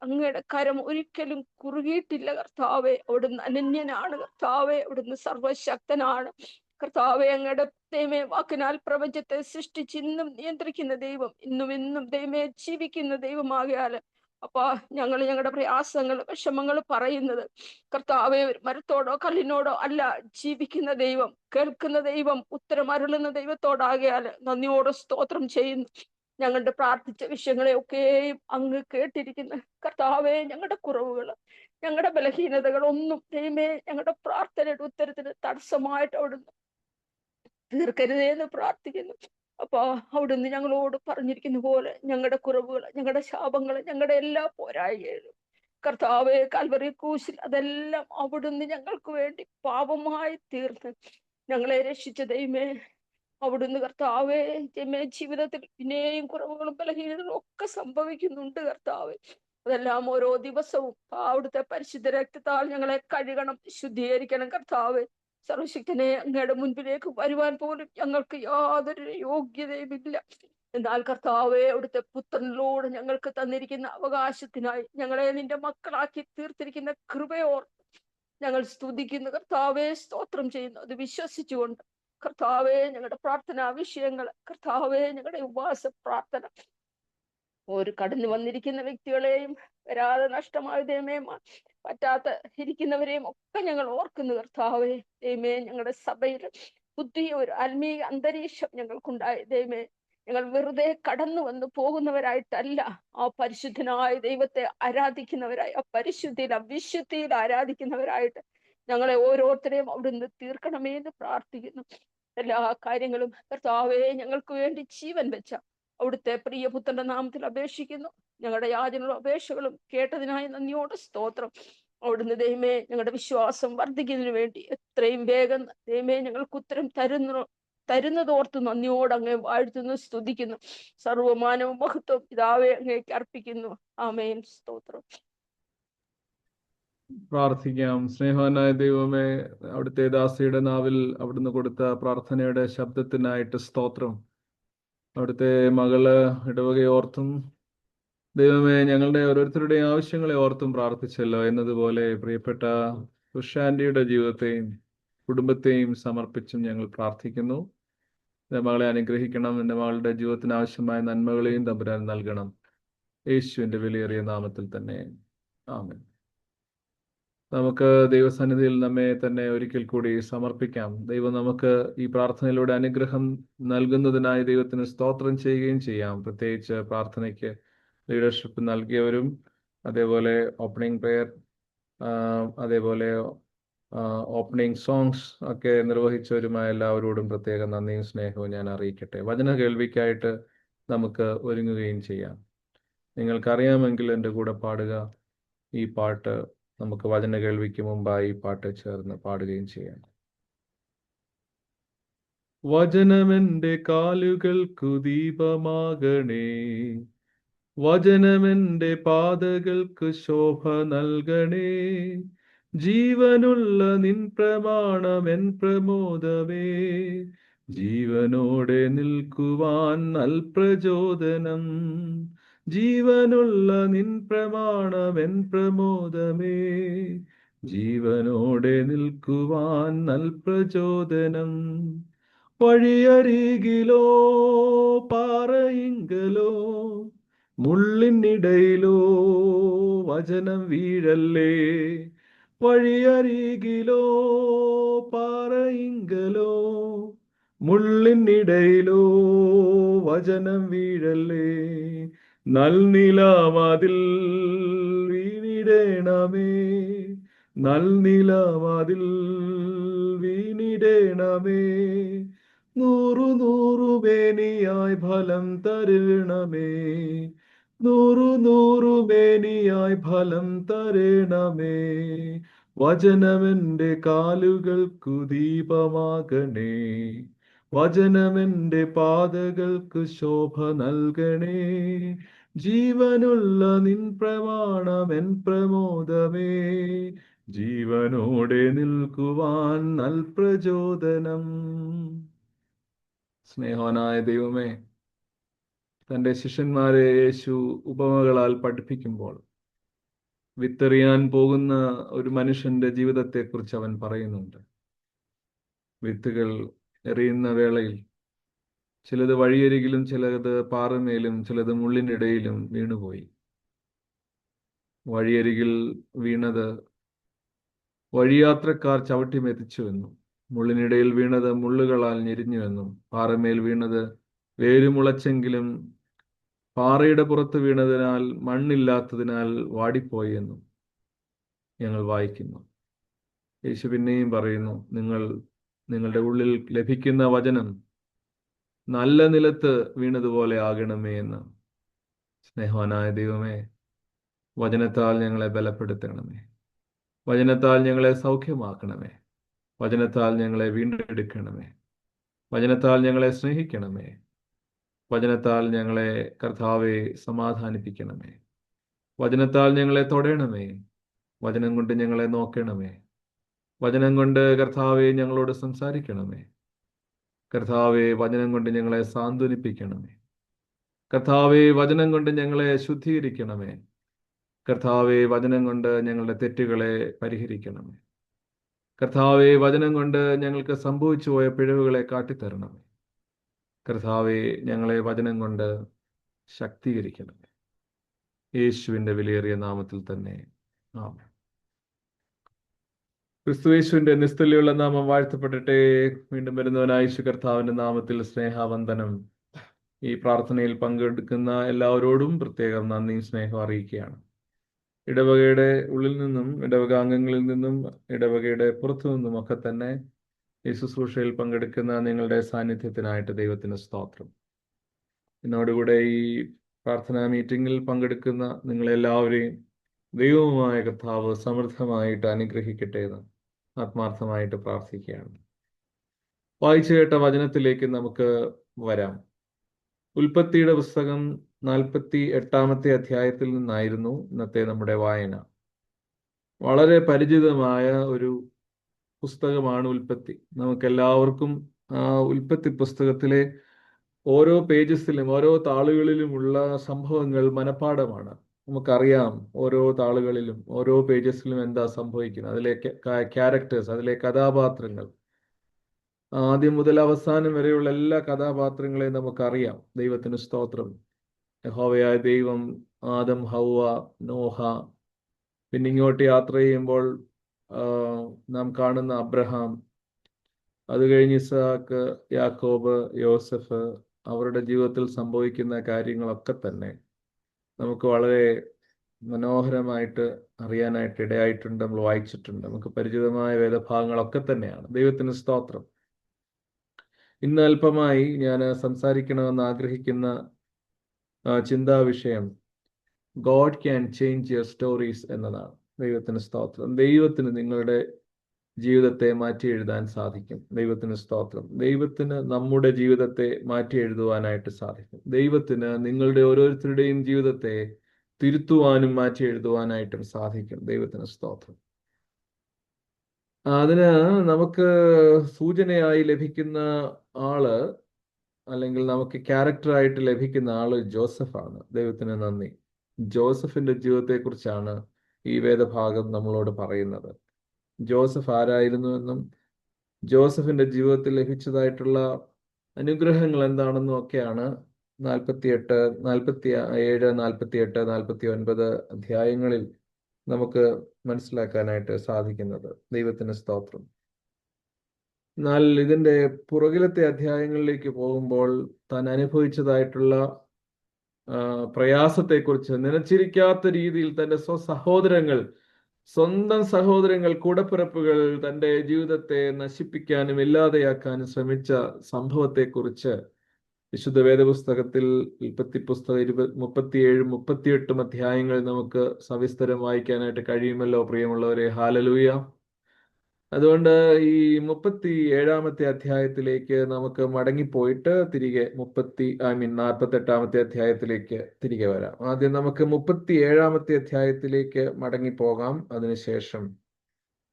അങ്ങയുടെ കരം ഒരിക്കലും കുറുകിയിട്ടില്ല കർത്താവെ. അവിടുന്ന് അനന്യനാണ് കർത്താവെ, അവിടുന്ന് സർവശക്തനാണ് കർത്താവെ. അങ്ങയുടെ ദൈവമേ വാക്കിനാൽ പ്രപഞ്ചത്തെ സൃഷ്ടിച്ച് ഇന്നും നിയന്ത്രിക്കുന്ന ദൈവം, ഇന്നും ദൈവമേ ജീവിക്കുന്ന ദൈവമാകിയാൽ അപ്പാ ഞങ്ങളുടെ പ്രയാസങ്ങൾ വിഷമങ്ങൾ പറയുന്നത് കർത്താവെ മരത്തോടോ കല്ലിനോടോ അല്ല, ജീവിക്കുന്ന ദൈവം, കേൾക്കുന്ന ദൈവം, ഉത്തരം അരുളുന്ന ദൈവത്തോടാകിയാൽ നന്ദിയോടെ സ്തോത്രം ചെയ്യുന്നു. ഞങ്ങളുടെ പ്രാർത്ഥിച്ച വിഷയങ്ങളെയൊക്കെയും അങ്ങ് കേട്ടിരിക്കുന്ന കർത്താവെ, ഞങ്ങളുടെ കുറവുകൾ, ഞങ്ങളുടെ ബലഹീനതകൾ ഒന്നും ദൈവമേ ഞങ്ങളുടെ പ്രാർത്ഥനയുടെ ഉത്തരത്തിന് തടസ്സമായിട്ട് അവിടുന്ന് തീർക്കരുതേ എന്ന് പ്രാർത്ഥിക്കുന്നു. അപ്പൊ അവിടുന്ന് ഞങ്ങളോട് പറഞ്ഞിരിക്കുന്ന പോലെ ഞങ്ങളുടെ കുറവുകൾ, ഞങ്ങളുടെ ശാപങ്ങൾ, ഞങ്ങളുടെ എല്ലാ പോരായ്മകളും കർത്താവെ കാൽവറി ക്രൂശിൽ അതെല്ലാം അവിടുന്ന് ഞങ്ങൾക്ക് വേണ്ടി പാപമായി തീർന്ന് ഞങ്ങളെ രക്ഷിച്ച ദൈവമേ, അവിടുന്ന് കർത്താവെ ജീവിതത്തിൽ പിന്നെയും കുറവുകളും ബലഹീനതകളും ഒക്കെ സംഭവിക്കുന്നുണ്ട് കർത്താവെ. അതെല്ലാം ഓരോ ദിവസവും അവിടുത്തെ പരിശുദ്ധ രക്തത്താൽ ഞങ്ങളെ കഴുകണം, ശുദ്ധീകരിക്കണം കർത്താവെ. സർവശക്തനെ, അങ്ങയുടെ മുൻപിലേക്ക് വരുവാൻ പോലും ഞങ്ങൾക്ക് യാതൊരു യോഗ്യതയുമില്ല. എന്നാൽ കർത്താവെ അവിടുത്തെ പുത്രനിലൂടെ ഞങ്ങൾക്ക് തന്നിരിക്കുന്ന അവകാശത്തിനായി ഞങ്ങളെ നിന്റെ മക്കളാക്കി തീർത്തിരിക്കുന്ന കൃപയോർ ഞങ്ങൾ സ്തുതിക്കുന്നു കർത്താവെ, സ്തോത്രം ചെയ്യുന്നു. അത് വിശ്വസിച്ചുകൊണ്ട് കർത്താവെ ഞങ്ങളുടെ പ്രാർത്ഥനാ വിഷയങ്ങൾ കർത്താവെ, ഞങ്ങളുടെ ഉപവാസ പ്രാർത്ഥന ഒരു കടന്നു വന്നിരിക്കുന്ന വ്യക്തികളെയും വരാതെ നഷ്ടമായ ദൈവമേ പറ്റാത്ത ഇരിക്കുന്നവരെയും ഒക്കെ ഞങ്ങൾ ഓർക്കുന്നു കർത്താവെ. ദൈവമേ, ഞങ്ങളുടെ സഭയിൽ പുതിയ ഒരു ആത്മീയ അന്തരീക്ഷം ഞങ്ങൾക്കുണ്ടായി ദൈവമേ. ഞങ്ങൾ വെറുതെ കടന്നു വന്ന് പോകുന്നവരായിട്ടല്ല, ആ പരിശുദ്ധനായ ദൈവത്തെ ആരാധിക്കുന്നവരായി, ആ പരിശുദ്ധിയിൽ അവിശുദ്ധിയിൽ ആരാധിക്കുന്നവരായിട്ട് ഞങ്ങളെ ഓരോരുത്തരെയും അവിടുന്ന് തീർക്കണമേ എന്ന് പ്രാർത്ഥിക്കുന്നു. എല്ലാ കാര്യങ്ങളും കർത്താവെ ഞങ്ങൾക്ക് വേണ്ടി ജീവൻ വെച്ച അവിടുത്തെ പ്രിയപുത്രന്റെ നാമത്തിൽ അപേക്ഷിക്കുന്നു. ഞങ്ങളുടെ യാചനകളും അപേക്ഷകളും കേട്ടതിനായി നന്ദിയോടെ സ്തോത്രം. അവിടുന്ന് ദൈവമേ ഞങ്ങളുടെ വിശ്വാസം വർദ്ധിക്കുന്നതിന് വേണ്ടി എത്രയും വേഗം ദൈവമേ ഞങ്ങൾക്ക് ഉത്തരം തരുന്നതോർത്ത് നന്ദിയോട് അങ്ങേ വാഴ്ത്തുന്നു, സ്തുതിക്കുന്നു. സർവമാനവും മഹത്വം പിതാവേ അങ്ങേക്ക് അർപ്പിക്കുന്നു. ആമേൻ, സ്തോത്രം. പ്രാർത്ഥിക്കാം. സ്നേഹവാനായ ദൈവമേ, അവിടുത്തെ ദാസിയുടെ നാവിൽ അവിടുന്ന് കൊടുത്ത പ്രാർത്ഥനയുടെ ശബ്ദത്തിനായിട്ട് സ്തോത്രം. അവിടുത്തെ മകള് ഇടവകയോർത്തും ദൈവമേ ഞങ്ങളുടെ ഓരോരുത്തരുടെയും ആവശ്യങ്ങളെ ഓർത്തും പ്രാർത്ഥിച്ചല്ലോ എന്നതുപോലെ പ്രിയപ്പെട്ട ഉഷാന്റിയുടെ ജീവിതത്തെയും കുടുംബത്തെയും സമർപ്പിച്ചും ഞങ്ങൾ പ്രാർത്ഥിക്കുന്നു. എൻ്റെ മകളെ അനുഗ്രഹിക്കണം, എൻ്റെ മകളുടെ ജീവിതത്തിന് ആവശ്യമായ നന്മകളെയും തമ്പുരാൻ നൽകണം. യേശുവിൻ്റെ വിലയേറിയ നാമത്തിൽ തന്നെ ആമേൻ. നമുക്ക് ദൈവസന്നിധിയിൽ നമ്മെ തന്നെ ഒരിക്കൽ കൂടി സമർപ്പിക്കാം. ദൈവം നമുക്ക് ഈ പ്രാർത്ഥനയിലൂടെ അനുഗ്രഹം നൽകുന്നതിനായി ദൈവത്തിന് സ്തോത്രം ചെയ്യുകയും ചെയ്യാം. പ്രത്യേകിച്ച് പ്രാർത്ഥനയ്ക്ക് ലീഡർഷിപ്പ് നൽകിയവരും അതേപോലെ ഓപ്പണിംഗ് പ്രെയർ അതേപോലെ ഓപ്പണിംഗ് സോങ്സ് ഒക്കെ നിർവഹിച്ചവരുമായ എല്ലാവരോടും പ്രത്യേക നന്ദിയും സ്നേഹവും ഞാൻ അറിയിക്കട്ടെ. വചന കേൾവിക്കായിട്ട് നമുക്ക് ഒരുങ്ങുകയും ചെയ്യാം. നിങ്ങൾക്കറിയാമെങ്കിൽ എൻ്റെ കൂടെ പാടുക. ഈ പാട്ട് നമുക്ക് വചന കേൾവിക്ക് മുമ്പായി ഈ പാട്ട് ചേർന്ന് പാടുകയും ചെയ്യാം. വചനമെൻ്റെ കാലുകൾക്കു ദീപമാകണേ, വചനമെൻ്റെ പാതകൾക്ക് ശോഭ നൽകണേ. ജീവനുള്ള നിൻ പ്രമാണമെൻ പ്രമോദമേ. ജീവനോടെ നിൽക്കുവാൻ നൽപ്രചോദനം. ജീവനുള്ള നിൻ പ്രമാണമെൻ പ്രമോദമേ. ജീവനോടെ നിൽക്കുവാൻ നൽപ്രചോദനം. വഴിയരികിലോ പാറയിങ്കലോ മുള്ളിനിടയിലോ വചനം വീഴല്ലേ. വഴിയരികിലോ പാറയിങ്കലോ മുള്ളിനിടയിലോ വചനം വീഴല്ലേ. നൽനിലാമതിൽ വീണിടേണമേ. നൽനിലാമതിൽ വീണിടേണമേ. നൂറു നൂറു മേനിയായി ഫലം തരണമേ. നൂറു നൂറു മേനിയായി ഫലം തരണമേ. വചനമെന്റെ കാലുകൾക്കു ദീപമാകണേ. വചനമെന്റെ പാതകൾക്ക് ശോഭ നൽകണേ. ജീവനുള്ള നിൻ പ്രമാണമെൻ പ്രമോദമേ. ജീവനോടെ നിൽക്കുവാൻ നൽപ്രചോദനം. സ്നേഹവാനായ ദൈവമേ, തൻ്റെ ശിഷ്യന്മാരെ യേശു ഉപമകളാൽ പഠിപ്പിക്കുമ്പോൾ വിത്തെറിയാൻ പോകുന്ന ഒരു മനുഷ്യന്റെ ജീവിതത്തെക്കുറിച്ച് അവൻ പറയുന്നുണ്ട്. വിത്തുകൾ എറിയുന്ന വേളയിൽ ചിലത് വഴിയരികിലും ചിലത് പാറമേലും ചിലത് മുള്ളിനിടയിലും വീണുപോയി. വഴിയരികിൽ വീണത് വഴിയാത്രക്കാർ ചവിട്ടി മെതിച്ചുവെന്നും, മുള്ളിനിടയിൽ വീണത് മുള്ളുകളാൽ ഞെരിഞ്ഞുവെന്നും, പാറമേൽ വീണത് വേരുമുളച്ചെങ്കിലും പാറയുടെ പുറത്ത് വീണതിനാൽ മണ്ണില്ലാത്തതിനാൽ വാടിപ്പോയി എന്നും ഞങ്ങൾ വായിക്കുന്നു. യേശു പിന്നെയും പറയുന്നു, നിങ്ങളുടെ ഉള്ളിൽ ലഭിക്കുന്ന വചനം നല്ല നിലത്ത് വീണതുപോലെ ആകണമേ എന്ന്. സ്നേഹവാനായ ദൈവമേ, വചനത്താൽ ഞങ്ങളെ ബലപ്പെടുത്തണമേ. വചനത്താൽ ഞങ്ങളെ സൗഖ്യമാക്കണമേ. വചനത്താൽ ഞങ്ങളെ വീണ്ടെടുക്കണമേ. വചനത്താൽ ഞങ്ങളെ സ്നേഹിക്കണമേ. വചനത്താൽ ഞങ്ങളെ കർത്താവെ സമാധാനിപ്പിക്കണമേ. വചനത്താൽ ഞങ്ങളെ തൊടണമേ. വചനം കൊണ്ട് ഞങ്ങളെ നോക്കണമേ. വചനം കൊണ്ട് കർത്താവെ ഞങ്ങളോട് സംസാരിക്കണമേ. കർത്താവെ വചനം കൊണ്ട് ഞങ്ങളെ സാന്ത്വനിപ്പിക്കണമേ. കർത്താവെ വചനം കൊണ്ട് ഞങ്ങളെ ശുദ്ധീകരിക്കണമേ. കർത്താവെ വചനം കൊണ്ട് ഞങ്ങളുടെ തെറ്റുകളെ പരിഹരിക്കണമേ. കർത്താവെ വചനം കൊണ്ട് ഞങ്ങൾക്ക് സംഭവിച്ചു പോയ പിഴവുകളെ കാട്ടിത്തരണമേ. കർത്താവെ ഞങ്ങളെ വചനം കൊണ്ട് ശക്തീകരിക്കണമേ. യേശുവിൻ്റെ വിലയേറിയ നാമത്തിൽ തന്നെ ആമേൻ. ക്രിസ്തുയേശുവിന്റെ നിസ്തുല്യമുള്ള നാമം വാഴ്ത്തപ്പെടട്ടെ. വീണ്ടും വരുന്നവനായ യേശു കർത്താവിന്റെ നാമത്തിൽ സ്നേഹവന്ദനം. ഈ പ്രാർത്ഥനയിൽ പങ്കെടുക്കുന്ന എല്ലാവരോടും പ്രത്യേകം നന്ദിയും സ്നേഹം അറിയിക്കുകയാണ്. ഇടവകയുടെ ഉള്ളിൽ നിന്നും ഇടവക അംഗങ്ങളിൽ നിന്നും ഇടവകയുടെ പുറത്തു നിന്നും ഒക്കെ തന്നെ ഈ ശുശ്രൂഷയിൽ പങ്കെടുക്കുന്ന നിങ്ങളുടെ സാന്നിധ്യത്തിനായിട്ട് ദൈവത്തിന് സ്തോത്രം. എന്നോടുകൂടെ ഈ പ്രാർത്ഥനാ മീറ്റിംഗിൽ പങ്കെടുക്കുന്ന നിങ്ങളെല്ലാവരെയും ദൈവവുമായ കർത്താവ് സമൃദ്ധമായിട്ട് അനുഗ്രഹിക്കട്ടെ എന്ന് ആത്മാർത്ഥമായിട്ട് പ്രാർത്ഥിക്കുകയാണ്. വായിച്ചു കേട്ട വചനത്തിലേക്ക് നമുക്ക് വരാം. ഉൽപ്പത്തിയുടെ പുസ്തകം 48 അധ്യായത്തിൽ നിന്നായിരുന്നു ഇന്നത്തെ നമ്മുടെ വായന. വളരെ പരിചിതമായ ഒരു പുസ്തകമാണ് ഉൽപ്പത്തി. നമുക്കെല്ലാവർക്കും ആ ഉൽപ്പത്തി പുസ്തകത്തിലെ ഓരോ പേജസിലും ഓരോ താളുകളിലുമുള്ള സംഭവങ്ങൾ മനഃപ്പാഠമാണ്. നമുക്കറിയാം ഓരോ താളുകളിലും ഓരോ പേജസിലും എന്താ സംഭവിക്കുന്നത്, അതിലെ ക്യാരക്ടേഴ്സ്, അതിലെ കഥാപാത്രങ്ങൾ, ആദ്യം മുതൽ അവസാനം വരെയുള്ള എല്ലാ കഥാപാത്രങ്ങളെയും നമുക്കറിയാം. ദൈവത്തിന് സ്തോത്രം. യഹോവയായ ദൈവം, ആദം, ഹൗവ, നോഹ, പിന്നെ ഇങ്ങോട്ട് യാത്ര ചെയ്യുമ്പോൾ നാം കാണുന്ന അബ്രഹാം, അത് കഴിഞ്ഞ് ഇസ്ഹാക്ക്, യാക്കോബ്, യോസഫ്, അവരുടെ ജീവിതത്തിൽ സംഭവിക്കുന്ന കാര്യങ്ങളൊക്കെ തന്നെ നമുക്ക് വളരെ മനോഹരമായിട്ട് അറിയാനായിട്ട് ഇടയായിട്ടുണ്ട്. നമ്മൾ വായിച്ചിട്ടുണ്ട്. നമുക്ക് പരിചിതമായ വേദഭാഗങ്ങളൊക്കെ തന്നെയാണ്. ദൈവത്തിന് സ്തോത്രം. ഇന്ന് അല്പമായി ഞാൻ സംസാരിക്കണമെന്ന് ആഗ്രഹിക്കുന്ന ചിന്താ വിഷയം God can change your stories എന്നതാണ്. ദൈവത്തിന് സ്തോത്രം. ദൈവത്തിന് നിങ്ങളുടെ ജീവിതത്തെ മാറ്റി എഴുതാൻ സാധിക്കും. ദൈവത്തിന് സ്തോത്രം. ദൈവത്തിന് നമ്മുടെ ജീവിതത്തെ മാറ്റി എഴുതുവാനായിട്ട് സാധിക്കും. ദൈവത്തിന് നിങ്ങളുടെ ഓരോരുത്തരുടെയും ജീവിതത്തെ തിരുത്തുവാനും മാറ്റി എഴുതുവാനായിട്ടും സാധിക്കും. ദൈവത്തിന് സ്തോത്രം. അതിന് നമുക്ക് സൂചനയായി ലഭിക്കുന്ന ആള്, അല്ലെങ്കിൽ നമുക്ക് ക്യാരക്ടറായിട്ട് ലഭിക്കുന്ന ആള് ജോസഫാണ്. ദൈവത്തിന് നന്ദി. ജോസഫിന്റെ ജീവിതത്തെക്കുറിച്ചാണ് ഈ വേദഭാഗം നമ്മളോട് പറയുന്നത്. ജോസഫ് ആരായിരുന്നു എന്നും ജോസഫിന്റെ ജീവിതത്തിൽ ലഭിച്ചതായിട്ടുള്ള അനുഗ്രഹങ്ങൾ എന്താണെന്നും ഒക്കെയാണ് 48, 47, 48, 49 അധ്യായങ്ങളിൽ നമുക്ക് മനസ്സിലാക്കാനായിട്ട് സാധിക്കുന്നത്. ദൈവത്തിന് സ്തോത്രം. എന്നാൽ ഇതിന്റെ പുറകിലത്തെ അധ്യായങ്ങളിലേക്ക് പോകുമ്പോൾ താൻ അനുഭവിച്ചതായിട്ടുള്ള പ്രയാസത്തെക്കുറിച്ച്, നനച്ചിരിക്കാത്ത രീതിയിൽ തന്റെ സ്വന്തം സഹോദരങ്ങൾ, കൂടപ്പിറപ്പുകൾ തന്റെ ജീവിതത്തെ നശിപ്പിക്കാനും ഇല്ലാതെയാക്കാനും ശ്രമിച്ച സംഭവത്തെക്കുറിച്ച് വിശുദ്ധ വേദപുസ്തകത്തിൽ ഉൽപ്പത്തി പുസ്തകം 37, 38 അധ്യായങ്ങൾ നമുക്ക് സവിസ്തരം വായിക്കാനായിട്ട് കഴിയുമല്ലോ പ്രിയമുള്ളവരെ. ഹാലലൂയ. അതുകൊണ്ട് ഈ 37 അധ്യായത്തിലേക്ക് നമുക്ക് മടങ്ങിപ്പോയിട്ട് തിരികെ 48 അധ്യായത്തിലേക്ക് തിരികെ വരാം. ആദ്യം നമുക്ക് 37 അധ്യായത്തിലേക്ക് മടങ്ങിപ്പോകാം. അതിനുശേഷം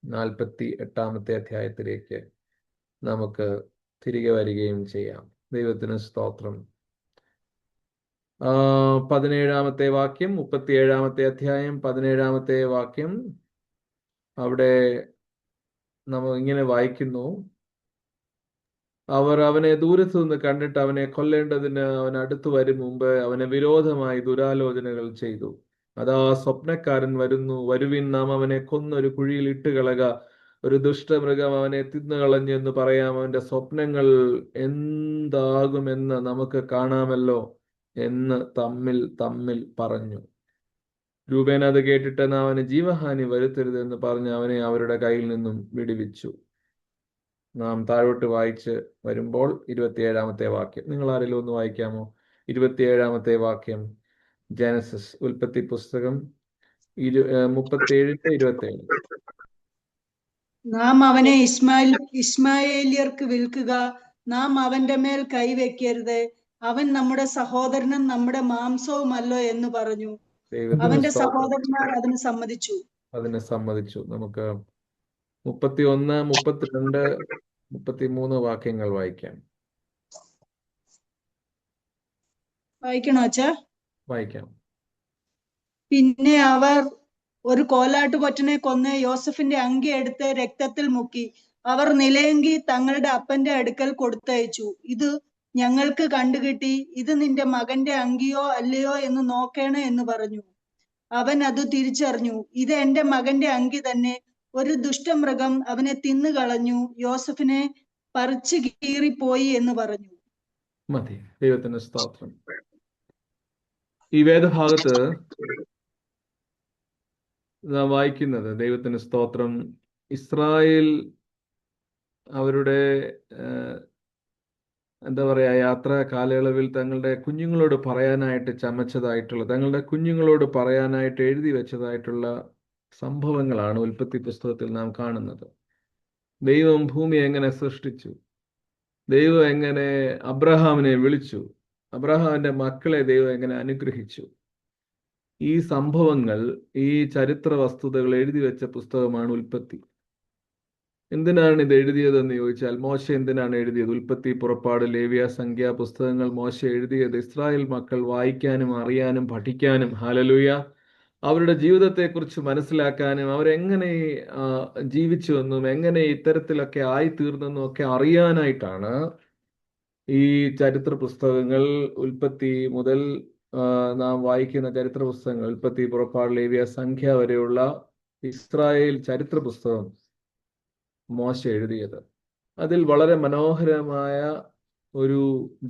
48 അധ്യായത്തിലേക്ക് നമുക്ക് തിരികെ വരികയും ചെയ്യാം. ദൈവത്തിന് സ്തോത്രം. 17 വാക്യം, 37 അധ്യായം 17 വാക്യം. അവിടെ നമ്മൾ ഇങ്ങനെ വായിക്കുന്നു: അവർ അവനെ ദൂരത്തു നിന്ന് കണ്ടിട്ട് അവനെ കൊല്ലേണ്ടതിന് അവൻ അടുത്തു വരും മുമ്പ് അവനെ വിരോധമായി ദുരാലോചനകൾ ചെയ്തു. അതാ സ്വപ്നക്കാരൻ വരുന്നു, വരുവിൻ, നാം അവനെ കൊന്നൊരു കുഴിയിൽ ഇട്ടുകളക, ഒരു ദുഷ്ടമൃഗം അവനെ തിന്നുകളഞ്ഞു എന്ന് പറയാം, അവന്റെ സ്വപ്നങ്ങൾ എന്താകുമെന്ന് നമുക്ക് കാണാമല്ലോ എന്ന് തമ്മിൽ പറഞ്ഞു. രൂപേൻ അത് കേട്ടിട്ട് നാം അവന് ജീവഹാനി വരുത്തരുത് എന്ന് പറഞ്ഞ് അവനെ അവരുടെ കയ്യിൽ നിന്നും വിടുവിച്ചു. നാം താഴോട്ട് വായിച്ച് വരുമ്പോൾ 27 വാക്യം, നിങ്ങൾ ആരെങ്കിലും ഒന്ന് വായിക്കാമോ? 27 വാക്യം, ജനസിസ്, ഉൽപ്പത്തി പുസ്തകം 37:27. നാം അവനെ ഇസ്മായേലിയർക്ക് വിൽക്കുക, നാം അവന്റെ മേൽ കൈവെക്കരുത്, അവൻ നമ്മുടെ സഹോദരനും നമ്മുടെ മാംസവുമല്ലോ എന്ന് പറഞ്ഞു. അവന്റെ സഹോദരന്മാർ അതിന് സമ്മതിച്ചു. നമുക്ക് 31, 32, 33 വാക്യങ്ങൾ വായിക്കാം. വായിക്കണോ അച്ഛാ? വായിക്കാം. പിന്നെ അവർ ഒരു കോലാട്ടുകൊറ്റനെ കൊന്ന് യോസഫിന്റെ അങ്കി എടുത്ത് രക്തത്തിൽ മുക്കി അവർ നിലയങ്കി തങ്ങളുടെ അപ്പന്റെ അടുക്കൽ കൊടുത്തയച്ചു. ഇത് ഞങ്ങൾക്ക് കണ്ടുകിട്ടി, ഇത് നിന്റെ മകന്റെ അങ്കിയോ അല്ലയോ എന്ന് നോക്കേണേ എന്ന് പറഞ്ഞു. അവൻ അത് തിരിച്ചറിഞ്ഞു, ഇത് എന്റെ മകന്റെ അങ്കി തന്നെ. ഒരു ദുഷ്ടമൃഗം അവനെ തിന്നുകളഞ്ഞു, യോസഫിനെ പറിച്ചു കീറിപ്പോയി എന്ന് പറഞ്ഞു. മതി. ദൈവത്തിന് സ്തോത്രം. ഈ വേദഭാഗത്ത് നാം വായിക്കുന്നത്, ദൈവത്തിന് സ്തോത്രം, ഇസ്രായേൽ അവരുടെ എന്താ പറയാ, യാത്രാ കാലയളവിൽ തങ്ങളുടെ കുഞ്ഞുങ്ങളോട് പറയാനായിട്ട് ചമച്ചതായിട്ടുള്ള, തങ്ങളുടെ കുഞ്ഞുങ്ങളോട് പറയാനായിട്ട് എഴുതി വെച്ചതായിട്ടുള്ള സംഭവങ്ങളാണ് ഉൽപ്പത്തി പുസ്തകത്തിൽ നാം കാണുന്നത്. ദൈവം ഭൂമി എങ്ങനെ സൃഷ്ടിച്ചു, ദൈവം എങ്ങനെ അബ്രഹാമിനെ വിളിച്ചു, അബ്രഹാമിന്റെ മക്കളെ ദൈവം എങ്ങനെ അനുഗ്രഹിച്ചു, ഈ സംഭവങ്ങൾ, ഈ ചരിത്ര വസ്തുതകൾ എഴുതി വെച്ച പുസ്തകമാണ് ഉൽപ്പത്തി. എന്തിനാണ് ഇത് എഴുതിയതെന്ന് ചോദിച്ചാൽ, മോശ എന്തിനാണ് എഴുതിയത്? ഉൽപ്പത്തി, പുറപ്പാട്, ലേവ്യ, സംഖ്യ പുസ്തകങ്ങൾ മോശ എഴുതിയത് ഇസ്രായേൽ മക്കൾ വായിക്കാനും അറിയാനും പഠിക്കാനും, ഹല്ലേലൂയ, അവരുടെ ജീവിതത്തെക്കുറിച്ച് മനസ്സിലാക്കാനും, അവരെങ്ങനെ ജീവിച്ചു എന്നും എങ്ങനെ ഇത്തരത്തിലൊക്കെ ആയിത്തീർന്നെന്നും ഒക്കെ അറിയാനായിട്ടാണ് ഈ ചരിത്ര പുസ്തകങ്ങൾ, ഉൽപ്പത്തി മുതൽ നാം വായിക്കുന്ന ചരിത്ര പുസ്തകങ്ങൾ, ഉൽപ്പത്തി, പുറപ്പാട്, ലേവ്യ, സംഖ്യ വരെയുള്ള ഇസ്രായേൽ ചരിത്ര പുസ്തകം മോശ എഴുതിയത്. അതിൽ വളരെ മനോഹരമായ ഒരു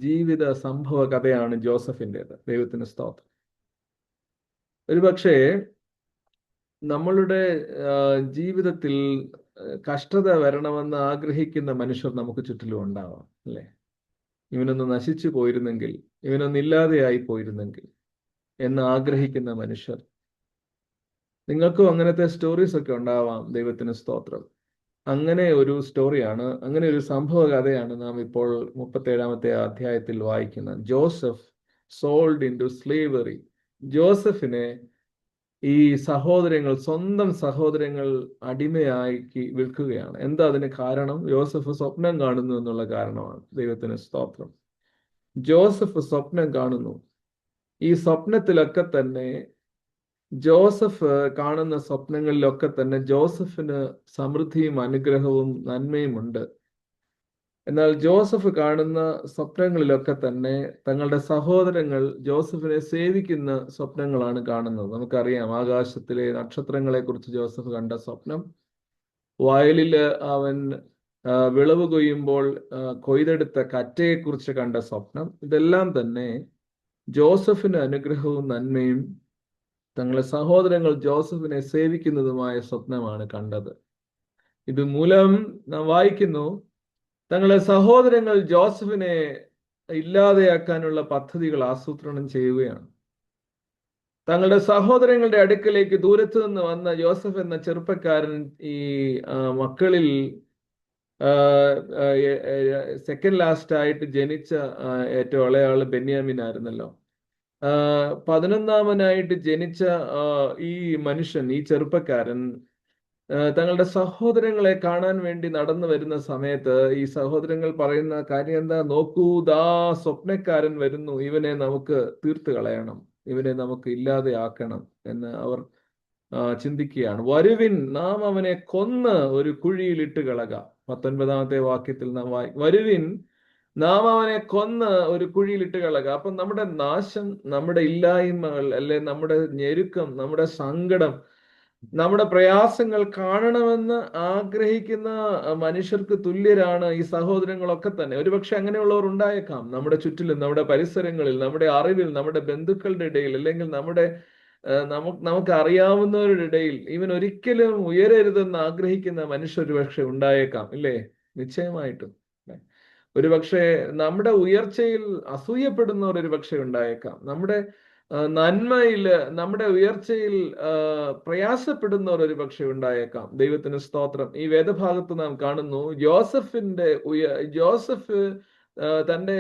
ജീവിത സംഭവ കഥയാണ് ജോസഫിൻ്റെത്. ദൈവത്തിന് സ്തോത്രം. ഒരുപക്ഷെ നമ്മളുടെ ജീവിതത്തിൽ കഷ്ടത വരണമെന്ന് ആഗ്രഹിക്കുന്ന മനുഷ്യർ നമുക്ക് ചുറ്റിലും ഉണ്ടാവാം, അല്ലേ? ഇവനൊന്ന് നശിച്ചു പോയിരുന്നെങ്കിൽ, ഇവനൊന്ന് ഇല്ലാതെയായി പോയിരുന്നെങ്കിൽ എന്ന് ആഗ്രഹിക്കുന്ന മനുഷ്യർ. നിങ്ങൾക്കും അങ്ങനത്തെ സ്റ്റോറീസ് ഒക്കെ ഉണ്ടാവാം. ദൈവത്തിന് സ്തോത്രം. അങ്ങനെ ഒരു സ്റ്റോറിയാണ്, അങ്ങനെ ഒരു സംഭവ കഥയാണ് നാം ഇപ്പോൾ 37 അധ്യായത്തിൽ വായിക്കുന്നത്. Joseph sold into slavery. ജോസഫിനെ ഈ സഹോദരങ്ങൾ, സ്വന്തം സഹോദരങ്ങൾ അടിമയാക്കി വിൽക്കുകയാണ്. എന്താ അതിന് കാരണം? യോസഫ് സ്വപ്നം കാണുന്നു എന്നുള്ള കാരണമാണ്. ദൈവത്തിന് സ്തോത്രം. ജോസഫ് സ്വപ്നം കാണുന്നു. ഈ സ്വപ്നത്തിലൊക്കെ തന്നെ ജോസഫ് കാണുന്ന സ്വപ്നങ്ങളിലൊക്കെ തന്നെ ജോസഫിന് സമൃദ്ധിയും അനുഗ്രഹവും നന്മയും ഉണ്ട്. എന്നാൽ ജോസഫ് കാണുന്ന സ്വപ്നങ്ങളിലൊക്കെ തന്നെ തങ്ങളുടെ സഹോദരങ്ങൾ ജോസഫിനെ സേവിക്കുന്ന സ്വപ്നങ്ങളാണ് കാണുന്നത്. നമുക്കറിയാം, ആകാശത്തിലെ നക്ഷത്രങ്ങളെ കുറിച്ച് ജോസഫ് കണ്ട സ്വപ്നം, വയലില് അവൻ വിളവ് കൊയ്യുമ്പോൾ കൊയ്തെടുത്ത കറ്റയെക്കുറിച്ച് കണ്ട സ്വപ്നം, ഇതെല്ലാം തന്നെ ജോസഫിന് അനുഗ്രഹവും നന്മയും തങ്ങളുടെ സഹോദരങ്ങൾ ജോസഫിനെ സേവിക്കുന്നതുമായ സ്വപ്നമാണ് കണ്ടത്. ഇത് മൂലം നാം വായിക്കുന്നു, തങ്ങളുടെ സഹോദരങ്ങൾ ജോസഫിനെ ഇല്ലാതെയാക്കാനുള്ള പദ്ധതികൾ ആസൂത്രണം ചെയ്യുകയാണ്. തങ്ങളുടെ സഹോദരങ്ങളുടെ അടുക്കലേക്ക് ദൂരത്തു നിന്ന് വന്ന ജോസഫ് എന്ന ചെറുപ്പക്കാരൻ ഈ മക്കളിൽ സെക്കൻഡ് ലാസ്റ്റ് ആയിട്ട് ജനിച്ച ഏറ്റവും ഇളയാള് ബെന്യാമിൻ ആയിരുന്നല്ലോ. 11ാമനായിട്ട് ജനിച്ച ഈ മനുഷ്യൻ, ഈ ചെറുപ്പക്കാരൻ തങ്ങളുടെ സഹോദരങ്ങളെ കാണാൻ വേണ്ടി നടന്നു വരുന്ന സമയത്ത് ഈ സഹോദരങ്ങൾ പറയുന്ന കാര്യം എന്താ? നോക്കൂ, ദാ സ്വപ്നക്കാരൻ വരുന്നു, ഇവനെ നമുക്ക് തീർത്ത് കളയണം, ഇവനെ നമുക്ക് ഇല്ലാതെ ആക്കണം എന്ന് അവർ ചിന്തിക്കുകയാണ്. വരുവിൻ, നാം അവനെ കൊന്ന് ഒരു കുഴിയിൽ ഇട്ട് കളക. 19ാമത്തെ വാക്യത്തിൽ നാം വരുവിൻ, നാം അവനെ കൊന്ന് ഒരു കുഴിയിൽ ഇട്ട് കളക. അപ്പൊ നമ്മുടെ നാശം, നമ്മുടെ ഇല്ലായ്മകൾ, അല്ലെ നമ്മുടെ ഞെരുക്കം, നമ്മുടെ സങ്കടം, നമ്മുടെ പ്രയാസങ്ങൾ കാണണമെന്ന് ആഗ്രഹിക്കുന്ന മനുഷ്യർക്ക് തുല്യരാണ് ഈ സഹോദരങ്ങളൊക്കെ തന്നെ. ഒരുപക്ഷെ അങ്ങനെയുള്ളവർ ഉണ്ടായേക്കാം നമ്മുടെ ചുറ്റിലും, നമ്മുടെ പരിസരങ്ങളിൽ, നമ്മുടെ അറിവിൽ, നമ്മുടെ ബന്ധുക്കളുടെ ഇടയിൽ, അല്ലെങ്കിൽ നമുക്ക് അറിയാവുന്നവരുടെ ഇടയിൽ ഇവൻ ഒരിക്കലും ഉയരരുതെന്ന് ആഗ്രഹിക്കുന്ന മനുഷ്യർ ഒരുപക്ഷെ ഉണ്ടായേക്കാം, ഇല്ലേ? നിശ്ചയമായിട്ടും. ഒരുപക്ഷെ നമ്മുടെ ഉയർച്ചയിൽ അസൂയപ്പെടുന്നവർ ഒരുപക്ഷെ ഉണ്ടായേക്കാം. നമ്മുടെ നന്മയില്, നമ്മുടെ ഉയർച്ചയിൽ പ്രയാസപ്പെടുന്നവർ ഒരുപക്ഷെ ഉണ്ടായേക്കാം. ദൈവത്തിന് സ്തോത്രം. ഈ വേദഭാഗത്ത് നാം കാണുന്നു, ജോസഫ് തന്റെ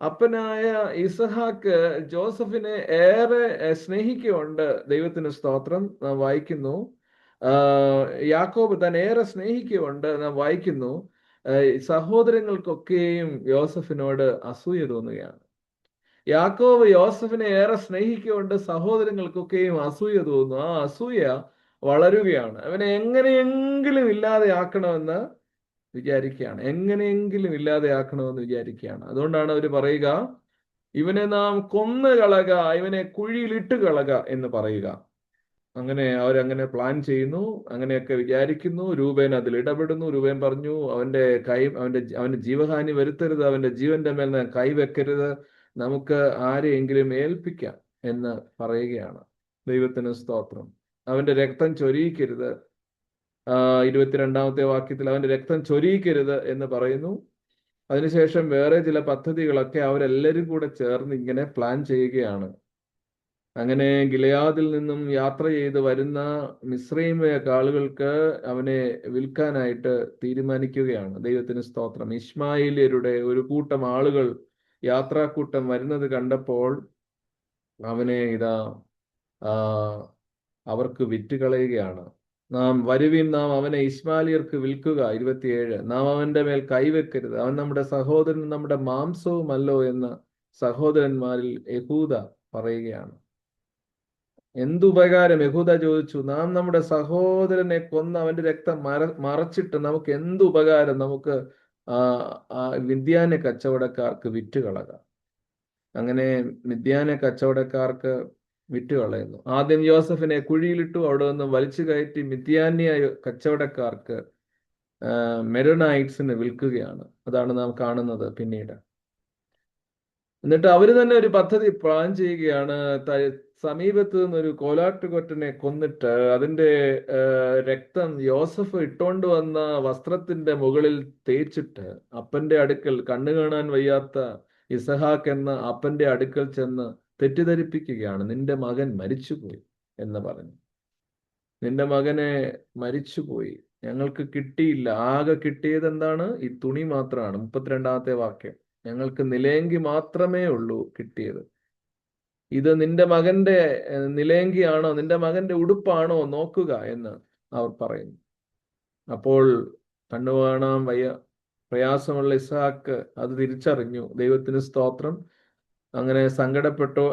അപ്പനായ ഇസഹാക്ക് ജോസഫിനെ ഏറെ സ്നേഹിക്കുന്നുണ്ട്. ദൈവത്തിന് സ്തോത്രം. നാം വായിക്കുന്നു, യാക്കോബ് തന്നെ ഏറെ സ്നേഹിക്കുന്നുണ്ട്. നാം വായിക്കുന്നു, സഹോദരങ്ങൾക്കൊക്കെയും യോസഫിനോട് അസൂയ തോന്നുകയാണ്. യാക്കോബ് യോസഫിനെ ഏറെ സ്നേഹിക്കുകൊണ്ട് സഹോദരങ്ങൾക്കൊക്കെയും അസൂയ തോന്നുന്നു. ആ അസൂയ വളരുകയാണ്. അവനെ എങ്ങനെയെങ്കിലും ഇല്ലാതെയാക്കണമെന്ന് വിചാരിക്കുകയാണ്. എങ്ങനെയെങ്കിലും ഇല്ലാതെയാക്കണമെന്ന് വിചാരിക്കുകയാണ്. അതുകൊണ്ടാണ് അവർ പറയുക, ഇവനെ നാം കൊന്നു കളക, ഇവനെ കുഴിയിലിട്ട് കളക എന്ന് പറയുക. അങ്ങനെ അവരങ്ങനെ പ്ലാൻ ചെയ്യുന്നു, അങ്ങനെയൊക്കെ വിചാരിക്കുന്നു. രൂപേൻ അതിൽ ഇടപെടുന്നു. രൂപേൻ പറഞ്ഞു, അവന്റെ ജീവഹാനി വരുത്തരുത്, അവന്റെ ജീവന്റെ മേൽ കൈവെക്കരുത്, നമുക്ക് ആരെയെങ്കിലും ഏൽപ്പിക്കാം എന്ന് പറയുകയാണ്. ദൈവത്തിന് സ്തോത്രം. അവന്റെ രക്തം ചൊരിയിക്കരുത്. 22ാമത്തെ വാക്യത്തിൽ അവന്റെ രക്തം ചൊരിയിക്കരുത് എന്ന് പറയുന്നു. അതിനുശേഷം വേറെ ചില പദ്ധതികളൊക്കെ അവരെല്ലാവരും കൂടെ ചേർന്ന് ഇങ്ങനെ പ്ലാൻ ചെയ്യുകയാണ്. അങ്ങനെ ഗിലെയാദിൽ നിന്നും യാത്ര ചെയ്ത് വരുന്ന മിസ്രൈമിലെ ആളുകൾക്ക് അവനെ വിൽക്കാനായിട്ട് തീരുമാനിക്കുകയാണ്. ദൈവത്തിന് സ്തോത്രം. ഇശ്മായേല്യരുടെ ഒരു കൂട്ടം ആളുകൾ, യാത്രാക്കൂട്ടം വരുന്നത് കണ്ടപ്പോൾ അവനെ അവർക്ക് വിറ്റുകളയുകയാണ്. വരുവിൻ, നാം അവനെ ഇശ്മാലിയർക്ക് വിൽക്കുക. 27, നാം അവന്റെ മേൽ കൈവെക്കരുത്, അവൻ നമ്മുടെ സഹോദരൻ, നമ്മുടെ മാംസവുമല്ലോ എന്ന് സഹോദരന്മാരിൽ യഹൂദ പറയുകയാണ്. എന്തുപകാരം? യഹൂദ ചോദിച്ചു, നാം നമ്മുടെ സഹോദരനെ കൊന്ന് അവന്റെ രക്തം മറച്ചിട്ട് നമുക്ക് എന്തുപകാരം? നമുക്ക് മിദ്യാന കച്ചവടക്കാർക്ക് വിറ്റുകളക. അങ്ങനെ മിദ്യാന കച്ചവടക്കാർക്ക് വിറ്റുകളയുന്നു. ആദ്യം യോസഫിനെ കുഴിയിലിട്ടു, അവിടെ നിന്ന് വലിച്ചു കയറ്റി മിദ്യാന്യ കച്ചവടക്കാർക്ക്, മെരോനൈറ്റ്സിന് വിൽക്കുകയാണ്. അതാണ് നാം കാണുന്നത് പിന്നീട്. എന്നിട്ട് അവര് തന്നെ ഒരു പദ്ധതി പ്ലാൻ ചെയ്യുകയാണ്. സമീപത്ത് നിന്നൊരു കോലാട്ടുകൊറ്റനെ കൊന്നിട്ട് അതിന്റെ രക്തം യോസഫ് ഇട്ടോണ്ട് വന്ന വസ്ത്രത്തിന്റെ മുകളിൽ തേച്ചിട്ട് അപ്പന്റെ അടുക്കൽ, കണ്ണു കാണാൻ വയ്യാത്ത ഇസഹാക്ക് എന്ന അപ്പന്റെ അടുക്കൽ ചെന്ന് തെറ്റിദ്ധരിപ്പിക്കുകയാണ്. നിന്റെ മകൻ മരിച്ചുപോയി എന്ന് പറഞ്ഞു. നിന്റെ മകനെ മരിച്ചുപോയി, ഞങ്ങൾക്ക് കിട്ടിയില്ല. ആകെ കിട്ടിയത് എന്താണ്? ഈ തുണി മാത്രമാണ്. 32ാമത്തെ വാക്യം. ഞങ്ങൾക്ക് നിലയെങ്കി മാത്രമേ ഉള്ളൂ കിട്ടിയത്. ഇത് നിന്റെ മകന്റെ നിലയങ്കിയാണോ, നിന്റെ മകന്റെ ഉടുപ്പാണോ, നോക്കുക എന്ന് അവർ പറയുന്നു. അപ്പോൾ കണ്ണു കാണാൻ പ്രയാസമുള്ള ഇസ്ഹാക്ക് അത് തിരിച്ചറിഞ്ഞു. ദൈവത്തിന് സ്തോത്രം. അങ്ങനെ സങ്കടപ്പെട്ടു.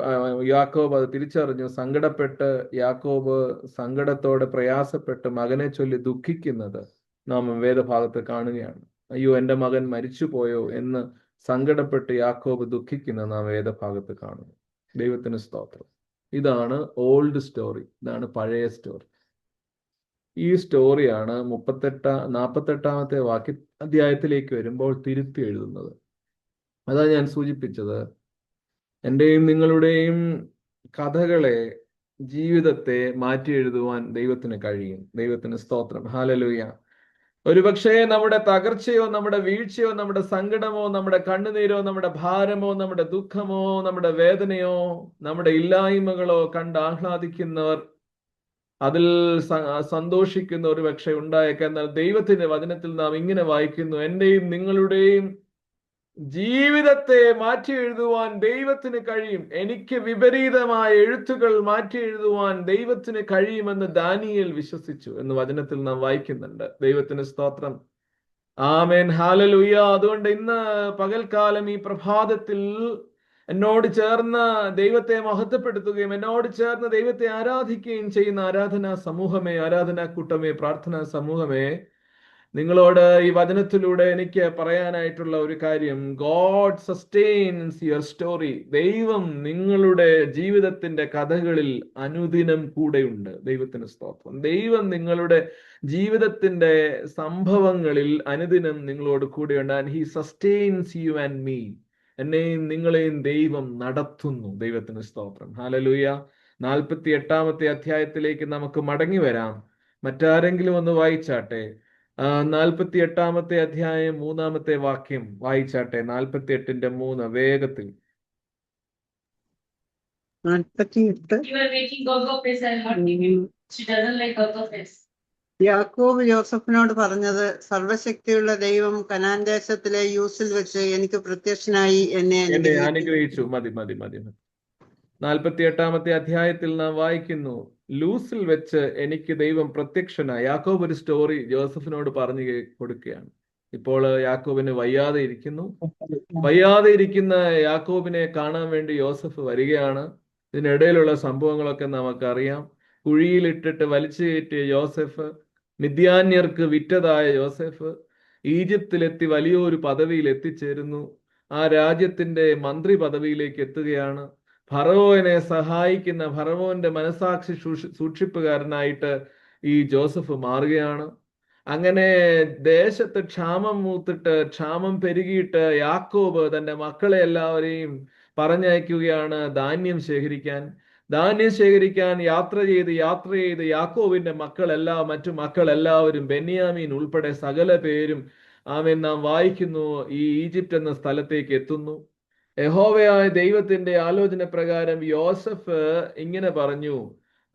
യാക്കോബ് അത് തിരിച്ചറിഞ്ഞു. സങ്കടപ്പെട്ട് യാക്കോബ് സങ്കടത്തോടെ പ്രയാസപ്പെട്ട് മകനെ ചൊല്ലി ദുഃഖിക്കുന്നത് നാം വേദഭാഗത്ത് കാണുകയാണ്. അയ്യോ, എൻ്റെ മകൻ മരിച്ചു പോയോ എന്ന് സങ്കടപ്പെട്ട് യാക്കോബ് ദുഃഖിക്കുന്നത് നാം വേദഭാഗത്ത് കാണുന്നു. ദൈവത്തിന് സ്തോത്രം. ഇതാണ് ഓൾഡ് സ്റ്റോറി, ഇതാണ് പഴയ സ്റ്റോറി. ഈ സ്റ്റോറിയാണ് 48 അധ്യായത്തിലേക്ക് വരുമ്പോൾ തിരുത്തി എഴുതുന്നത്. അതാ ഞാൻ സൂചിപ്പിച്ചത്. എൻ്റെയും നിങ്ങളുടെയും കഥകളെ, ജീവിതത്തെ മാറ്റി എഴുതുവാൻ ദൈവത്തിന് കഴിയും. ദൈവത്തിന് സ്തോത്രം. ഹല്ലേലൂയ. ഒരുപക്ഷെ നമ്മുടെ തകർച്ചയോ, നമ്മുടെ വീഴ്ചയോ, നമ്മുടെ സങ്കടമോ, നമ്മുടെ കണ്ണുനീരോ, നമ്മുടെ ഭാരമോ, നമ്മുടെ ദുഃഖമോ, നമ്മുടെ വേദനയോ, നമ്മുടെ ഇല്ലായ്മകളോ കണ്ട് ആഹ്ലാദിക്കുന്നവർ, അതിൽ സന്തോഷിക്കുന്ന ഒരു പക്ഷെ ഉണ്ടായേക്കാം. എന്നാൽ ദൈവത്തിന്റെ വചനത്തിൽ നാം ഇങ്ങനെ വായിക്കുന്നു: എന്റെയും നിങ്ങളുടെയും ജീവിതത്തെ മാറ്റി എഴുതുവാൻ ദൈവത്തിന് കഴിയും. എനിക്ക് വിപരീതമായ എഴുത്തുകൾ മാറ്റി എഴുതുവാൻ ദൈവത്തിന് കഴിയുമെന്ന് ദാനിയേൽ വിശ്വസിച്ചു എന്ന് വചനത്തിൽ നാം വായിക്കുന്നുണ്ട്. ദൈവത്തിന് സ്തോത്രം. ആമേൻ. ഹല്ലേലൂയ. അതുകൊണ്ട് ഇന്ന് പകൽക്കാലം, ഈ പ്രഭാതത്തിൽ എന്നോട് ചേർന്ന് ദൈവത്തെ മഹത്വപ്പെടുത്തുകയും എന്നോട് ചേർന്ന് ദൈവത്തെ ആരാധിക്കുകയും ചെയ്യുന്ന ആരാധനാ സമൂഹമേ, ആരാധനാ കൂട്ടമേ, പ്രാർത്ഥനാ സമൂഹമേ, നിങ്ങളോട് ഈ വചനത്തിലൂടെ എനിക്ക് പറയാനായിട്ടുള്ള ഒരു കാര്യം: ഗോഡ് സസ്റ്റെയിൻസ് യുവർ സ്റ്റോറി. ദൈവം നിങ്ങളുടെ ജീവിതത്തിന്റെ കഥകളിൽ അനുദിനം കൂടെയുണ്ട്. ദൈവത്തിന് സ്തോത്രം. ദൈവം നിങ്ങളുടെ ജീവിതത്തിന്റെ സംഭവങ്ങളിൽ അനുദിനം നിങ്ങളോട് കൂടെയുണ്ട്. And he sustains you and me. എന്നെയും നിങ്ങളെയും ദൈവം നടത്തുന്നു. ദൈവത്തിന് സ്തോത്രം. ഹല്ലേലൂയ. 48 അധ്യായത്തിലേക്ക് നമുക്ക് മടങ്ങി വരാം. മറ്റാരെങ്കിലും ഒന്ന് വായിച്ചാട്ടെ. 48 അധ്യായം 3-ാമത്തെ വാക്യം വായിച്ചാട്ടെ. 48:3 വേഗത്തിൽ. 48. യാക്കോബ് യോസഫിനോട് പറഞ്ഞത്: സർവശക്തിയുള്ള ദൈവം കനാൻ ദേശത്തിലെ യൂസിൽ വെച്ച് എനിക്ക് പ്രത്യക്ഷനായി എന്നെ അനുഗ്രഹിച്ചു. മതി. 48 അധ്യായത്തിൽ നാം വായിക്കുന്നു, ലൂസിൽ വെച്ച് എനിക്ക് ദൈവം പ്രത്യക്ഷനായി. യാക്കോബ് ഒരു സ്റ്റോറി ജോസഫിനോട് പറഞ്ഞു കൊടുക്കുകയാണ്. ഇപ്പോൾ യാക്കോബിന് വയ്യാതെ ഇരിക്കുന്ന യാക്കോബിനെ കാണാൻ വേണ്ടി യോസഫ് വരികയാണ്. ഇതിനിടയിലുള്ള സംഭവങ്ങളൊക്കെ നമുക്കറിയാം. കുഴിയിലിട്ടിട്ട് വലിച്ചു കയറ്റിയ യോസഫ്, മിദ്യാന്യർക്ക് വിറ്റതായ യോസഫ്, ഈജിപ്തിലെത്തി വലിയൊരു പദവിയിൽ എത്തിച്ചേരുന്നു. ആ രാജ്യത്തിന്റെ മന്ത്രി പദവിയിലേക്ക് എത്തുകയാണ്. ഫറവോനെ സഹായിക്കുന്ന, ഫറവോന്റെ മനസാക്ഷി സൂക്ഷിപ്പുകാരനായിട്ട് ഈ ജോസഫ് മാറുകയാണ്. അങ്ങനെ ദേശത്ത് ക്ഷാമം പെരുകിയിട്ട് യാക്കോബ് തന്റെ മക്കളെ എല്ലാവരെയും പറഞ്ഞയക്കുകയാണ് ധാന്യം ശേഖരിക്കാൻ. യാത്ര ചെയ്ത് യാക്കോബിന്റെ മറ്റു മക്കളെല്ലാവരും, ബെന്യാമീൻ ഉൾപ്പെടെ സകല പേരും നാം വായിക്കുന്നു, ഈ ഈജിപ്റ്റ് എന്ന സ്ഥലത്തേക്ക് എത്തുന്നു. യഹോവയായ ദൈവത്തിന്റെ ആലോചന പ്രകാരം യോസഫ് ഇങ്ങനെ പറഞ്ഞു: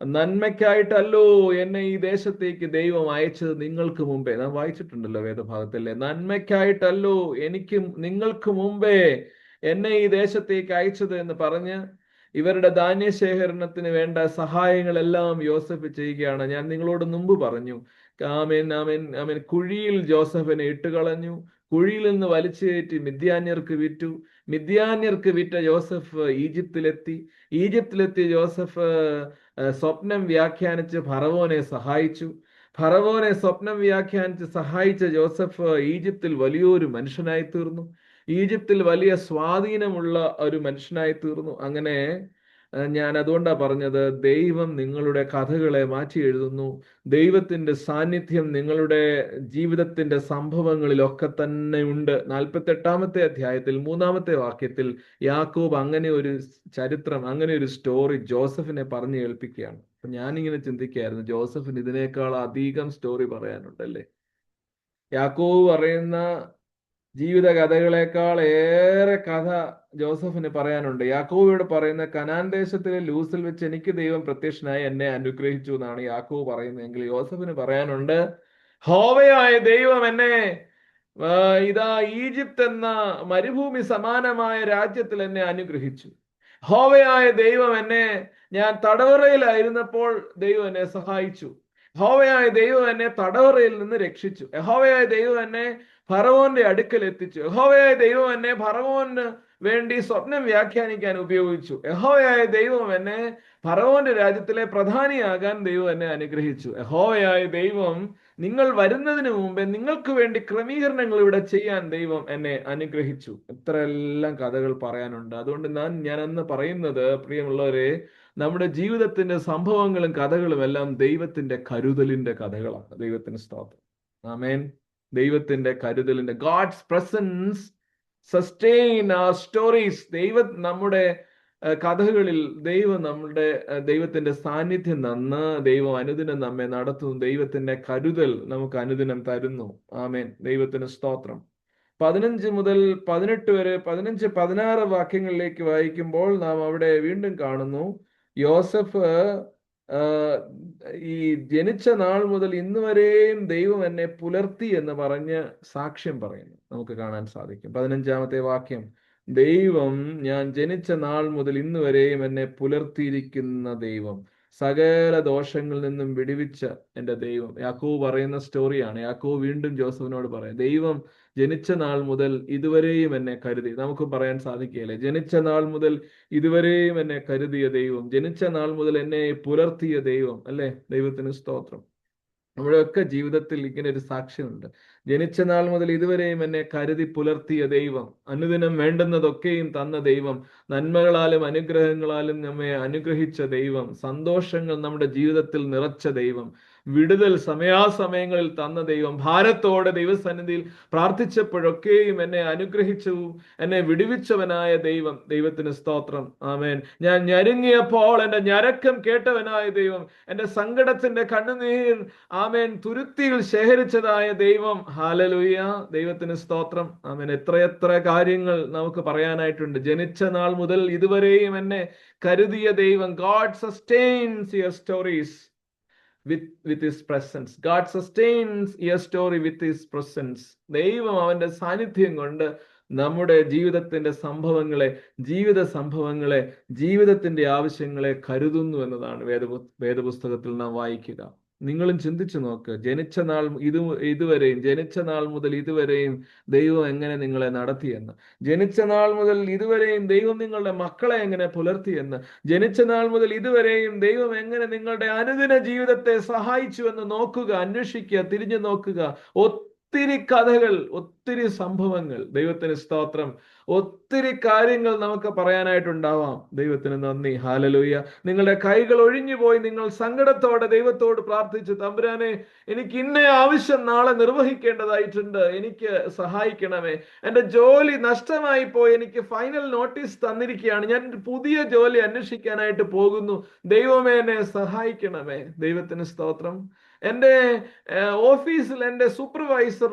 നന്മയ്ക്കായിട്ടല്ലോ എന്നെ ഈ ദേശത്തേക്ക് ദൈവം അയച്ചത് നിങ്ങൾക്ക് മുമ്പേ. നാം വായിച്ചിട്ടുണ്ടല്ലോ വേദഭാഗത്തല്ലേ, നന്മയ്ക്കായിട്ടല്ലോ നിങ്ങൾക്ക് മുമ്പേ എന്നെ ഈ ദേശത്തേക്ക് അയച്ചത് എന്ന് പറഞ്ഞ് ഇവരുടെ ധാന്യശേഖരണത്തിന് വേണ്ട സഹായങ്ങളെല്ലാം യോസഫ് ചെയ്യുകയാണ്. ഞാൻ നിങ്ങളോട് മുമ്പ് പറഞ്ഞു, ആമേൻ. കുഴിയിൽ ജോസഫിനെ ഇട്ടുകളഞ്ഞു. കുഴിയിൽ നിന്ന് വലിച്ചു കയറ്റി മിദ്യാന്യർക്ക് വിറ്റ ജോസഫ് ഈജിപ്തിലെത്തി ജോസഫ് സ്വപ്നം വ്യാഖ്യാനിച്ച് ഫറവോനെ സഹായിച്ച ജോസഫ് ഈജിപ്തിൽ വലിയൊരു മനുഷ്യനായി തീർന്നു. ഈജിപ്തിൽ വലിയ സ്വാധീനമുള്ള ഒരു മനുഷ്യനായി തീർന്നു. അങ്ങനെ ഞാൻ അതുകൊണ്ടാണ് പറഞ്ഞത്, ദൈവം നിങ്ങളുടെ കഥകളെ മാറ്റി എഴുതുന്നു. ദൈവത്തിന്റെ സാന്നിധ്യം നിങ്ങളുടെ ജീവിതത്തിന്റെ സംഭവങ്ങളിലൊക്കെ തന്നെ ഉണ്ട്. 48 അധ്യായത്തിൽ 3-ാമത്തെ വാക്യത്തിൽ യാക്കോബ് അങ്ങനെ ഒരു ചരിത്രം, അങ്ങനെ ഒരു സ്റ്റോറി ജോസഫിനെ പറഞ്ഞു കേൾപ്പിക്കുകയാണ്. അപ്പൊ ഞാനിങ്ങനെ ചിന്തിക്കുകയായിരുന്നു, ജോസഫിന് ഇതിനേക്കാൾ അധികം സ്റ്റോറി പറയാനുണ്ടല്ലേ. യാക്കോബ് പറയുന്ന ജീവിത കഥകളെക്കാൾ ഏറെ കഥ ജോസഫിന് പറയാനുണ്ട്. യാക്കോബിനോട് പറയുന്ന കനാൻ ദേശത്തിലെ ലൂസിൽ വെച്ച് എനിക്ക് ദൈവം പ്രത്യക്ഷനായി എന്നെ അനുഗ്രഹിച്ചു എന്നാണ് യാക്കോബ് പറയുന്നതെങ്കിൽ, യോസഫിന് പറയാനുണ്ട്, യഹോവയായ ദൈവം എന്നെ ഈജിപ്ത് എന്ന മരുഭൂമി സമാനമായ രാജ്യത്തിൽ എന്നെ അനുഗ്രഹിച്ചു. യഹോവയായ ദൈവം എന്നെ, ഞാൻ തടവറയിലായിരുന്നപ്പോൾ ദൈവം എന്നെ സഹായിച്ചു. യഹോവയായ ദൈവം എന്നെ തടവറയിൽ നിന്ന് രക്ഷിച്ചു. യഹോവയായ ദൈവം എന്നെ ഫറവോന്റെ അടുക്കൽ എത്തിച്ചു. യഹോവയായ ദൈവം എന്നെ ഫറവോന് വേണ്ടി സ്വപ്നം വ്യാഖ്യാനിക്കാൻ ഉപയോഗിച്ചു. യഹോവയായ ദൈവം എന്നെ ഫറവോന്റെ രാജ്യത്തിലെ പ്രധാനിയാകാൻ ദൈവം എന്നെ അനുഗ്രഹിച്ചു. യഹോവയായ ദൈവം നിങ്ങൾ വരുന്നതിന് മുമ്പേ നിങ്ങൾക്ക് വേണ്ടി ക്രമീകരണങ്ങൾ ഇവിടെ ചെയ്യാൻ ദൈവം എന്നെ അനുഗ്രഹിച്ചു. ഇത്രയെല്ലാം കഥകൾ പറയാനുണ്ട്. അതുകൊണ്ട് ഞാൻ അന്ന് പറയുന്നത്, പ്രിയമുള്ളവരെ, നമ്മുടെ ജീവിതത്തിന്റെ സംഭവങ്ങളും കഥകളും എല്ലാം ദൈവത്തിന്റെ കരുതലിന്റെ കഥകളാണ്. ദൈവത്തിന് സ്തോത്രം. ആമേൻ. ദൈവത്തിന്റെ കരുതലിന്റെ, God's presence sustain our stories. നമ്മുടെ കഥകളിൽ ദൈവത്തിന്റെ സാന്നിധ്യം ദൈവം അനുദിനം നമ്മെ നടത്തുന്നു. ദൈവത്തിന്റെ കരുതൽ നമുക്ക് അനുദിനം തരുന്നു. ആമേൻ. ദൈവത്തിന് സ്തോത്രം. 15 മുതൽ 18 വരെ 15-16 വാക്യങ്ങളിലേക്ക് വായിക്കുമ്പോൾ നാം അവിടെ വീണ്ടും കാണുന്നു, യോസഫ് ഈ ജനിച്ച നാൾ മുതൽ ഇന്ന് വരെയും ദൈവം എന്നെ പുലർത്തി എന്ന് പറഞ്ഞ് സാക്ഷ്യം പറയുന്നു. നമുക്ക് കാണാൻ സാധിക്കും. 15-ാമത്തെ വാക്യം, ദൈവം ഞാൻ ജനിച്ച നാൾ മുതൽ ഇന്ന് വരെയും എന്നെ പുലർത്തിയിരിക്കുന്ന ദൈവം, സകല ദോഷങ്ങളിൽ നിന്നും വിടുവിച്ച എൻ്റെ ദൈവം. യാക്കോബ് പറയുന്ന സ്റ്റോറിയാണ്. യാക്കോബ് വീണ്ടും ജോസഫിനോട് പറയാം, ദൈവം ജനിച്ച നാൾ മുതൽ ഇതുവരെയും എന്നെ കരുതി. നമുക്ക് പറയാൻ സാധിക്കുകയില്ലേ, ജനിച്ച നാൾ മുതൽ ഇതുവരെയും എന്നെ കരുതിയ ദൈവം, ജനിച്ച നാൾ മുതൽ എന്നെ പുലർത്തിയ ദൈവം. അല്ലെ? ദൈവത്തിന് സ്തോത്രം. നമ്മുടെയൊക്കെ ജീവിതത്തിൽ ഇങ്ങനെ ഒരു സാക്ഷ്യമുണ്ട്. ജനിച്ച നാൾ മുതൽ ഇതുവരെയും എന്നെ കരുതി പുലർത്തിയ ദൈവം, അനുദിനം വേണ്ടുന്നതൊക്കെയും തന്ന ദൈവം, നന്മകളാലും അനുഗ്രഹങ്ങളാലും നമ്മെ അനുഗ്രഹിച്ച ദൈവം, സന്തോഷങ്ങൾ നമ്മുടെ ജീവിതത്തിൽ നിറച്ച ദൈവം, വിടുതൽ സമയാസമയങ്ങളിൽ തന്ന ദൈവം, ഭാരത്തോടെ ദൈവസന്നിധിയിൽ പ്രാർത്ഥിച്ചപ്പോഴൊക്കെയും എന്നെ അനുഗ്രഹിച്ചു, എന്നെ വിടുവിച്ചവനായ ദൈവം. ദൈവത്തിന് സ്തോത്രം. ആമേൻ. ഞാൻ ഞെരുങ്ങിയപ്പോൾ എൻ്റെ ഞരക്കം കേട്ടവനായ ദൈവം, എൻ്റെ സങ്കടത്തിന്റെ കണ്ണുനീർ ആമേൻ തുരുത്തിയിൽ ശേഖരിച്ചതായ ദൈവം. ഹല്ലേലൂയ. ദൈവത്തിന് സ്തോത്രം. ആമേൻ. എത്രയെത്ര കാര്യങ്ങൾ നമുക്ക് പറയാനായിട്ടുണ്ട്. ജനിച്ച നാൾ മുതൽ ഇതുവരെയും എന്നെ കരുതിയ ദൈവം. God sustains your stories with his presence. God sustains your story with his presence. ദൈവം അവന്റെ സാന്നിധ്യം കൊണ്ട് നമ്മുടെ ജീവിതത്തിന്റെ ജീവിത സംഭവങ്ങളെ, ജീവിതത്തിന്റെ ആവശ്യങ്ങളെ കരുതുന്നു എന്നതാണ് വേദപുസ്തകത്തിൽ നാം വായിക്കുക. നിങ്ങളും ചിന്തിച്ചു നോക്ക്, ജനിച്ച നാൾ മുതൽ ഇതുവരെയും ദൈവം എങ്ങനെ നിങ്ങളെ നടത്തിയെന്ന്, ജനിച്ച നാൾ മുതൽ ഇതുവരെയും ദൈവം നിങ്ങളുടെ മക്കളെ എങ്ങനെ പുലർത്തിയെന്ന്, ജനിച്ച നാൾ മുതൽ ഇതുവരെയും ദൈവം എങ്ങനെ നിങ്ങളുടെ അനുദിന ജീവിതത്തെ സഹായിച്ചു എന്ന് നോക്കുക, അന്വേഷിക്കുക, തിരിഞ്ഞു നോക്കുക. ഒത്തിരി കഥകൾ, ഒത്തിരി സംഭവങ്ങൾ. ദൈവത്തിന് സ്തോത്രം. ഒത്തിരി കാര്യങ്ങൾ നമുക്ക് പറയാനായിട്ടുണ്ടാവാം. ദൈവത്തിന് നന്ദി. ഹല്ലേലൂയ. നിങ്ങളുടെ കൈകൾ ഒഴിഞ്ഞുപോയി നിങ്ങൾ സങ്കടത്തോടെ ദൈവത്തോട് പ്രാർത്ഥിച്ചു, തമ്പുരാനെ, എനിക്ക് ഇന്ന ആവശ്യം നാളെ നിർവഹിക്കേണ്ടതായിട്ടുണ്ട്, എനിക്ക് സഹായിക്കണമേ. എൻ്റെ ജോലി നഷ്ടമായി പോയി, എനിക്ക് ഫൈനൽ നോട്ടീസ് തന്നിരിക്കുകയാണ്, ഞാൻ പുതിയ ജോലി അന്വേഷിക്കാനായിട്ട് പോകുന്നു, ദൈവമേ എന്നെ സഹായിക്കണമേ. ദൈവത്തിന് സ്തോത്രം. എൻ്റെ ഓഫീസിൽ എൻ്റെ സൂപ്പർവൈസർ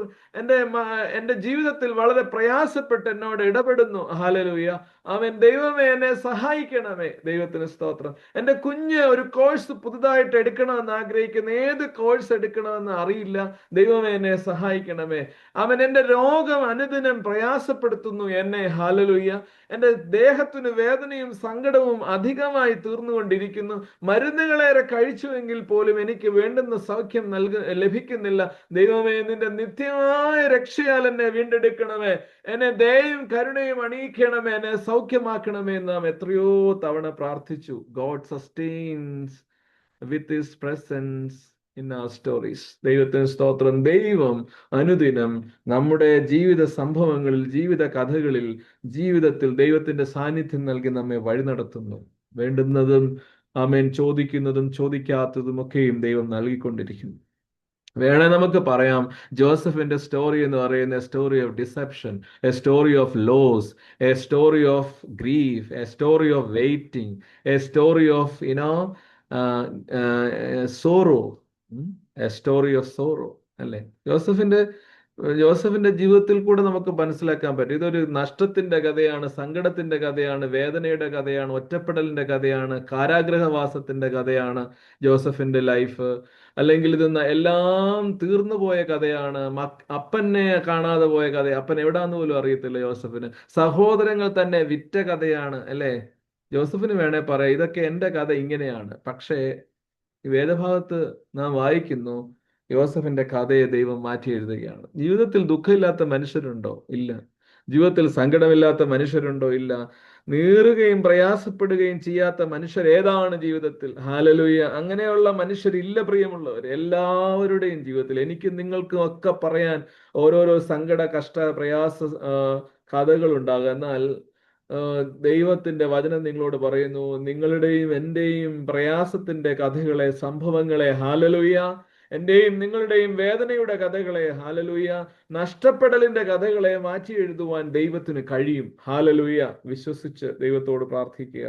എൻ്റെ ജീവിതത്തിൽ വളരെ പ്രയാസപ്പെട്ട് എന്നോട് ഇടപെടുന്നു. ഹല്ലേലൂയ. ആമേൻ. ദൈവമേ എന്നെ സഹായിക്കണമേ. ദൈവത്തിന് സ്തോത്രം. എൻ്റെ കുഞ്ഞ് ഒരു കോഴ്സ് പുതുതായിട്ട് എടുക്കണമെന്ന് ആഗ്രഹിക്കുന്നു, ഏത് കോഴ്സ് എടുക്കണമെന്ന് അറിയില്ല, ദൈവമേ എന്നെ സഹായിക്കണമേ. ആമേൻ. എൻ്റെ രോഗം അനുദിനം പ്രയാസപ്പെടുത്തുന്നു എന്നെ. ഹല്ലേലൂയ. എൻ്റെ ദേഹത്തിന് വേദനയും സങ്കടവും അധികമായി തീർന്നുകൊണ്ടിരിക്കുന്നു, മരുന്നുകളേറെ കഴിച്ചുവെങ്കിൽ പോലും എനിക്ക് വേണ്ടുന്ന സൗഖ്യം ലഭിക്കുന്നില്ല. ദൈവമേ, നിന്റെ നിത്യമായ രക്ഷയാൽ എന്നെ വീണ്ടെടുക്കണമേ, എന്നെ ദയയും കരുണയും അണിയിക്കണമേ, എന്നെ സൗഖ്യമാക്കണമേ എന്ന് നാം എത്രയോ തവണ പ്രാർത്ഥിച്ചു. God sustains with his presence in our stories. ദൈവത്തിന് സ്തോത്രം. ദൈവം അനുദിനം നമ്മുടെ ജീവിത സംഭവങ്ങളിൽ, ജീവിത കഥകളിൽ, ജീവിതത്തിൽ ദൈവത്തിന്റെ സാന്നിധ്യം നൽകി നമ്മെ വഴി നടത്തുന്നു. വേണ്ടുന്നതും ആമേൻ ചോദിക്കുന്നതും ചോദിക്കാത്തതും ഒക്കെയും ദൈവം നൽകിക്കൊണ്ടിരിക്കുന്നു. വേണേ നമുക്ക് പറയാം, ജോസഫിന്റെ സ്റ്റോറി എന്ന് പറയുന്ന story of deception, a story of loss, a story of grief, a story of waiting, a story of sorrow, a story of sorrow. അല്ലെ? ജോസഫിന്റെ ജീവിതത്തിൽ കൂടെ നമുക്ക് മനസ്സിലാക്കാൻ പറ്റും, ഇതൊരു നഷ്ടത്തിന്റെ കഥയാണ്, സങ്കടത്തിന്റെ കഥയാണ്, വേദനയുടെ കഥയാണ്, ഒറ്റപ്പെടലിന്റെ കഥയാണ്, കാരാഗ്രഹവാസത്തിന്റെ കഥയാണ് ജോസഫിന്റെ ലൈഫ്. അല്ലെങ്കിൽ ഇത് എല്ലാം തീർന്നു പോയ കഥയാണ്, അപ്പനെ കാണാതെ പോയ കഥ, അപ്പൻ എവിടാന്ന് പോലും അറിയത്തില്ല ജോസഫിന്, സഹോദരങ്ങൾ തന്നെ വിറ്റ കഥയാണ്. അല്ലേ? ജോസഫിന് വേണേ പറയാം ഇതൊക്കെ എൻ്റെ കഥ ഇങ്ങനെയാണ്. പക്ഷേ ഈ വേദഭാഗത്ത് നാം വായിക്കുന്നു യോസഫിന്റെ കഥയെ ദൈവം മാറ്റി എഴുതുകയാണ്. ജീവിതത്തിൽ ദുഃഖമില്ലാത്ത മനുഷ്യരുണ്ടോ? ഇല്ല. ജീവിതത്തിൽ സങ്കടമില്ലാത്ത മനുഷ്യരുണ്ടോ? ഇല്ല. നീറുകയും പ്രയാസപ്പെടുകയും ചെയ്യാത്ത മനുഷ്യർ ഏതാണ് ജീവിതത്തിൽ? ഹാലലൂയ. അങ്ങനെയുള്ള മനുഷ്യരില്ല പ്രിയമുള്ളവർ. എല്ലാവരുടെയും ജീവിതത്തിൽ എനിക്കും നിങ്ങൾക്കും ഒക്കെ പറയാൻ ഓരോരോ സങ്കട കഷ്ട പ്രയാസ കഥകൾ ഉണ്ടാകും. എന്നാൽ ദൈവത്തിന്റെ വചനം നിങ്ങളോട് പറയുന്നു, നിങ്ങളുടെയും എന്റെയും പ്രയാസത്തിന്റെ കഥകളെ, സംഭവങ്ങളെ, ഹാലലൂയ, എന്റെയും നിങ്ങളുടെയും വേദനയുടെ കഥകളെ, ഹാലലൂയ, നഷ്ടപ്പെടലിന്റെ കഥകളെ മാറ്റി എഴുതുവാൻ ദൈവത്തിന് കഴിയും. ഹാലലൂയ. വിശ്വസിച്ച് ദൈവത്തോട് പ്രാർത്ഥിക്കുക.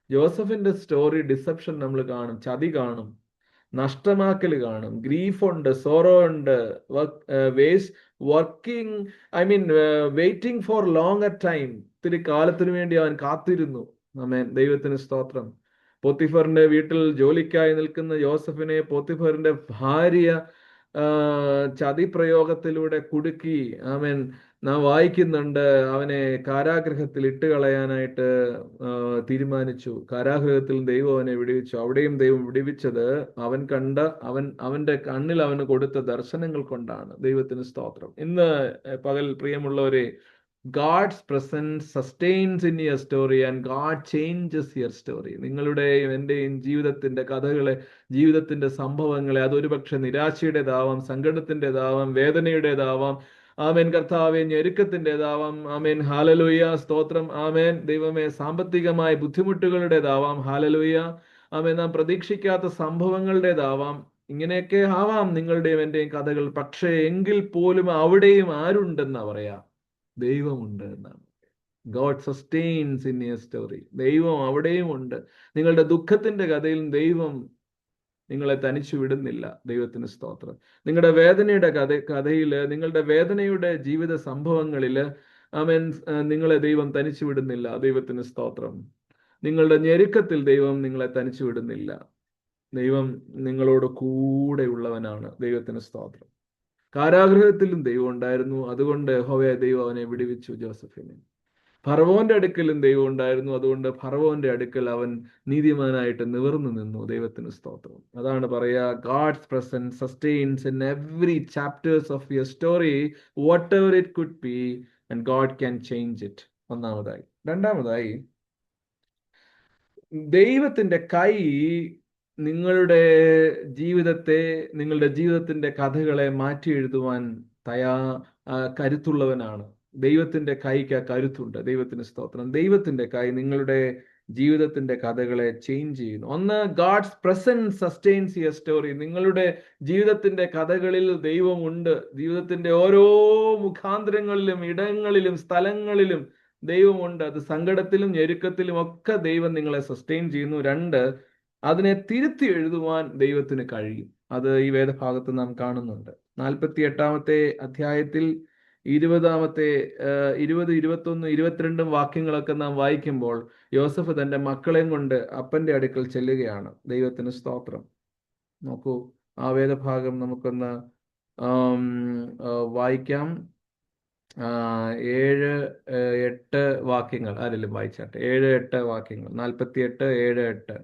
ജോസഫിന്റെ സ്റ്റോറി ഡിസെപ്ഷൻ നമ്മൾ കാണും, ചതി കാണും, നഷ്ടമാക്കൽ കാണും, ഗ്രീഫ് ഉണ്ട്, സോറോ ഉണ്ട്, working waiting for long time. ഇത്തിരി കാലത്തിനു വേണ്ടി അവൻ കാത്തിരുന്നു. ആമേൻ. ദൈവത്തിന് സ്തോത്രം. പോത്തിഫറിന്റെ വീട്ടിൽ ജോലിക്കായി നിൽക്കുന്ന യോസഫിനെ പോത്തിഫറിന്റെ ഭാര്യ ചതിപ്രയോഗത്തിലൂടെ കുടുക്കി. ആമേൻ. നാം വായിക്കുന്നുണ്ട്, അവനെ കാരാഗൃഹത്തിൽ ഇട്ടുകളയാനായിട്ട് തീരുമാനിച്ചു. കാരാഗൃഹത്തിൽ ദൈവം അവനെ വിടുവിച്ചു. അവിടെയും ദൈവം വിടുവിച്ചത് അവന്റെ കണ്ണിൽ അവന് കൊടുത്ത ദർശനങ്ങൾ കൊണ്ടാണ്. ദൈവത്തിന് സ്തോത്രം. ഇന്ന് പകൽ പ്രിയമുള്ളവരെ, God's presence sustains in your story and God changes your story. നിങ്ങളുടെയും എൻ്റെയും ജീവിതത്തിന്റെ കഥകളെ, ജീവിതത്തിന്റെ സംഭവങ്ങളെ, അതൊരു പക്ഷെ നിരാശയുടേതാവാം, സങ്കടത്തിൻ്റെതാവാം, വേദനയുടേതാവാം, ആമേൻ കർത്താവേ, ഞെരുക്കത്തിൻ്റെതാവാം, ആമേൻ ഹാലലൂയ, സ്തോത്രം, ആമേൻ ദൈവമേ, സാമ്പത്തികമായ ബുദ്ധിമുട്ടുകളുടേതാവാം, ഹാലലൂയ, ആമേൻ നാം പ്രതീക്ഷിക്കാത്ത സംഭവങ്ങളുടേതാവാം. ഇങ്ങനെയൊക്കെ ആവാം നിങ്ങളുടെയും എൻ്റെയും കഥകൾ. പക്ഷേ എങ്കിൽ പോലും അവിടെയും ആരുണ്ടെന്നാ പറയാ? ദൈവമുണ്ട് എന്നാണ്. God sustains in your story. ദൈവം അവിടെയും ഉണ്ട്. നിങ്ങളുടെ ദുഃഖത്തിന്റെ കഥയിൽ ദൈവം നിങ്ങളെ തനിച്ചു വിടുന്നില്ല. ദൈവത്തിന് സ്തോത്രം. നിങ്ങളുടെ വേദനയുടെ കഥയില്, നിങ്ങളുടെ വേദനയുടെ ജീവിത സംഭവങ്ങളില്, ആമേൻ, നിങ്ങളെ ദൈവം തനിച്ചു വിടുന്നില്ല. ദൈവത്തിന് സ്തോത്രം. നിങ്ങളുടെ ഞെരുക്കത്തിൽ ദൈവം നിങ്ങളെ തനിച്ചു വിടുന്നില്ല. ദൈവം നിങ്ങളോട് കൂടെ ഉള്ളവനാണ്. ദൈവത്തിന് സ്തോത്രം. കാരാഗൃഹത്തിലും ദൈവം ഉണ്ടായിരുന്നു. അതുകൊണ്ട് യഹോവയായ ദൈവം അവനെ വിടുവിച്ചു, ജോസഫിനെ. ഫറവോന്റെ അടുക്കലും ദൈവം ഉണ്ടായിരുന്നു. അതുകൊണ്ട് ഫറവോന്റെ അടുക്കൽ അവൻ നീതിമാനായിട്ട് നിവർന്നു നിന്നു. ദൈവത്തിന് സ്തോത്രം. അതാണ് പറയാ, God's presence sustains in every chapters of your story, whatever it could be, and God can change it. ഒന്നാമതായി. രണ്ടാമതായി, ദൈവത്തിന്റെ കൈ നിങ്ങളുടെ ജീവിതത്തെ, നിങ്ങളുടെ ജീവിതത്തിന്റെ കഥകളെ മാറ്റി എഴുതുവാൻ കരുത്തുള്ളവനാണ്. ദൈവത്തിന്റെ കൈക്ക് കരുത്തുണ്ട്. ദൈവത്തിന് സ്തോത്രം. ദൈവത്തിന്റെ കൈ നിങ്ങളുടെ ജീവിതത്തിന്റെ കഥകളെ ചേഞ്ച് ചെയ്യുന്നു. ഒന്ന്, God's presence sustains your story. നിങ്ങളുടെ ജീവിതത്തിന്റെ കഥകളിൽ ദൈവമുണ്ട്. ജീവിതത്തിന്റെ ഓരോ മുഖാന്തരങ്ങളിലും, ഇടങ്ങളിലും, സ്ഥലങ്ങളിലും ദൈവമുണ്ട്. അത് സങ്കടത്തിലും ഞെരുക്കത്തിലും ഒക്കെ ദൈവം നിങ്ങളെ സസ്റ്റെയിൻ ചെയ്യുന്നു. രണ്ട്, അതിനെ തിരുത്തി എഴുതുവാൻ ദൈവത്തിന് കഴിയും. അത് ഈ വേദഭാഗത്ത് നാം കാണുന്നുണ്ട്. 48-ാമത്തെ അധ്യായത്തിൽ 20, 21, 22 വാക്യങ്ങളൊക്കെ നാം വായിക്കുമ്പോൾ യോസഫ് തന്റെ മക്കളെയും കൊണ്ട് അപ്പന്റെ അടുക്കൽ ചെല്ലുകയാണ്. ദൈവത്തിന് സ്തോത്രം. നോക്കൂ, ആ വേദഭാഗം നമുക്കൊന്ന് വായിക്കാം. 7, 8 വാക്യങ്ങൾ ആരെങ്കിലും വായിച്ചാട്ടെ. 7, 8 വാക്യങ്ങൾ. 48, 7, 8.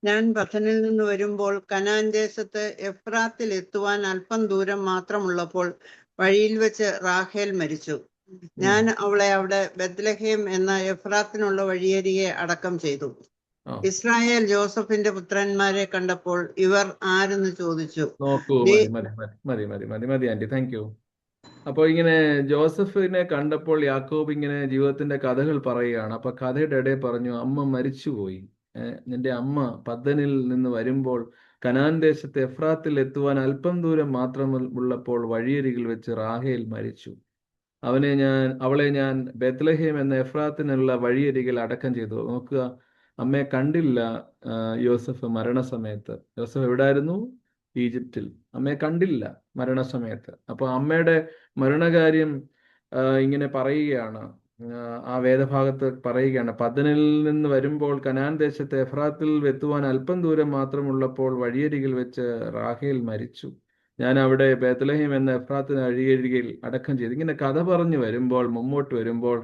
ഞാൻ പത്തനിൽ നിന്ന് വരുമ്പോൾ കനാൻ ദേശത്ത് എഫ്രാത്തിൽ എത്തുവാൻ അല്പം ദൂരം മാത്രമുള്ളപ്പോൾ വഴിയിൽ വെച്ച് റാഹേൽ മരിച്ചു. ഞാൻ അവളെ അവിടെ ബത്ലഹേം എന്ന എഫ്രാത്തിനുള്ള വഴിയരികെ അടക്കം ചെയ്തു. ഇസ്രായേൽ ജോസഫിന്റെ പുത്രന്മാരെ കണ്ടപ്പോൾ ഇവർ ആരെന്ന് ചോദിച്ചു. നോക്കൂ, മതി ആന്റി, താങ്ക് യു. അപ്പോൾ ഇങ്ങനെ ജോസഫിനെ കണ്ടപ്പോൾ യാക്കോബ് ഇങ്ങനെ ജീവിതത്തിന്റെ കഥകൾ പറയുകയാണ്. അപ്പൊ കഥയുടെ ഇടയിൽ പറഞ്ഞു, അമ്മ മരിച്ചുപോയി. നിന്റെ അമ്മ പദ്ദനിൽ നിന്ന് വരുമ്പോൾ കനാൻ ദേശത്ത് എഫ്രാത്തിൽ എത്തുവാൻ അല്പം ദൂരം മാത്രമുള്ളപ്പോൾ വഴിയരികിൽ വെച്ച് റാഹേൽ മരിച്ചു. അവളെ ഞാൻ ബത്ലഹേം എന്ന എഫ്രാത്തിനുള്ള വഴിയരികിൽ അടക്കം ചെയ്തു. നോക്കുക, അമ്മയെ കണ്ടില്ല യോസഫ് മരണസമയത്ത്. യോസഫ് എവിടായിരുന്നു? ഈജിപ്തിൽ. അമ്മയെ കണ്ടില്ല മരണസമയത്ത്. അപ്പൊ അമ്മയുടെ മരണകാര്യം ഇങ്ങനെ പറയുകയാണ്. ആ വേദഭാഗത്ത് പറയുകയാണ്, പദ്ദനിൽ നിന്ന് വരുമ്പോൾ കനാൻ ദേശത്തെ എഫ്രാത്തിൽ എത്തുവാൻ അല്പം ദൂരം മാത്രമുള്ളപ്പോൾ വഴിയരികിൽ വെച്ച് റാഹേൽ മരിച്ചു. ഞാൻ അവിടെ ബേത്ലഹേം എന്ന എഫ്രാത്തിന് അഴികഴികയിൽ അടക്കം ചെയ്തു. ഇങ്ങനെ കഥ പറഞ്ഞു വരുമ്പോൾ, മുമ്പോട്ട് വരുമ്പോൾ,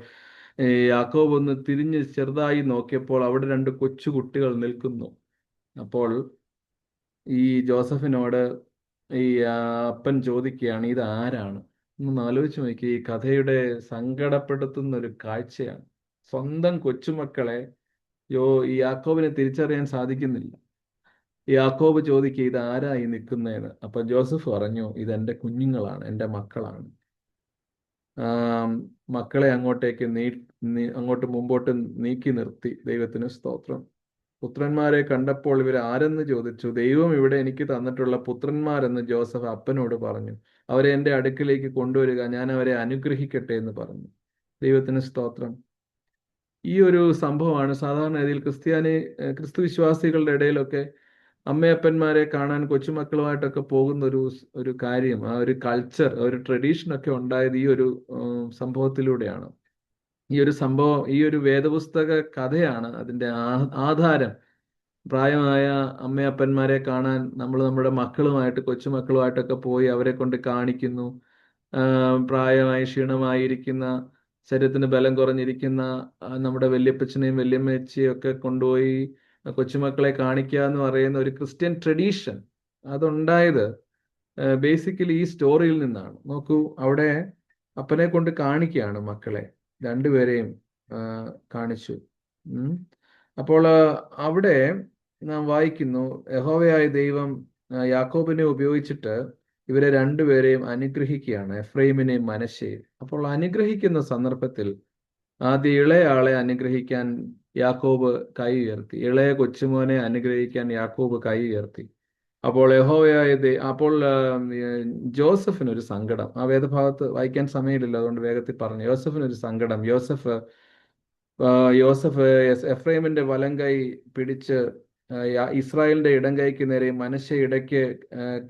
യാക്കോബ് ഒന്ന് തിരിഞ്ഞ് ചെറുതായി നോക്കിയപ്പോൾ അവിടെ 2 കൊച്ചു കുട്ടികൾ നിൽക്കുന്നു. അപ്പോൾ ഈ ജോസഫിനോട് ഈ അപ്പൻ ചോദിക്കുകയാണ്, ഇത് ആരാണ്? ഒന്ന് ആലോചിച്ച് നോക്കി. ഈ കഥയുടെ സങ്കടപ്പെടുത്തുന്ന ഒരു കാഴ്ചയാണ്. സ്വന്തം കൊച്ചുമക്കളെ ഈ യാക്കോബിനെ തിരിച്ചറിയാൻ സാധിക്കുന്നില്ല. യാക്കോബ് ചോദിക്കുക, ഇത് ആരാ ഈ നിൽക്കുന്നതെന്ന്. അപ്പൊ ജോസഫ് പറഞ്ഞു, ഇത് എൻ്റെ കുഞ്ഞുങ്ങളാണ്, എൻ്റെ മക്കളാണ്. മക്കളെ അങ്ങോട്ടേക്ക് അങ്ങോട്ട് മുമ്പോട്ട് നീക്കി നിർത്തി. ദൈവത്തിന് സ്തോത്രം. പുത്രന്മാരെ കണ്ടപ്പോൾ ഇവർ ആരെന്ന് ചോദിച്ചു. ദൈവം ഇവിടെ എനിക്ക് തന്നിട്ടുള്ള പുത്രന്മാരെന്ന് ജോസഫ് അപ്പനോട് പറഞ്ഞു. അവരെ എൻ്റെ അടുക്കിലേക്ക് കൊണ്ടുവരിക, ഞാൻ അവരെ അനുഗ്രഹിക്കട്ടെ എന്ന് പറഞ്ഞു. ദൈവത്തിന് സ്തോത്രം. ഈ ഒരു സംഭവമാണ് സാധാരണ രീതിയിൽ ക്രിസ്തു വിശ്വാസികളുടെ ഇടയിലൊക്കെ അമ്മയപ്പന്മാരെ കാണാൻ കൊച്ചുമക്കളുമായിട്ടൊക്കെ പോകുന്ന ഒരു കാര്യം, ആ ഒരു കൾച്ചർ, ഒരു ട്രഡീഷനൊക്കെ ഉണ്ടായത് ഈ ഒരു സംഭവത്തിലൂടെയാണ്. ഈ ഒരു വേദപുസ്തക കഥയാണ് അതിൻ്റെ ആധാരം. പ്രായമായ അമ്മയപ്പന്മാരെ കാണാൻ നമ്മൾ നമ്മുടെ മക്കളുമായിട്ട്, കൊച്ചുമക്കളുമായിട്ടൊക്കെ പോയി അവരെ കൊണ്ട് കാണിക്കുന്നു. പ്രായമായി ക്ഷീണമായിരിക്കുന്ന, ശരീരത്തിന് ബലം കുറഞ്ഞിരിക്കുന്ന നമ്മുടെ വല്യപ്പച്ചനെയും വല്യമ്മച്ചിയും ഒക്കെ കൊണ്ടുപോയി കൊച്ചുമക്കളെ കാണിക്കുക എന്ന് പറയുന്ന ഒരു ക്രിസ്ത്യൻ ട്രഡീഷൻ അതുണ്ടായത് ബേസിക്കലി ഈ സ്റ്റോറിയിൽ നിന്നാണ്. നോക്കൂ, അവിടെ അപ്പനെ കൊണ്ട് കാണിക്കുകയാണ് മക്കളെ, 2 പേരെയും കാണിച്ചു. അപ്പോൾ അവിടെ നാം വായിക്കുന്നു, യഹോവയായ ദൈവം യാക്കോബിനെ ഉപയോഗിച്ചിട്ട് ഇവരെ 2 പേരെയും അനുഗ്രഹിക്കുകയാണ്, എഫ്രൈമിനെയും മനശ്ശെയും. അപ്പോൾ അനുഗ്രഹിക്കുന്ന സന്ദർഭത്തിൽ ആദ്യം ഇളയാളെ അനുഗ്രഹിക്കാൻ യാക്കോബ് കൈ ഉയർത്തി. ഇളയ കൊച്ചുമോനെ അനുഗ്രഹിക്കാൻ യാക്കോബ് കൈ ഉയർത്തി. അപ്പോൾ അപ്പോൾ ജോസഫിനൊരു സങ്കടം. ആ വേദഭാഗത്ത് വായിക്കാൻ സമയമില്ല, അതുകൊണ്ട് വേഗത്തിൽ പറഞ്ഞു. യോസഫിനൊരു സങ്കടം. യോസഫ് എഫ്രൈമിന്റെ വലം കൈ പിടിച്ച് ഇസ്രായേലിന്റെ ഇടം കൈക്ക് നേരെ, മനശ്ശെ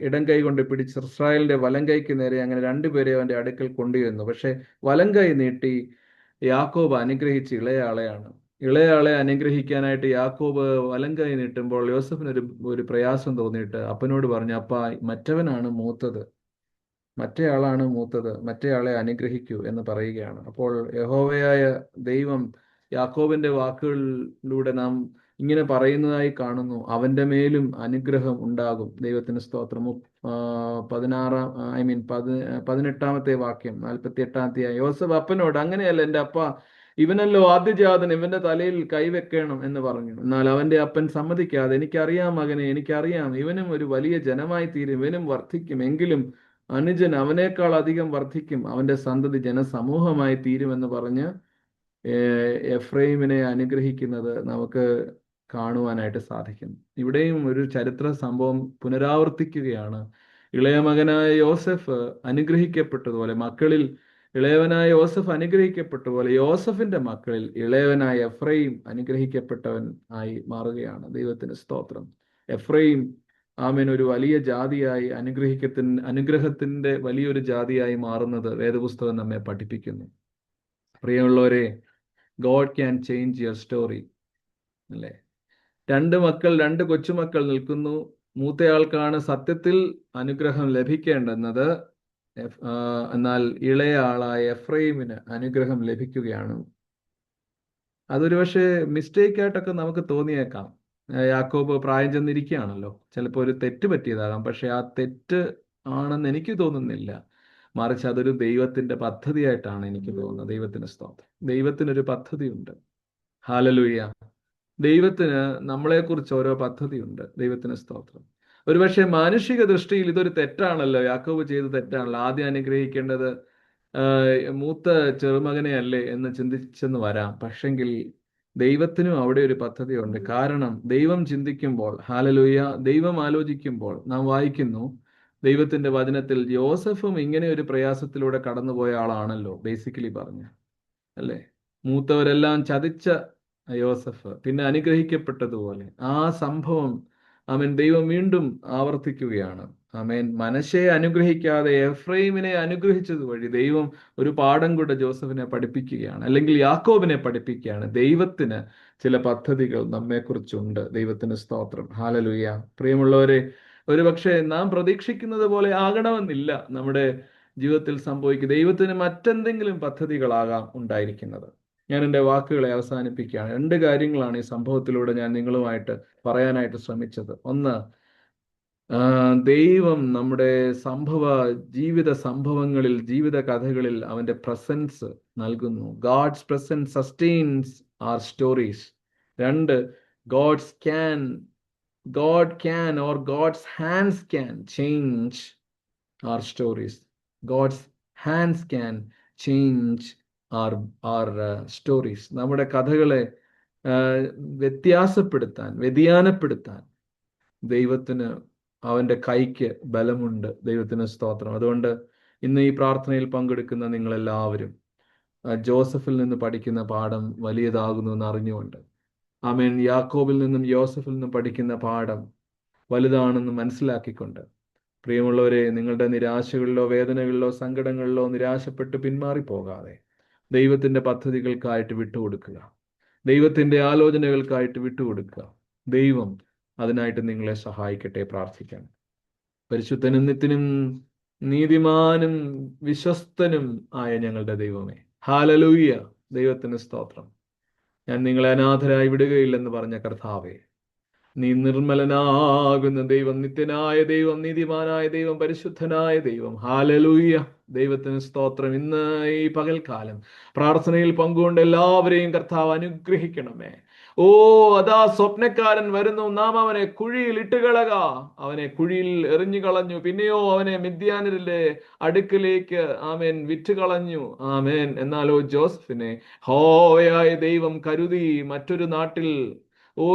ഇടം കൈ കൊണ്ട് പിടിച്ച് ഇസ്രായേലിന്റെ വലം കൈക്ക് നേരെ, അങ്ങനെ 2 പേരെ അവന്റെ അടുക്കൽ കൊണ്ടുവന്നു. പക്ഷെ വലം കൈ നീട്ടി യാക്കോബ് അനുഗ്രഹിച്ച് ഇളയാളെയാണ്. ഇളയാളെ അനുഗ്രഹിക്കാനായിട്ട് യാക്കോബ് വലം കൈ നീട്ടുമ്പോൾ യോസഫിനൊരു പ്രയാസം തോന്നിയിട്ട് അപ്പനോട് പറഞ്ഞു, അപ്പ മറ്റവനാണ് മൂത്തത്, മറ്റേയാളാണ് മൂത്തത്, മറ്റേയാളെ അനുഗ്രഹിക്കൂ എന്ന് പറയുകയാണ്. അപ്പോൾ യഹോവയായ ദൈവം യാക്കോബിന്റെ വാക്കുകളിലൂടെ നാം ഇങ്ങനെ പറയുന്നതായി കാണുന്നു, അവന്റെ മേലും അനുഗ്രഹം ഉണ്ടാകും. ദൈവത്തിന് സ്തോത്രം. 18-ാമത്തെ വാക്യം, 48-ാമത്തെ. യോസഫ് അപ്പനോട്, അങ്ങനെയല്ല എൻ്റെ അപ്പ, ഇവനല്ലോ ആദ്യജാതൻ, ഇവന്റെ തലയിൽ കൈവെക്കണം എന്ന് പറഞ്ഞു. എന്നാൽ അവന്റെ അപ്പൻ സമ്മതിക്കാതെ, എനിക്കറിയാം മകനെ, എനിക്കറിയാം, ഇവനും ഒരു വലിയ ജനമായി തീരും, ഇവനും വർദ്ധിക്കും, എങ്കിലും അനുജൻ അവനേക്കാൾ അധികം വർദ്ധിക്കും, അവന്റെ സന്തതി ജനസമൂഹമായി തീരുമെന്ന് പറഞ്ഞ് എഫ്രൈമിനെ അനുഗ്രഹിക്കുന്നത് നമുക്ക് കാണുവാനായിട്ട് സാധിക്കുന്നു. ഇവിടെയും ഒരു ചരിത്ര സംഭവം പുനരാവർത്തിക്കുകയാണ്. ഇളയ മകനായ യോസഫ് അനുഗ്രഹിക്കപ്പെട്ടതുപോലെ, മക്കളിൽ ഇളയവനായ യോസഫ് അനുഗ്രഹിക്കപ്പെട്ടതുപോലെ, യോസഫിന്റെ മക്കളിൽ ഇളയവനായ എഫ്രൈം അനുഗ്രഹിക്കപ്പെട്ടവൻ ആയി മാറുകയാണ്. ദൈവത്തിന് സ്തോത്രം. എഫ്രൈം ഒരു വലിയ ജാതിയായി, അനുഗ്രഹത്തിന്റെ വലിയൊരു ജാതിയായി മാറുന്നത് വേദപുസ്തകം നമ്മെ പഠിപ്പിക്കുന്നു. പ്രിയമുള്ളവരെ, God can change your story അല്ലേ? 2 കൊച്ചുമക്കൾ നിൽക്കുന്നു. മൂത്തയാൾക്കാണ് സത്യത്തിൽ അനുഗ്രഹം ലഭിക്കേണ്ടുന്നത്, എന്നാൽ ഇളയ ആളായ എഫ്രൈമിന് അനുഗ്രഹം ലഭിക്കുകയാണ്. അതൊരു പക്ഷേ മിസ്റ്റേക്ക് ആയിട്ടൊക്കെ നമുക്ക് തോന്നിയേക്കാം. യാക്കോബ് പ്രായം ചെന്നിരിക്കുകയാണല്ലോ, ചിലപ്പോൾ ഒരു തെറ്റ് പറ്റിയതാകാം. പക്ഷെ ആ തെറ്റ് ആണെന്ന് എനിക്ക് തോന്നുന്നില്ല, മറിച്ച് അതൊരു ദൈവത്തിന്റെ പദ്ധതിയായിട്ടാണ് എനിക്ക് തോന്നുന്നത്. ദൈവത്തിന് സ്തോത്രം. ദൈവത്തിനൊരു പദ്ധതിയുണ്ട്. ഹല്ലേലൂയ. ദൈവത്തിന് നമ്മളെക്കുറിച്ച് ഓരോ പദ്ധതിയുണ്ട്. ദൈവത്തിന് സ്തോത്രം. ഒരുപക്ഷെ മാനുഷിക ദൃഷ്ടിയിൽ ഇതൊരു തെറ്റാണല്ലോ, യാക്കോബ് ചെയ്ത തെറ്റാണല്ലോ, ആദ്യം അനുഗ്രഹിക്കേണ്ടത് മൂത്ത ചെറുമകനെ അല്ലേ എന്ന് ചിന്തിച്ചെന്ന് വരാം. പക്ഷെങ്കിൽ ദൈവത്തിനും അവിടെ ഒരു പദ്ധതിയുണ്ട്. കാരണം ദൈവം ചിന്തിക്കുമ്പോൾ, ഹല്ലേലൂയ, ദൈവം ആലോചിക്കുമ്പോൾ, നാം വായിക്കുന്നു ദൈവത്തിന്റെ വചനത്തിൽ, യോസഫും ഇങ്ങനെ ഒരു പ്രയാസത്തിലൂടെ കടന്നുപോയ ആളാണല്ലോ, ബേസിക്കലി പറഞ്ഞു അല്ലേ? മൂത്തവരെല്ലാം ചതിച്ച യോസഫ് പിന്നെ അനുഗ്രഹിക്കപ്പെട്ടതുപോലെ ആ സംഭവം ദൈവം വീണ്ടും ആവർത്തിക്കുകയാണ്. മനശ്ശയെ അനുഗ്രഹിക്കാതെ എഫ്രൈമിനെ അനുഗ്രഹിച്ചത് വഴി ദൈവം ഒരു പാഠം കൂടെ ജോസഫിനെ പഠിപ്പിക്കുകയാണ്, അല്ലെങ്കിൽ യാക്കോബിനെ പഠിപ്പിക്കുകയാണ്. ദൈവത്തിന് ചില പദ്ധതികൾ നമ്മെക്കുറിച്ചുണ്ട്. ദൈവത്തിന് സ്തോത്രം. ഹല്ലേലൂയ. പ്രിയമുള്ളവരെ, ഒരുപക്ഷെ നാം പ്രതീക്ഷിക്കുന്നത് പോലെ ആകണമെന്നില്ല നമ്മുടെ ജീവിതത്തിൽ സംഭവിക്കുക. ദൈവത്തിന് മറ്റെന്തെങ്കിലും പദ്ധതികളാകാം ഉണ്ടായിരിക്കുന്നത്. ഞാൻ എൻ്റെ വാക്കുകളെ അവസാനിപ്പിക്കുകയാണ്. 2 കാര്യങ്ങളാണ് ഈ സംഭവത്തിലൂടെ ഞാൻ നിങ്ങളുമായിട്ട് പറയാനായിട്ട് ശ്രമിച്ചത്. ഒന്ന്, ദൈവം നമ്മുടെ ജീവിത സംഭവങ്ങളിൽ, ജീവിത കഥകളിൽ അവൻ്റെ പ്രസൻസ് നൽകുന്നു. God's presence sustains our stories. 2, God can or God's hands can change our stories. God's hands can change our stories. നമ്മുടെ കഥകളെ വ്യതിയാനപ്പെടുത്താൻ ദൈവത്തിന്, അവൻ്റെ കൈക്ക് ബലമുണ്ട്. ദൈവത്തിന് സ്തോത്രം. അതുകൊണ്ട് ഇന്ന് ഈ പ്രാർത്ഥനയിൽ പങ്കെടുക്കുന്ന നിങ്ങളെല്ലാവരും ജോസഫിൽ നിന്ന് പഠിക്കുന്ന പാഠം വലിയതാകുന്നു എന്ന് അറിഞ്ഞുകൊണ്ട്, ആമേൻ, യാക്കോബിൽ നിന്നും യോസഫിൽ നിന്നും പഠിക്കുന്ന പാഠം വലുതാണെന്ന് മനസ്സിലാക്കിക്കൊണ്ട്, പ്രിയമുള്ളവരെ, നിങ്ങളുടെ നിരാശകളിലോ വേദനകളിലോ സങ്കടങ്ങളിലോ നിരാശപ്പെട്ട് പിന്മാറിപ്പോകാതെ ദൈവത്തിൻ്റെ പദ്ധതികൾക്കായിട്ട് വിട്ടുകൊടുക്കുക. ദൈവത്തിൻ്റെ ആലോചനകൾക്കായിട്ട് വിട്ടുകൊടുക്കുക. ദൈവം അതിനായിട്ട് നിങ്ങളെ സഹായിക്കട്ടെ. പ്രാർത്ഥിക്കാം. പരിശുദ്ധനും നിത്യനും നീതിമാനും വിശ്വസ്തനും ആയ ഞങ്ങളുടെ ദൈവമേ, ഹല്ലേലൂയ. ദൈവത്തിന് സ്തോത്രം. ഞാൻ നിങ്ങളെ അനാഥരായി വിടുകയില്ലെന്ന് പറഞ്ഞ കർത്താവേ, നീ നിർമ്മലനാകുന്ന ദൈവം, നിത്യനായ ദൈവം, നീതിമാനായ ദൈവം, പരിശുദ്ധനായ ദൈവം. ഹല്ലേലൂയ. ദൈവത്തിന് സ്തോത്രം. ഇന്ന് ഈ പകൽക്കാലം പ്രാർത്ഥനയിൽ പങ്കുകൊണ്ട് എല്ലാവരെയും കർത്താവ് അനുഗ്രഹിക്കണമേ. അതാ സ്വപ്നക്കാരൻ വരുന്നു, നാം അവനെ കുഴിയിൽ ഇട്ടുകളക. അവനെ കുഴിയിൽ എറിഞ്ഞു കളഞ്ഞു. പിന്നെയോ അവനെ മിദ്യാനരുടെ അടുക്കലേക്ക് ആമേൻ വിറ്റുകളഞ്ഞു. ആമേൻ. എന്നാലോ ജോസഫിനെ യഹോവയായ ദൈവം കരുതി മറ്റൊരു നാട്ടിൽ.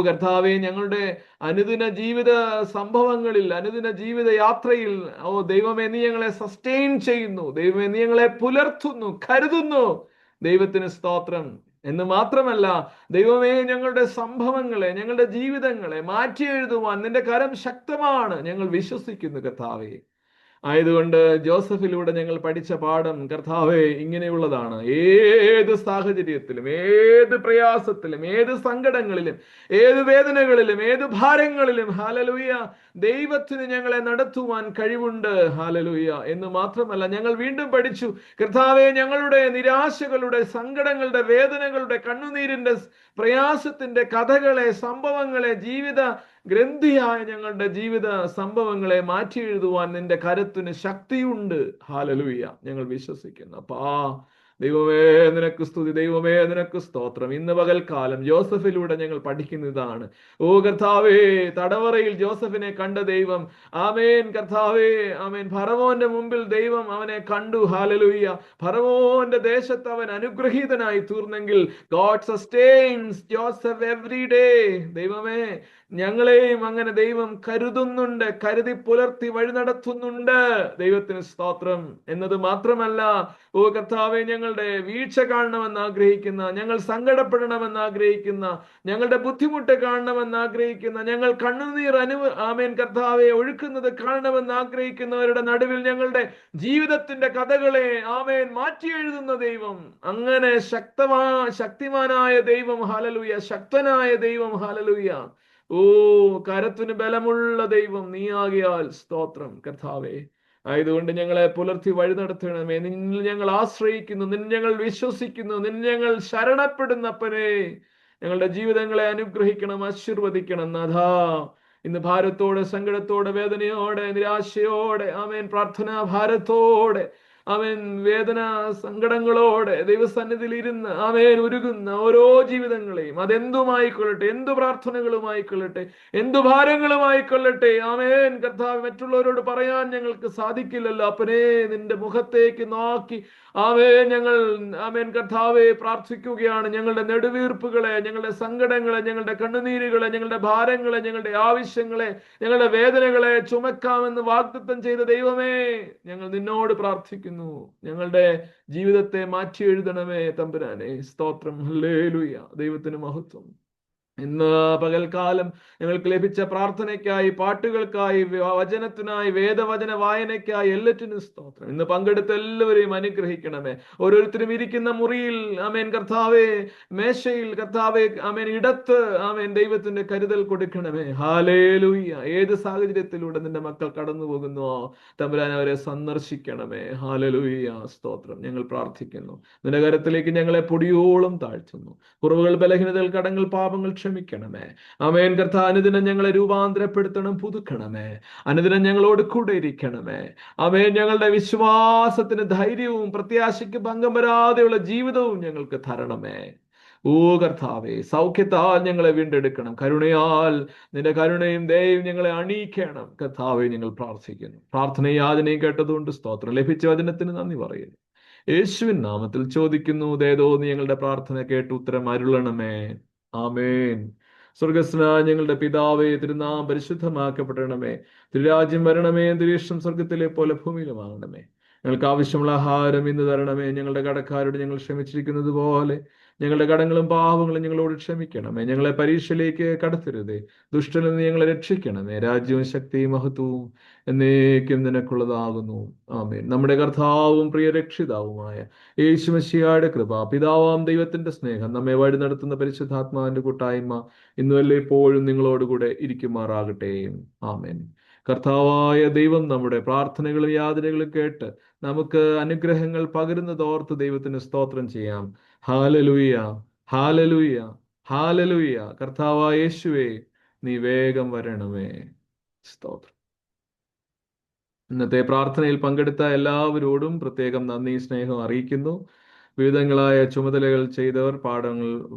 കർത്താവേ, ഞങ്ങളുടെ അനുദിന ജീവിത സംഭവങ്ങളിൽ, അനുദിന ജീവിത യാത്രയിൽ ദൈവമേ, നീ ഞങ്ങളെ സസ്റ്റെയിൻ ചെയ്യുന്നു. ദൈവമേ, നീ ഞങ്ങളെ പുലർത്തുന്നു, കരുതുന്നു. ദൈവത്തിന് സ്തോത്രം. എന്ന് മാത്രമല്ല, ദൈവമേ, ഞങ്ങളുടെ സംഭവങ്ങളെ, ഞങ്ങളുടെ ജീവിതങ്ങളെ മാറ്റി എഴുതുവാൻ നിന്റെ കരം ശക്തമാണ്. ഞങ്ങൾ വിശ്വസിക്കുന്നു കർത്താവേ. ആയതുകൊണ്ട് ജോസഫിലൂടെ ഞങ്ങൾ പഠിച്ച പാഠം കർത്താവേ ഇങ്ങനെയുള്ളതാണ്. ഏത് സാഹചര്യത്തിലും, ഏത് പ്രയാസത്തിലും, ഏത് സങ്കടങ്ങളിലും, ഏത് വേദനകളിലും, ഏത് ഭാരങ്ങളിലും, ഹല്ലേലൂയ, ദൈവത്തിന് ഞങ്ങളെ നടത്തുവാൻ കഴിവുണ്ട്. ഹല്ലേലൂയ. എന്ന് മാത്രമല്ല, ഞങ്ങൾ വീണ്ടും പഠിച്ചു കർത്താവേ, ഞങ്ങളുടെ നിരാശകളുടെ, സങ്കടങ്ങളുടെ, വേദനകളുടെ, കണ്ണുനീരിന്റെ, പ്രയാസത്തിന്റെ കഥകളെ, സംഭവങ്ങളെ, ജീവിത ഗ്രന്ഥിയായ ഞങ്ങളുടെ ജീവിത സംഭവങ്ങളെ മാറ്റി എഴുതുവാൻ നിന്റെ കരത്തിന് ശക്തിയുണ്ട്. ഹല്ലേലൂയ. ഞങ്ങൾ വിശ്വസിക്കുന്നു. അപ്പാ, ദൈവമേ നിനക്ക് സ്തുതി, ദൈവമേ നിനക്ക് സ്തോത്രം. ഇന്ന് പകൽക്കാലം ജോസഫിലൂടെ ഞങ്ങൾ പഠിക്കുന്നതാണ്. കർത്താവേ, തടവറയിൽ ജോസഫിനെ കണ്ട ദൈവം, ആമേൻ കർത്താവേ, ആമേൻ, ഫറവോന്റെ മുമ്പിൽ ദൈവം അവനെ കണ്ടു. ഹല്ലേലൂയ. ഫറവോന്റെ ദേശത്ത് അവൻ അനുഗ്രഹീതനായി തീർന്നെങ്കിൽ God sustains Joseph every day. ദൈവമേ, ഞങ്ങളെയും അങ്ങനെ ദൈവം കരുതുന്നുണ്ട്, കരുതി പുലർത്തി വഴി നടത്തുന്നുണ്ട്. ദൈവത്തിന് സ്തോത്രം. എന്നത് മാത്രമല്ല, കർത്താവെ, ഞങ്ങളുടെ വീഴ്ച കാണണമെന്ന് ആഗ്രഹിക്കുന്ന, ഞങ്ങൾ സങ്കടപ്പെടണമെന്ന് ആഗ്രഹിക്കുന്ന, ഞങ്ങളുടെ ബുദ്ധിമുട്ട് കാണണമെന്ന് ആഗ്രഹിക്കുന്ന, ഞങ്ങൾ കണ്ണുനീർ ആമേൻ കർത്താവെ ഒഴുക്കുന്നത് കാണണമെന്ന് ആഗ്രഹിക്കുന്നവരുടെ നടുവിൽ ഞങ്ങളുടെ ജീവിതത്തിന്റെ കഥകളെ ആമേൻ മാറ്റി എഴുതുന്ന ദൈവം, അങ്ങനെ ശക്തിമാനായ ദൈവം. ഹല്ലേലൂയ. ശക്തനായ ദൈവം. ഹല്ലേലൂയ. കരത്തിന് ബലമുള്ള ദൈവം നീയാകിയാൽ സ്തോത്രം കർത്താവേ. ആയതുകൊണ്ട് ഞങ്ങളെ പുലർത്തി വഴി നടത്തണമേ. നിന്നിൽ ഞങ്ങൾ ആശ്രയിക്കുന്നു, നിന്നെ ഞങ്ങൾ വിശ്വസിക്കുന്നു, നിന്നെ ഞങ്ങൾ ശരണപ്പെടുന്നപ്പനെ. ഞങ്ങളുടെ ജീവിതങ്ങളെ അനുഗ്രഹിക്കണം, ആശീർവദിക്കണം നാഥാ. ഇന്ന് ഭാരത്തോടെ, സങ്കടത്തോടെ, വേദനയോടെ, നിരാശയോടെ, ആമേൻ, പ്രാർത്ഥനാ ഭാരത്തോടെ, ആമേൻ, വേദന സങ്കടങ്ങളോടെ ദൈവസന്നിധിയിൽ ഇരുന്ന് ആമേൻ ഉരുകുന്ന ഓരോ ജീവിതങ്ങളെയും, അതെന്തുമായിക്കൊള്ളട്ടെ, എന്തു പ്രാർത്ഥനകളുമായിക്കൊള്ളട്ടെ, എന്തു ഭാരങ്ങളുമായിക്കൊള്ളട്ടെ, ആമേൻ കർത്താവ്, മറ്റുള്ളവരോട് പറയാൻ ഞങ്ങൾക്ക് സാധിക്കില്ലല്ലോ അപ്പനേ, നിന്റെ മുഖത്തേക്ക് നോക്കി ആമേൻ ഞങ്ങൾ ആമേൻ കർത്താവെ പ്രാർത്ഥിക്കുകയാണ്. ഞങ്ങളുടെ നെടുവീർപ്പുകളെ, ഞങ്ങളുടെ സങ്കടങ്ങളെ, ഞങ്ങളുടെ കണ്ണുനീരുകളെ, ഞങ്ങളുടെ ഭാരങ്ങളെ, ഞങ്ങളുടെ ആവശ്യങ്ങളെ, ഞങ്ങളുടെ വേദനകളെ ചുമക്കാമെന്ന് വാഗ്ദത്തം ചെയ്ത ദൈവമേ, ഞങ്ങൾ നിന്നോട് പ്രാർത്ഥിക്കുന്നു. ഞങ്ങളുടെ ജീവിതത്തെ മാറ്റി എഴുതണമേ തമ്പുരാനെ. സ്തോത്രം. ഹല്ലേലൂയ. ദൈവത്തിന് മഹത്വം. ഇന്ന് പകൽക്കാലം ഞങ്ങൾക്ക് ലഭിച്ച പ്രാർത്ഥനയ്ക്കായി, പാട്ടുകൾക്കായി, വചനത്തിനായി, വേദവചന വായനയ്ക്കായി എല്ലാറ്റിനും സ്തോത്രം. ഇന്ന് പങ്കെടുത്ത എല്ലാവരെയും അനുഗ്രഹിക്കണമേ. ഓരോരുത്തരും ഇരിക്കുന്ന മുറിയിൽ ആമേൻ കർത്താവേ, മേശയിൽ കർത്താവേ ആമേൻ ഇടത്ത് ആമേൻ ദൈവത്തിന്റെ കരുതൽ കൊടുക്കണമേ. ഹല്ലേലൂയ. ഏത് സാഹചര്യത്തിലൂടെ നിന്റെ മക്കൾ കടന്നു പോകുന്നുവോ തമ്പുരാൻ അവരെ സന്ദർശിക്കണമേ. ഹല്ലേലൂയ. സ്തോത്രം. ഞങ്ങൾ പ്രാർത്ഥിക്കുന്നു. നിന്റെ കരത്തിലേക്ക് ഞങ്ങളെ പൊടിയോളം താഴ്ത്തുന്നു. കുറവുകൾ, ബലഹീനതകൾ, കടങ്ങൾ, പാപങ്ങൾ ക്ഷമിക്കണമേ. ആമേൻ കർത്താവ്, അനുദിനം ഞങ്ങളെ രൂപാന്തരപ്പെടുത്തണം, പുതുക്കണമേ. അനുദിനം ഞങ്ങളോട് കൂടെ ഇരിക്കണമേ. ആമേൻ ഞങ്ങളുടെ വിശ്വാസത്തിന് ധൈര്യവും പ്രത്യാശയ്ക്ക് ഭംഗം വരാതെയുള്ള ജീവിതവും ഞങ്ങൾക്ക് തരണമേ. ഓ കർത്താവേ, സൗഖ്യത്താൽ ഞങ്ങളെ വീണ്ടെടുക്കണം. കരുണയാൽ നിന്റെ കരുണയും ദയയും ഞങ്ങളെ അണിയിക്കണം. കർത്താവെ, ഞങ്ങൾ പ്രാർത്ഥിക്കുന്നു. പ്രാർത്ഥനയും യാചനയും കേട്ടതുകൊണ്ട് സ്തോത്രം. ലഭിച്ച വചനത്തിന് നന്ദി പറയുന്നു. യേശുവിൻ നാമത്തിൽ ചോദിക്കുന്നു, ദയതോ നീ ഞങ്ങളുടെ പ്രാർത്ഥന കേട്ട് ഉത്തരം അരുളണമേ. ആമേൻ. സ്വർഗസ്നായ ഞങ്ങളുടെ പിതാവേ, തിരുനാമം പരിശുദ്ധമാക്കപ്പെടണമേ. തിരുരാജ്യം വരണമേ. തിരുവിഷ്ടം സ്വർഗത്തിലെ പോലെ ഭൂമിയിലുമാകണമേ. ഞങ്ങൾക്ക് ആവശ്യമുള്ള ആഹാരം ഇന്ന് തരണമേ. ഞങ്ങളുടെ കടക്കാരോട് ഞങ്ങൾ ക്ഷമിച്ചിരിക്കുന്നത് പോലെ ഞങ്ങളുടെ കടങ്ങളും പാപങ്ങളും ഞങ്ങളോട് ക്ഷമിക്കണമേ. ഞങ്ങളെ പരീക്ഷയിലേക്ക് കടത്തരുതേ, ദുഷ്ടനിൽ നിന്ന് ഞങ്ങളെ രക്ഷിക്കണമേ. രാജ്യവും ശക്തിയും മഹത്വവും എന്നേക്കും നിനക്കുള്ളതാകുന്നു. ആമേൻ. നമ്മുടെ കർത്താവും പ്രിയ രക്ഷിതാവുമായ യേശു മിശിഹായുടെ കൃപ, പിതാവാം ദൈവത്തിന്റെ സ്നേഹം, നമ്മെ വഴി നടത്തുന്ന പരിശുദ്ധാത്മാവിന്റെ കൂട്ടായ്മ ഇന്നുവല്ല എപ്പോഴും നിങ്ങളോടുകൂടെ ഇരിക്കുമാറാകട്ടെ. ആമേൻ. കർത്താവായ ദൈവം നമ്മുടെ പ്രാർത്ഥനകളും യാതനകളും കേട്ട് നമുക്ക് അനുഗ്രഹങ്ങൾ പകരുന്നതോർത്ത് ദൈവത്തിന് സ്തോത്രം ചെയ്യാം. Hallelujah, hallelujah, hallelujah. കർത്താവായ യേശുവേ, നീ വേഗം വരണമേ. സ്തോത്രം. ഇന്നത്തെ പ്രാർത്ഥനയിൽ പങ്കെടുത്ത എല്ലാവരോടും പ്രത്യേകം നന്ദി, സ്നേഹം അറിയിക്കുന്നു. വിവിധങ്ങളായ ചുമതലകൾ ചെയ്തവർ,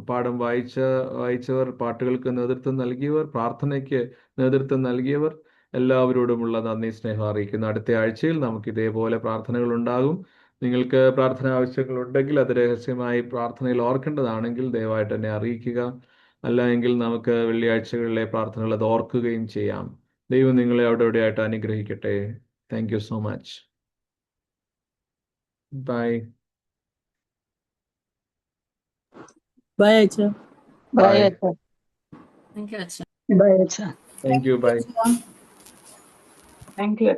പാഠം വായിച്ചവർ, പാട്ടുകൾക്ക് നേതൃത്വം നൽകിയവർ, പ്രാർത്ഥനയ്ക്ക് നേതൃത്വം നൽകിയവർ, എല്ലാവരോടുമുള്ള നന്ദി, സ്നേഹം അറിയിക്കുന്നു. അടുത്ത ആഴ്ചയിൽ നമുക്ക് ഇതേപോലെ പ്രാർത്ഥനകൾ ഉണ്ടാകും. നിങ്ങൾക്ക് പ്രാർത്ഥന ആവശ്യങ്ങൾ ഉണ്ടെങ്കിൽ അത് രഹസ്യമായി പ്രാർത്ഥനയിൽ ഓർക്കേണ്ടതാണെങ്കിൽ ദയവായിട്ട് എന്നെ അറിയിക്കുക. അല്ല എങ്കിൽ നമുക്ക് വെള്ളിയാഴ്ചകളിലെ പ്രാർത്ഥനകൾ അത് ഓർക്കുകയും ചെയ്യാം. ദൈവം നിങ്ങളെ അവിടെ എവിടെയായിട്ട് അനുഗ്രഹിക്കട്ടെ. Thank you so much. Bye. Bye, Acha. Bye Bye. അച്ഛാ. Bye, Acha. Thank you. Bye. Thank U.